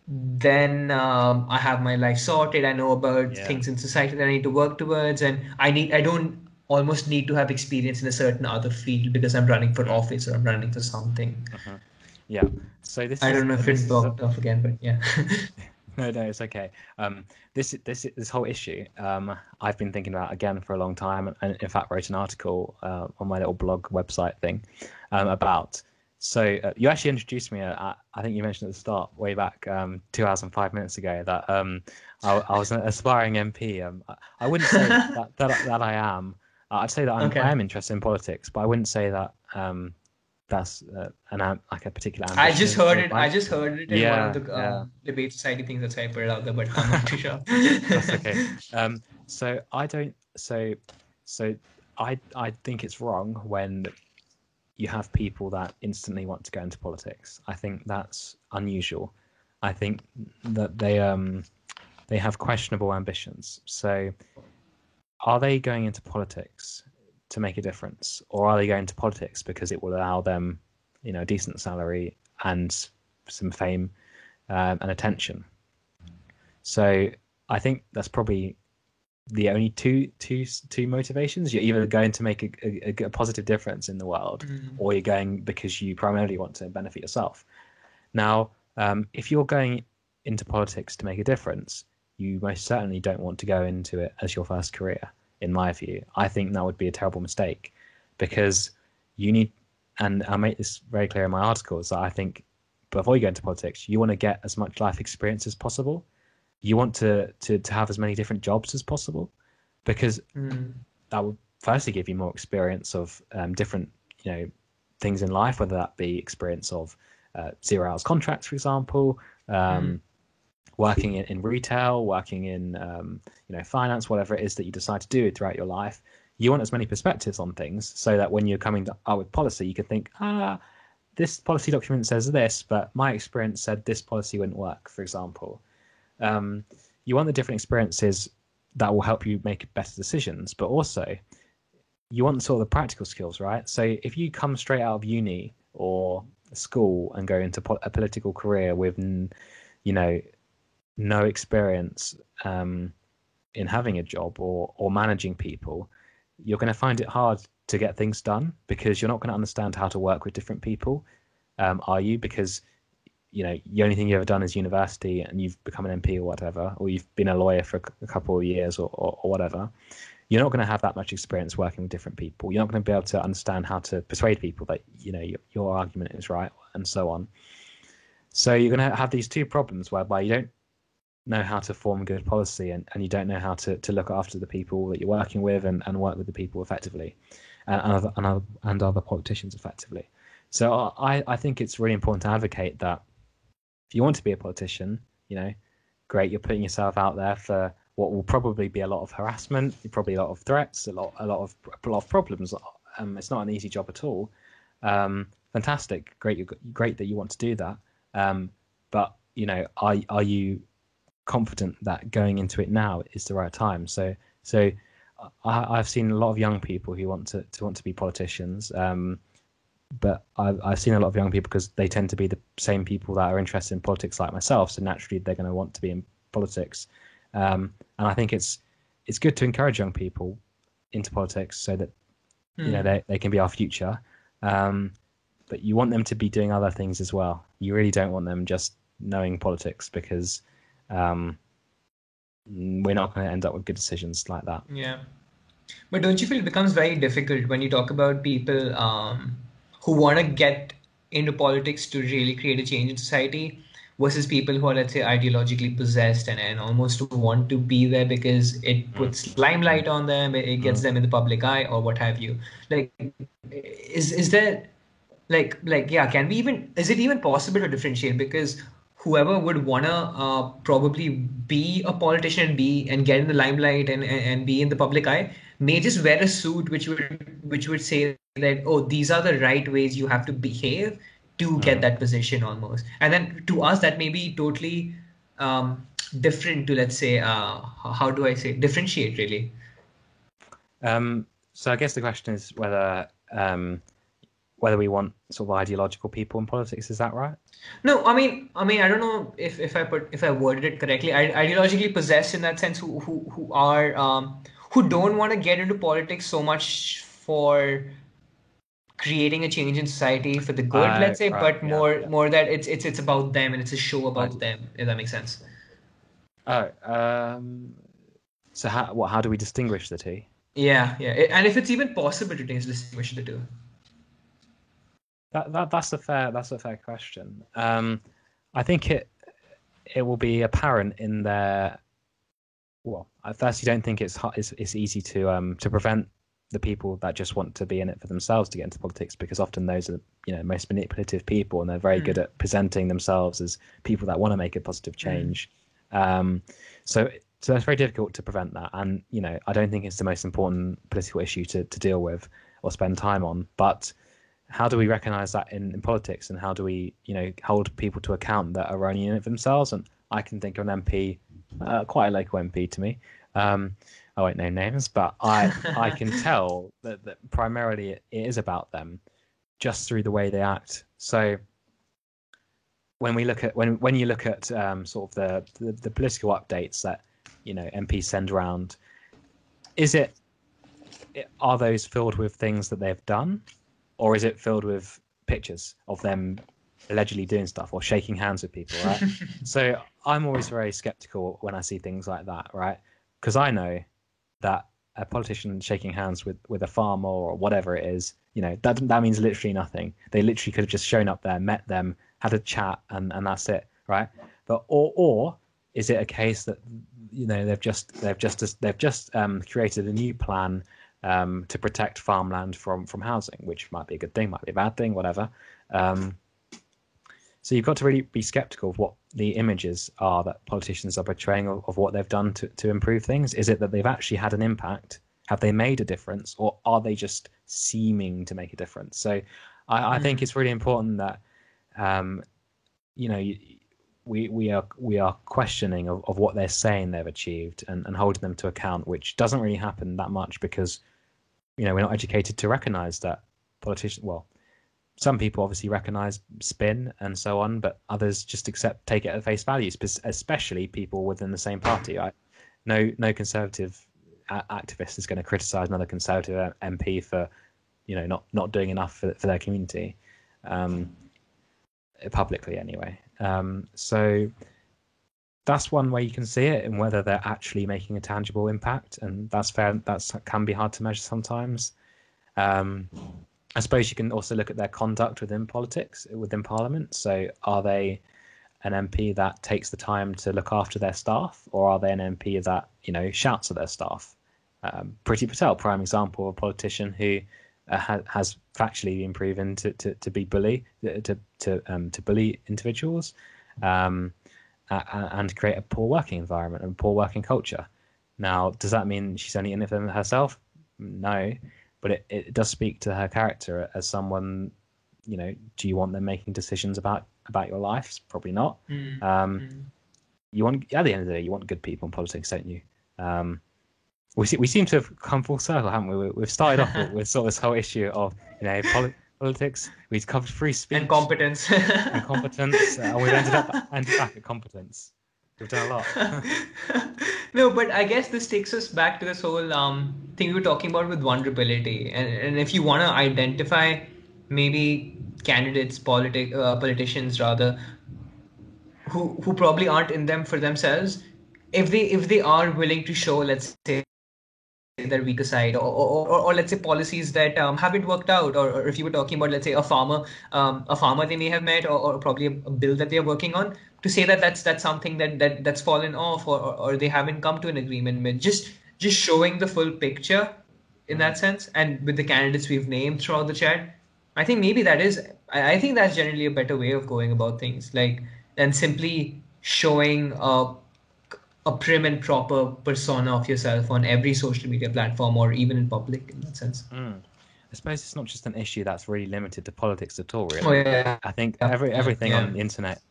B: then I have my life sorted. I know about things in society that I need to work towards, and I don't almost need to have experience in a certain other field because I'm running for office or I'm running for something.
A: Yeah. So
B: I don't know if it's blocked off again, but yeah.
A: No, it's okay. This whole issue, I've been thinking about again for a long time, and in fact wrote an article on my little blog website thing about. So you actually introduced me. I think you mentioned at the start, way back 2 hours and 5 minutes ago, that I was an aspiring MP. I wouldn't say that I am. I'd say that I am interested in politics, but I wouldn't say that that's like a particular ambition.
B: I just heard it in one of the debate society things. That's why I put it out there, but I'm not too sure.
A: That's okay. So I don't. So I think it's wrong when you have people that instantly want to go into politics. I think that's unusual. I think that they have questionable ambitions. So are they going into politics to make a difference, or are they going to politics because it will allow them, a decent salary and some fame and attention? So I think that's probably the only two motivations. You're either going to make a positive difference in the world, or you're going because you primarily want to benefit yourself. Now, if you're going into politics to make a difference, you most certainly don't want to go into it as your first career. In my view, I think that would be a terrible mistake, because you need, and I make this very clear in my articles, that I think before you go into politics, you want to get as much life experience as possible. You want to have as many different jobs as possible, because that would firstly give you more experience of different things in life, whether that be experience of 0 hours contracts, for example, working in retail, working in finance, whatever it is that you decide to do throughout your life. You want as many perspectives on things, so that when you're coming up with policy, you can think, this policy document says this, but my experience said this policy wouldn't work, for example. You want the different experiences that will help you make better decisions, but also you want sort of the practical skills, right? So if you come straight out of uni or school and go into a political career with no experience in having a job or managing people, you're going to find it hard to get things done, because you're not going to understand how to work with different people, are you? Because the only thing you've ever done is university, and you've become an MP or whatever, or you've been a lawyer for a couple of years or whatever. You're not going to have that much experience working with different people. You're not going to be able to understand how to persuade people that your argument is right, and so on. So you're going to have these two problems whereby you don't know how to form good policy, and you don't know how to look after the people that you're working with and work with the people effectively, and other politicians effectively. So I think it's really important to advocate that if you want to be a politician, great, you're putting yourself out there for what will probably be a lot of harassment, probably a lot of threats, a lot of problems. It's not an easy job at all. Fantastic, great that you want to do that. But are you confident that going into it now is the right time? So I've seen a lot of young people who want to be politicians, but I've seen a lot of young people because they tend to be the same people that are interested in politics like myself, so naturally they're going to want to be in politics, and I think it's good to encourage young people into politics so that they can be our future, but you want them to be doing other things as well. You really don't want them just knowing politics, because we're not going to end up with good decisions like that.
B: Yeah, but don't you feel it becomes very difficult when you talk about people who want to get into politics to really create a change in society, versus people who are, let's say, ideologically possessed and almost want to be there because it puts limelight on them, it gets them in the public eye or what have you. Like, is there yeah, can we even, is it even possible to differentiate? Because whoever would wanna probably be a politician and be and get in the limelight and be in the public eye may just wear a suit which would say that, oh, these are the right ways you have to behave to get that position almost. And then to us that may be totally different to, let's say, how do I say, differentiate really.
A: So I guess the question is whether we want sort of ideological people in politics. Is that right?
B: No, I don't know if I worded it correctly. Ideologically possessed in that sense, who are who don't want to get into politics so much for creating a change in society for the good, let's say,
A: Right,
B: but
A: yeah,
B: more that it's about them and it's a show about them, if that makes sense.
A: Oh, so how do we distinguish the two?
B: Yeah, and if it's even possible to distinguish the two.
A: That's a fair question. I think it will be apparent in their. Well, at first, you don't think it's easy to prevent the people that just want to be in it for themselves to get into politics, because often those are most manipulative people, and they're very good at presenting themselves as people that want to make a positive change. So it's very difficult to prevent that, and I don't think it's the most important political issue to deal with or spend time on. But how do we recognize that in politics, and how do we hold people to account that are only in it for themselves? And I can think of an MP, quite a local MP to me. I won't name names, but I can tell that primarily it is about them, just through the way they act. So when we look at when you look at sort of the political updates that MPs send around, are those filled with things that they've done, or is it filled with pictures of them allegedly doing stuff or shaking hands with people, right? So I'm always very skeptical when I see things like that, right? Because I know that a politician shaking hands with a farmer or whatever it is, that means literally nothing. They literally could have just shown up there, met them, had a chat, and that's it, right? But or is it a case that they've just created a new plan to protect farmland from housing, which might be a good thing, might be a bad thing, whatever. So you've got to really be skeptical of what the images are that politicians are portraying of what they've done to improve things. Is it that they've actually had an impact? Have they made a difference, or are they just seeming to make a difference? So I think it's really important that we are questioning of what they're saying they've achieved and holding them to account, which doesn't really happen that much because we're not educated to recognize that politicians. Well, some people obviously recognize spin and so on, but others just take it at face value, especially people within the same party. Right? No conservative activist is going to criticize another conservative MP for not doing enough for their community, publicly anyway. So that's one way you can see it, and whether they're actually making a tangible impact, and that's fair. That can be hard to measure sometimes. I suppose you can also look at their conduct within politics, within Parliament. So are they an MP that takes the time to look after their staff, or are they an MP that shouts at their staff? Priti Patel, prime example of a politician who has factually been proven to be bully individuals, and create a poor working environment and poor working culture. Now, does that mean she's only in it for them herself? No. But it does speak to her character as someone, do you want them making decisions about your life? Probably not. You want, at the end of the day, you want good people in politics, don't you? We seem to have come full circle, haven't we? We've started off with sort of this whole issue of politics. We've covered free speech
B: and competence,
A: and we've ended back at competence. We've done a lot.
B: No, but I guess this takes us back to this whole thing we were talking about with vulnerability. And if you want to identify maybe candidates, politicians rather, who probably aren't in them for themselves, if they are willing to show, let's say, their weaker side, or let's say policies that haven't worked out, or if you were talking about, let's say, a farmer they may have met, or probably a bill that they're working on, to say that that's something that's fallen off, or they haven't come to an agreement with, just showing the full picture in that sense. And with the candidates we've named throughout the chat, I think maybe I think that's generally a better way of going about things, like, than simply showing a prim and proper persona of yourself on every social media platform, or even in public, in that sense.
A: I suppose it's not just an issue that's really limited to politics at all, really.
B: Oh yeah.
A: I think
B: Yeah.
A: everything
B: Yeah.
A: on the internet,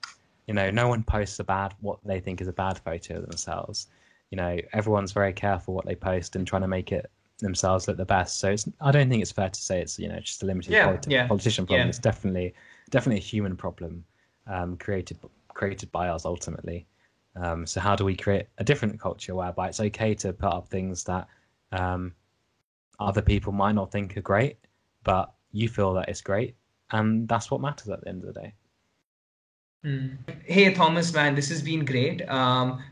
A: no one posts what they think is a bad photo of themselves. Everyone's very careful what they post and trying to make it themselves look the best. So I don't think it's fair to say it's just a limited politician problem.
B: Yeah.
A: It's definitely a human problem, created by us ultimately. So how do we create a different culture whereby it's okay to put up things that other people might not think are great, but you feel that it's great, and that's what matters at the end of the day.
B: Hey Thomas, man, this has been great.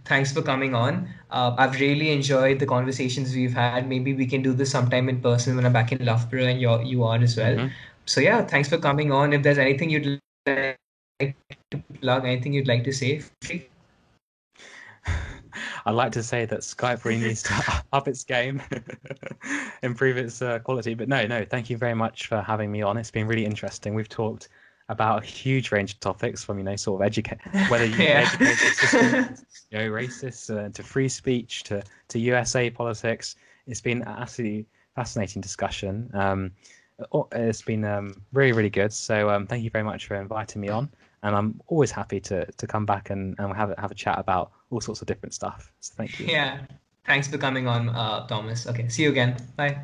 B: Thanks for coming on. I've really enjoyed the conversations we've had. Maybe we can do this sometime in person when I'm back in Loughborough and you are as well. So yeah, thanks for coming on. If there's anything you'd like to plug, anything you'd like to say, feel free.
A: I'd like to say that Skype really needs to up its game, improve its quality. But no, thank you very much for having me on. It's been really interesting. We've talked about a huge range of topics, from sort of educate, whether you educate the system, racist, to free speech, to USA politics. It's been an absolutely fascinating discussion. It's been really, really good. So thank you very much for inviting me on. And I'm always happy to come back and have a chat about all sorts of different stuff. So thank you.
B: Yeah. Thanks for coming on, Thomas. Okay. See you again. Bye.